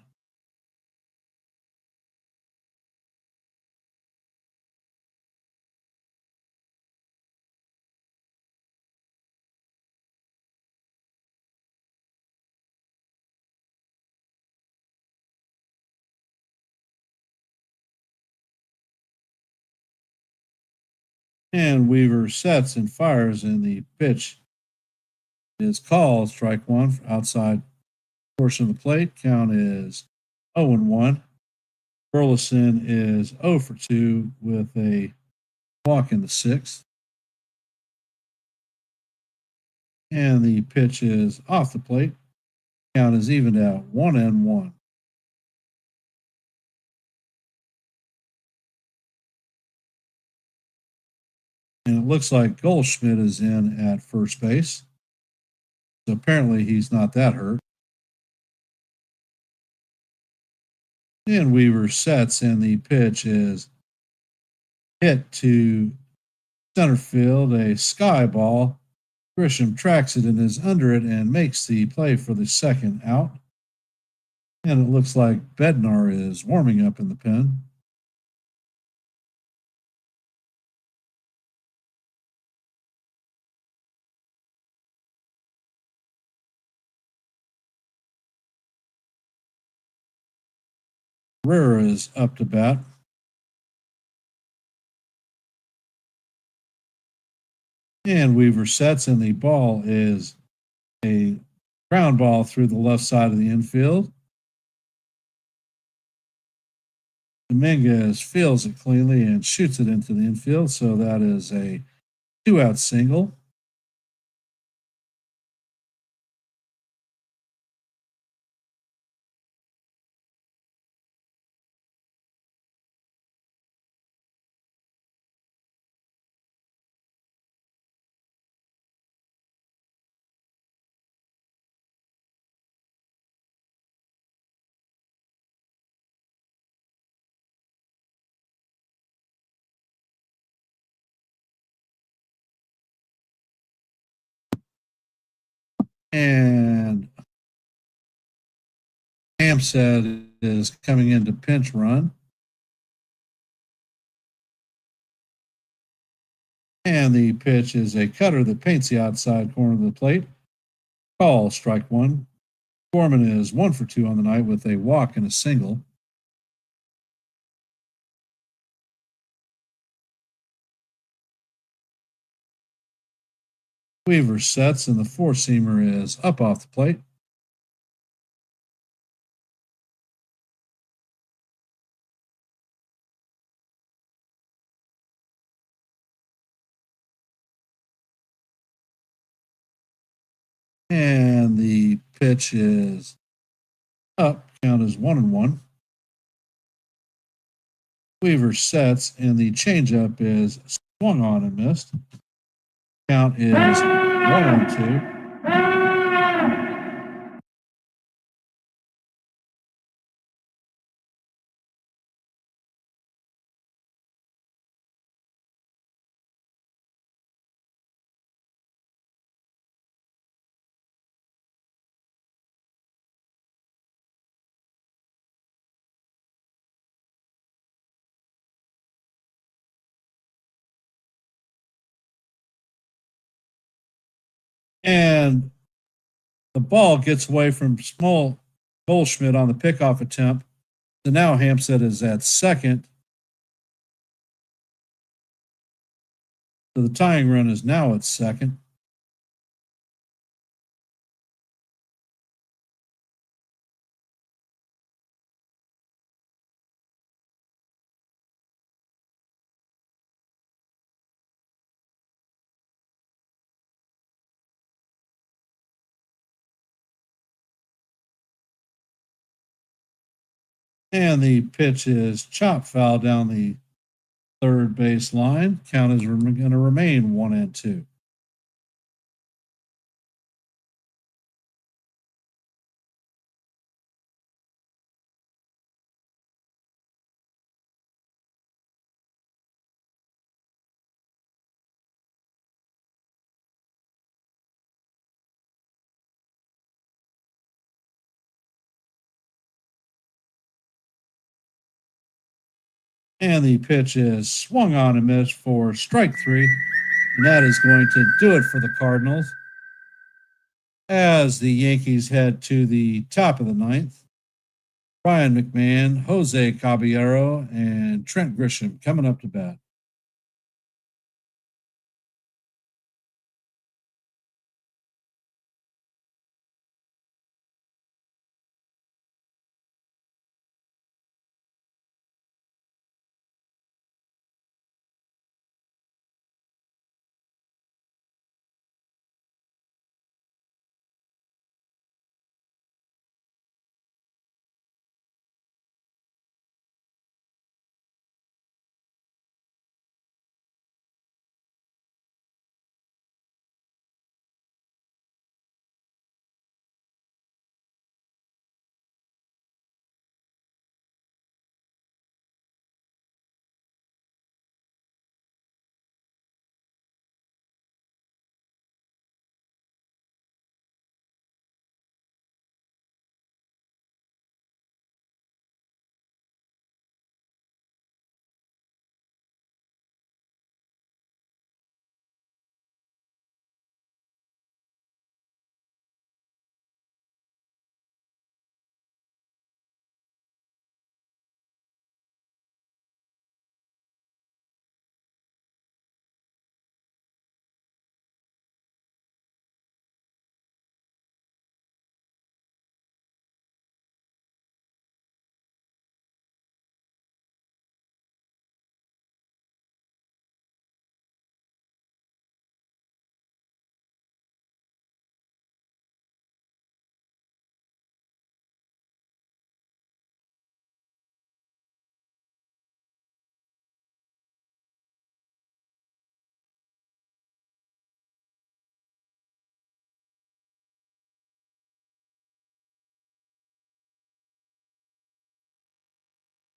Speaker 1: And Weaver sets and fires, and the pitch is called strike one outside portion of the plate. Count is 0-1. Burleson is 0 for 2 with a walk in the sixth. And the pitch is off the plate. Count is evened out 1-1. And it looks like Goldschmidt is in at first base. So apparently he's not that hurt. And Weaver sets, and the pitch is hit to center field, a sky ball. Grisham tracks it and is under it and makes the play for the second out. And it looks like Bednar is warming up in the pen. Herrera is up to bat. And Weaver sets, and the ball is a ground ball through the left side of the infield. Dominguez fields it cleanly and shoots it into the infield, so that is a 2-out single. And Hampstead is coming in to pinch run. And the pitch is a cutter that paints the outside corner of the plate. Call strike one. Gorman is 1 for 2 on the night with a walk and a single. Weaver sets, and the four-seamer is up off the plate. And the pitch is up. Count is 1-1. Weaver sets, and the changeup is swung on and missed. Count is 1-2. And the ball gets away from Small Goldschmidt on the pickoff attempt. So now Hampstead is at second. So the tying run is now at second. And the pitch is chop foul down the third base line. Count is going to remain 1-2. And the pitch is swung on and missed for strike 3. And that is going to do it for the Cardinals as the Yankees head to the top of the ninth. Brian McMahon, Jose Caballero, and Trent Grisham coming up to bat.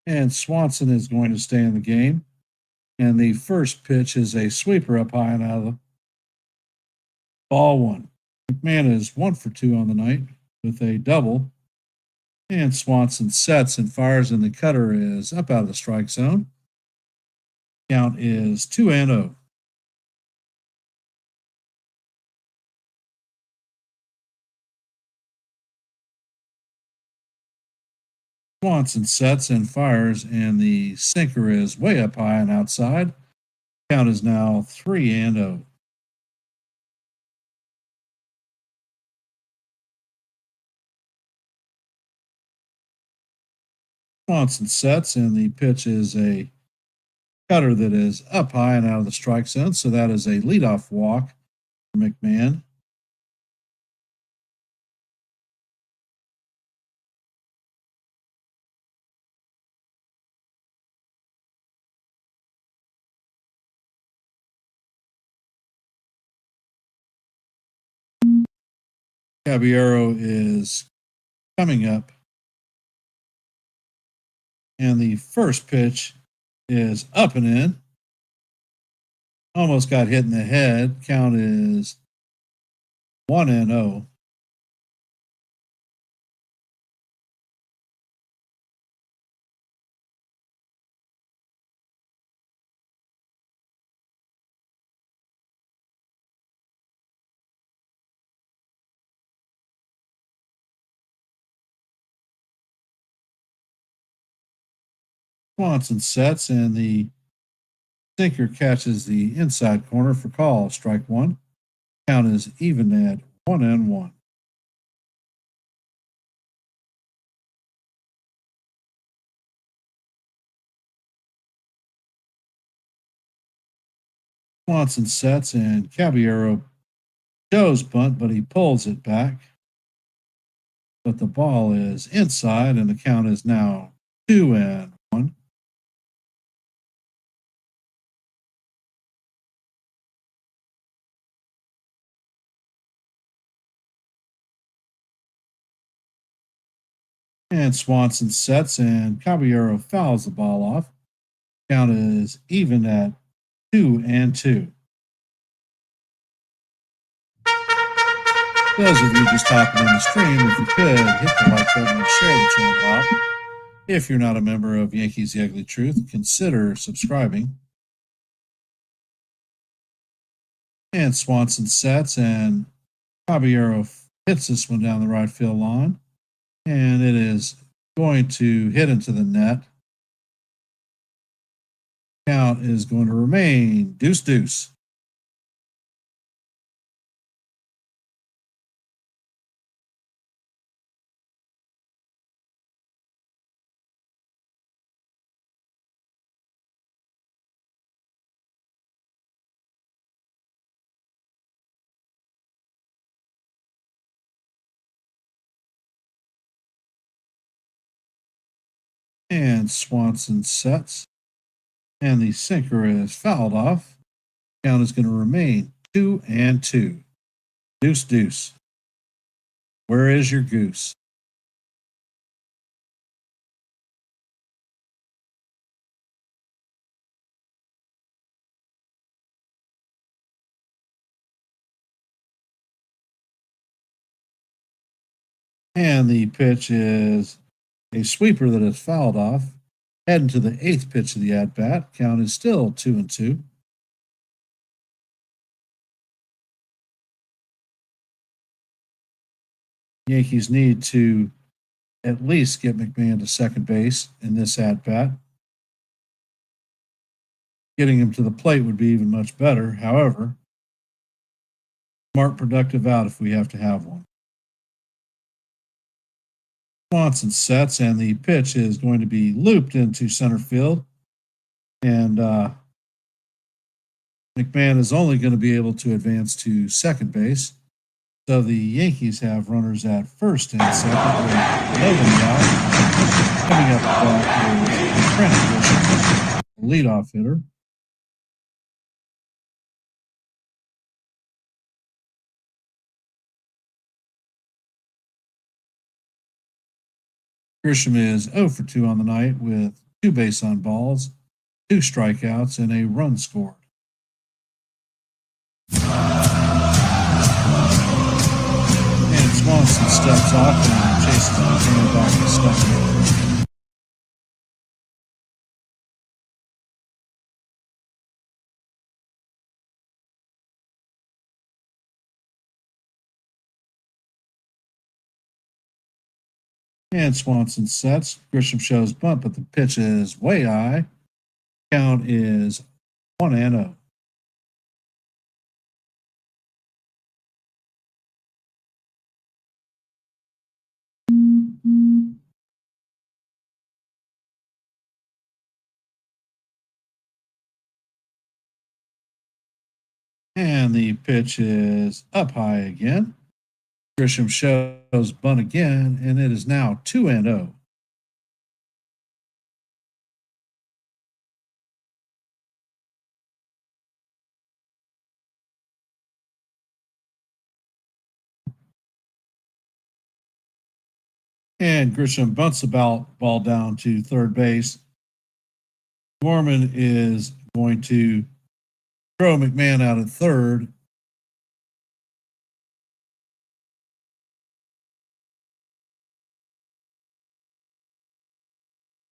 Speaker 1: And Swanson is going to stay in the game. And the first pitch is a sweeper up high and out of the ball one. McMahon is 1 for 2 on the night with a double. And Swanson sets and fires, and the cutter is up out of the strike zone. Count is 2-0. Swanson sets and fires, and the sinker is way up high and outside. Count is now 3-0. Swanson sets, and the pitch is a cutter that is up high and out of the strike zone. So that is a leadoff walk for McMahon. Caballero is coming up. And the first pitch is up and in. Almost got hit in the head. Count is 1-0. Swanson sets, and the sinker catches the inside corner for call. Strike 1. Count is even at 1-1. Swanson sets, and Caballero shows bunt, but he pulls it back. But the ball is inside, and the count is now 2-1. And Swanson sets, and Caballero fouls the ball off. Count is even at 2-2. Those of you just hopping in the stream, if you could, hit the like button and share the channel out. If you're not a member of Yankees The Ugly Truth, consider subscribing. And Swanson sets, and Caballero hits this one down the right field line. And it is going to hit into the net. Count is going to remain deuce. And Swanson sets. And the sinker is fouled off. Count is going to remain 2-2. Deuce. Where is your goose? And the pitch is a sweeper that is fouled off. Heading to the 8th pitch of the at-bat. Count is still 2-2. Yankees need to at least get McMahon to second base in this at-bat. Getting him to the plate would be even much better. However, smart, productive out if we have to have one. Swanson sets, and the pitch is going to be looped into center field. And McMahon is only going to be able to advance to second base. So the Yankees have runners at first and second with Logan out. Coming up is Trent Grisham, leadoff hitter. Grisham is 0 for 2 on the night with 2 base on balls, 2 strikeouts, and a run scored. And Swanson steps off and chases McMahon back to second. And Swanson sets. Grisham shows bunt, but the pitch is way high. Count is 1-0. And the pitch is up high again. Grisham shows bunt again, and it is now 2-0. And Grisham bunts the ball down to third base. Gorman is going to throw McMahon out at third.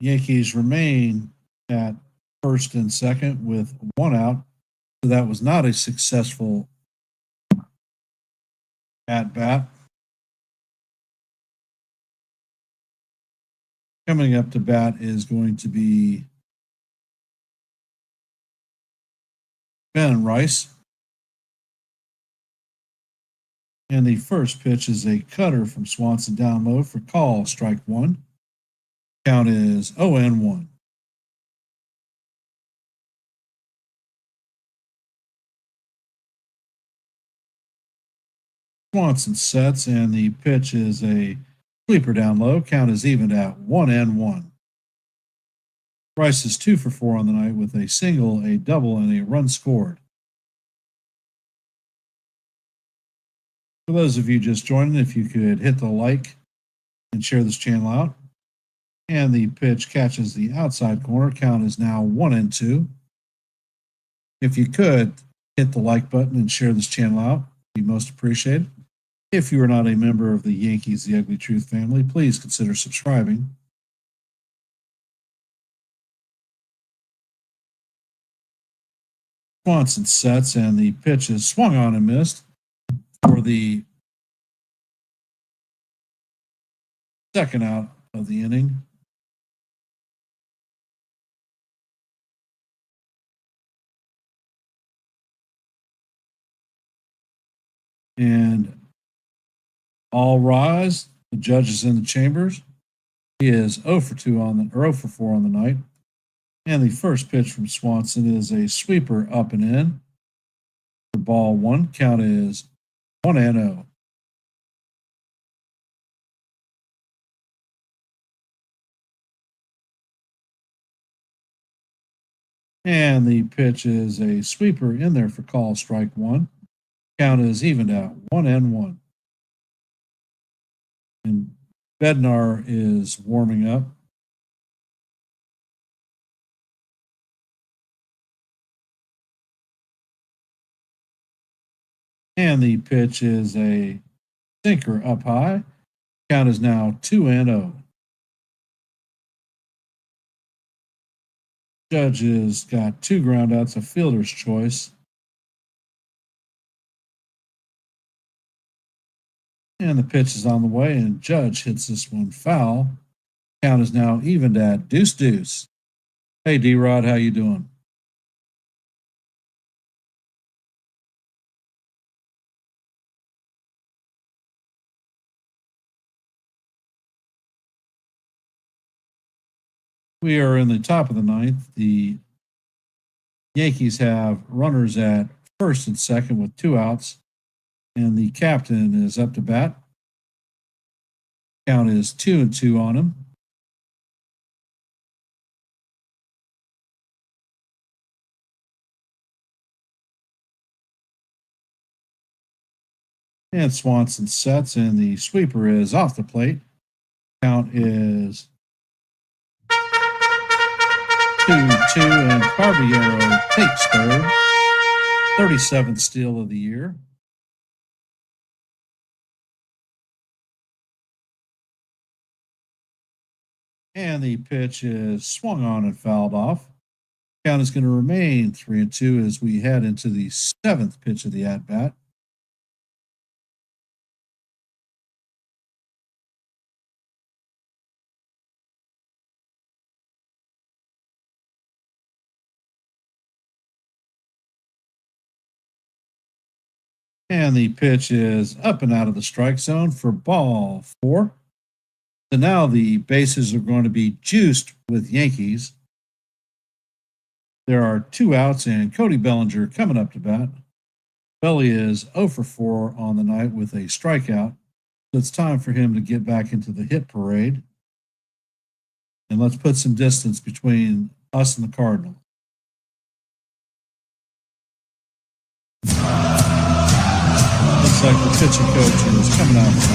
Speaker 1: Yankees remain at first and second with 1 out. So that was not a successful at bat. Coming up to bat is going to be Ben Rice. And the first pitch is a cutter from Swanson down low for call, strike 1. Count is 0-1. Swanson sets, and the pitch is a sweeper down low. Count is even at 1-1. Rice is 2 for 4 on the night with a single, a double, and a run scored. For those of you just joining, if you could hit the like and share this channel out. And the pitch catches the outside corner. Count is now 1-2. If you could hit the like button and share this channel out, be most appreciated. If you are not a member of the Yankees The Ugly Truth family, please consider subscribing. Swanson sets, and the pitch is swung on and missed for the second out of the inning. And all rise. The judge is in the chambers. He is 0 for 2 on the 0 for 4 on the night. And the first pitch from Swanson is a sweeper up and in. For ball one, count is 1-0. And the pitch is a sweeper in there for call strike one. Count is evened out, 1-1. And Bednar is warming up. And the pitch is a sinker up high. Count is now 2-0. Judge has got 2 groundouts, a fielder's choice. And the pitch is on the way, and Judge hits this one foul. Count is now evened at deuce. Hey, D-Rod, how you doing? We are in the top of the ninth. The Yankees have runners at first and second with 2 outs, and the captain is up to bat. Count is 2-2 on him. And Swanson sets, and the sweeper is off the plate. Count is 2-2, and Caballero takes third. 37th steal of the year. And the pitch is swung on and fouled off. Count is going to remain 3-2 as we head into the 7th pitch of the at-bat. And the pitch is up and out of the strike zone for ball 4. So now the bases are going to be juiced with Yankees. There are 2 outs, and Cody Bellinger coming up to bat. Belly is 0 for 4 on the night with a strikeout. So it's time for him to get back into the hit parade. And let's put some distance between us and the Cardinals. Looks like the pitching coach is coming out for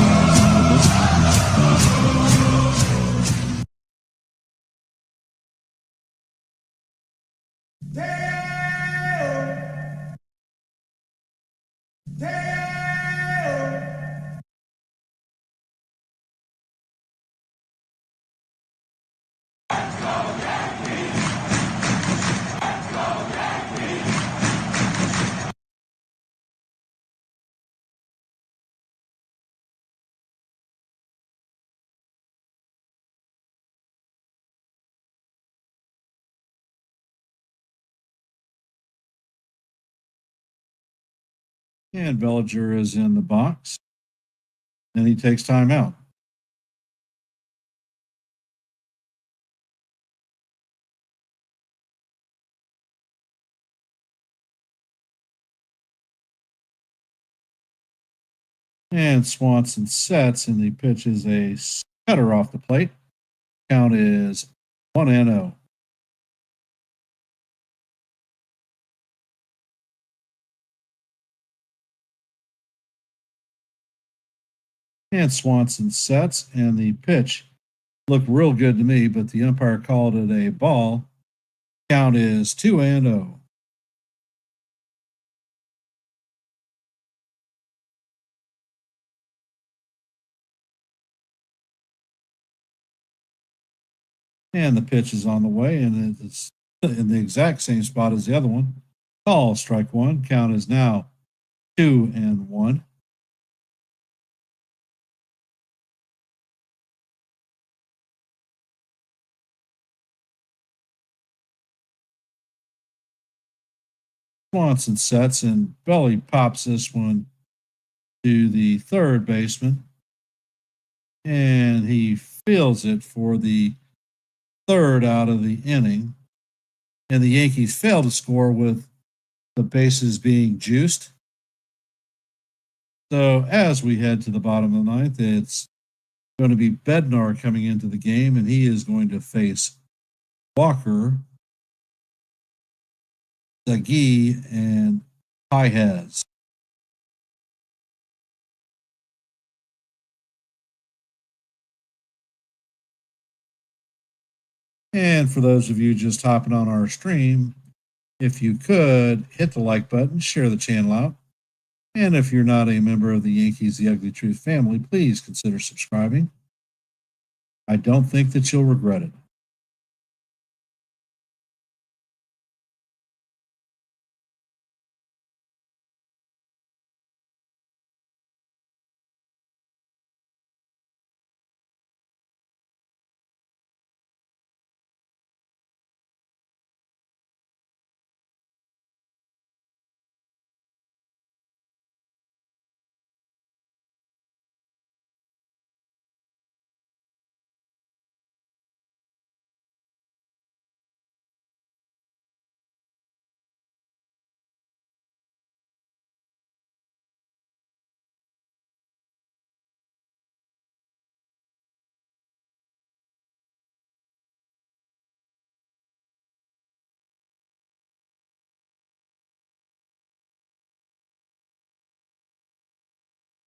Speaker 1: And Bellinger is in the box. And he takes time out. And Swanson sets, and the pitch is a cutter off the plate. Count is 1-0. And Swanson sets, and the pitch looked real good to me, but the umpire called it a ball. Count is 2-0. And the pitch is on the way, and it's in the exact same spot as the other one. Call, strike one. Count is now 2-1. Swanson sets and belly pops this one to the third baseman. And he fields it for the third out of the inning. And the Yankees fail to score with the bases being juiced. So as we head to the bottom of the ninth, it's going to be Bednar coming into the game, and he is going to face Walker, Zagee, and Paez. And for those of you just hopping on our stream, if you could hit the like button, share the channel out. And if you're not a member of the Yankees The Ugly Truth family, please consider subscribing. I don't think that you'll regret it.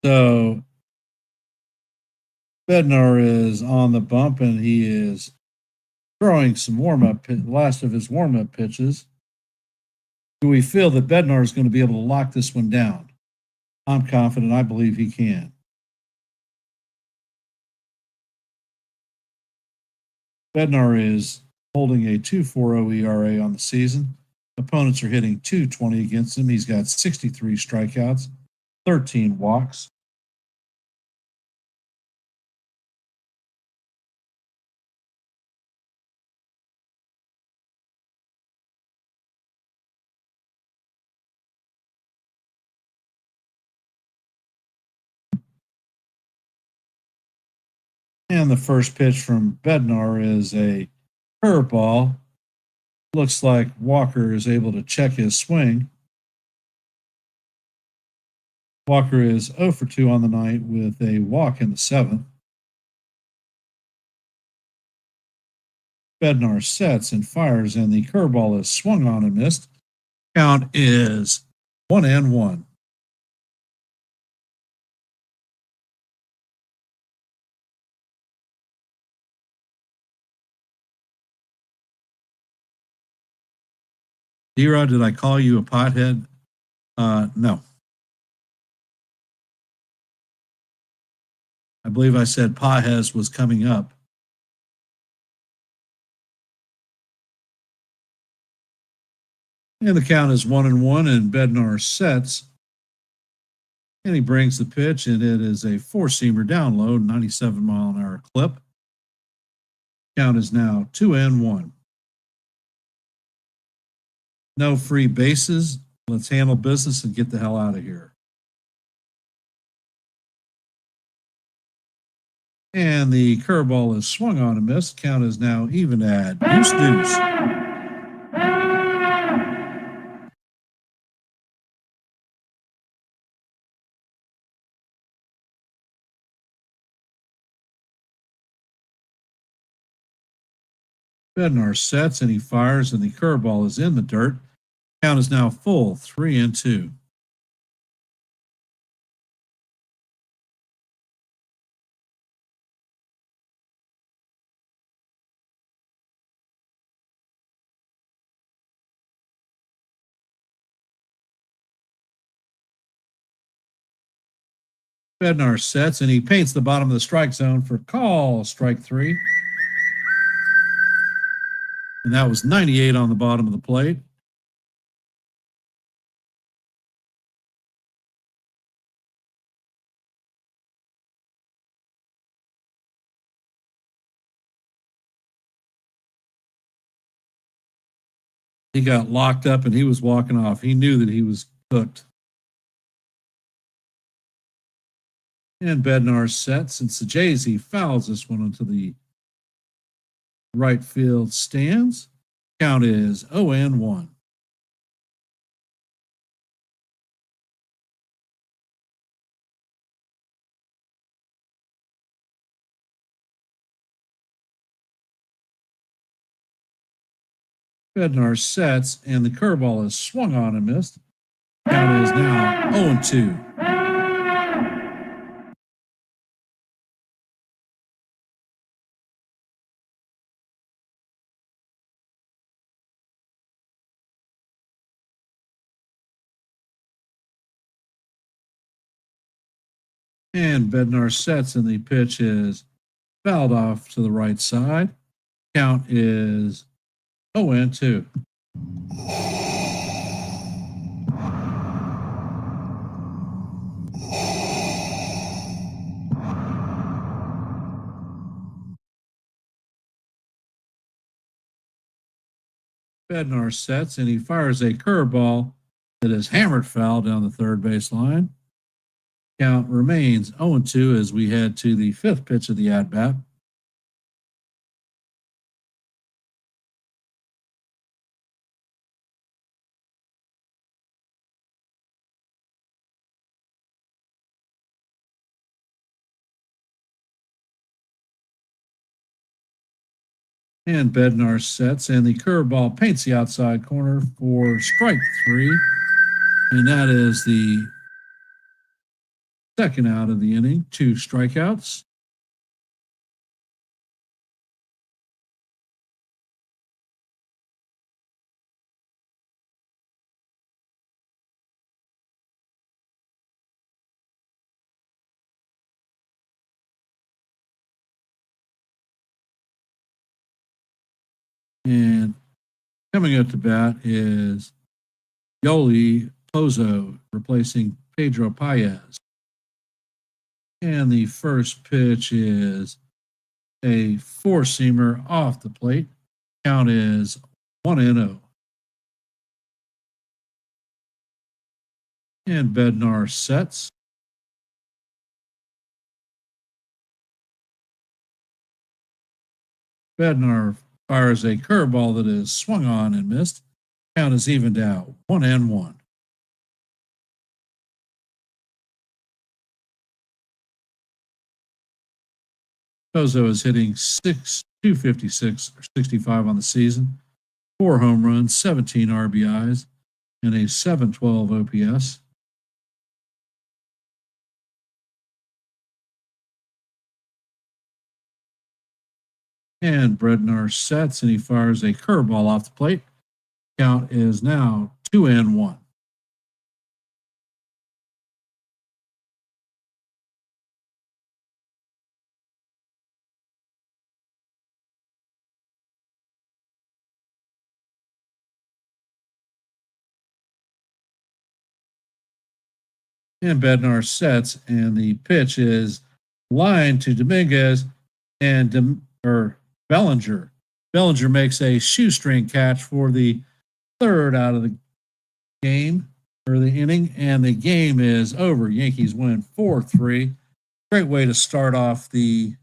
Speaker 1: So Bednar is on the bump, and he is throwing some last of his warm-up pitches. Do we feel that Bednar is going to be able to lock this one down? I'm confident. I believe he can. Bednar is holding a 2.40 ERA on the season. Opponents are hitting .220 against him. He's got 63 strikeouts, 13 walks. And the first pitch from Bednar is a curveball. Looks like Walker is able to check his swing. Walker is 0 for 2 on the night with a walk in the seventh. Bednar sets and fires, and the curveball is swung on and missed. Count is 1-1. D-Rod, did I call you a pothead? No. I believe I said Paez was coming up. And the count is 1-1, and Bednar sets. And he brings the pitch, and it is a four-seamer down low, 97-mile-an-hour clip. Count is now 2-1. No free bases. Let's handle business and get the hell out of here. And the curveball is swung on and missed. Count is now even at deuce. Bednar sets and he fires, and the curveball is in the dirt. Count is now full, 3-2. Bednar sets and he paints the bottom of the strike zone for call, strike 3. And that was 98 on the bottom of the plate. He got locked up and he was walking off. He knew that he was cooked. And Bednar set. Since the Jays, he fouls this one into the right field stands. Count is 0-1. Bednar sets, and the curveball is swung on and missed. Count is now 0-2. And Bednar sets, and the pitch is fouled off to the right side. Count is 0-2. Bednar sets, and he fires a curveball that is hammered foul down the third base line. Count remains 0-2 as we head to the fifth pitch of the at-bat. And Bednar sets, and the curveball paints the outside corner for strike 3. And that is the second out of the inning, 2 strikeouts. And coming up to bat is Yoli Pozo replacing Pedro Paez. And the first pitch is a four-seamer off the plate. Count is 1-0. And Bednar sets. Bednar fires a curveball that is swung on and missed. Count is evened out, 1-1. Pozo is hitting 256 or 65 on the season, 4 home runs, 17 RBIs, and a 712 OPS. And Bednar sets, and he fires a curveball off the plate. Count is now 2-1. And Bednar sets, and the pitch is lined to Dominguez and Bellinger. Bellinger makes a shoestring catch for the third out of the game or the inning, and the game is over. Yankees win 4-3. Great way to start off the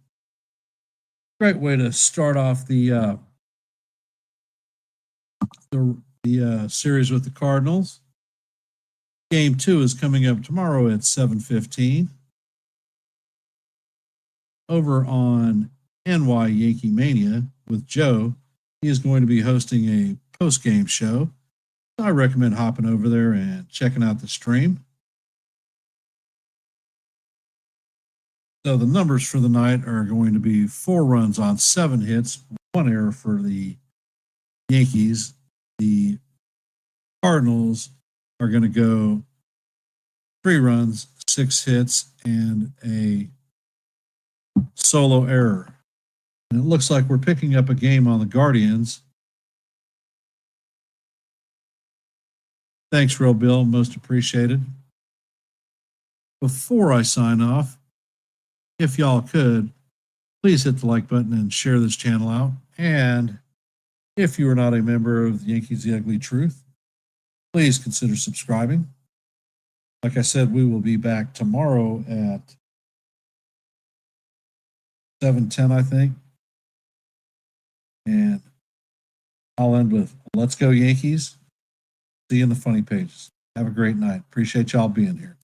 Speaker 1: series with the Cardinals. Game 2 is coming up tomorrow at 7:15. Over on NY Yankee Mania with Joe. He is going to be hosting a post-game show. I recommend hopping over there and checking out the stream. So the numbers for the night are going to be 4 runs on 7 hits, 1 error for the Yankees. The Cardinals are going to go 3 runs, 6 hits, and a solo error. And it looks like we're picking up a game on the Guardians. Thanks, Real Bill. Most appreciated. Before I sign off, if y'all could, please hit the like button and share this channel out. And If you are not a member of the Yankees The Ugly Truth, please consider subscribing. Like I said, we will be back tomorrow at 7:10, I think. And I'll end with let's go Yankees. See you in the funny pages. Have a great night. Appreciate y'all being here.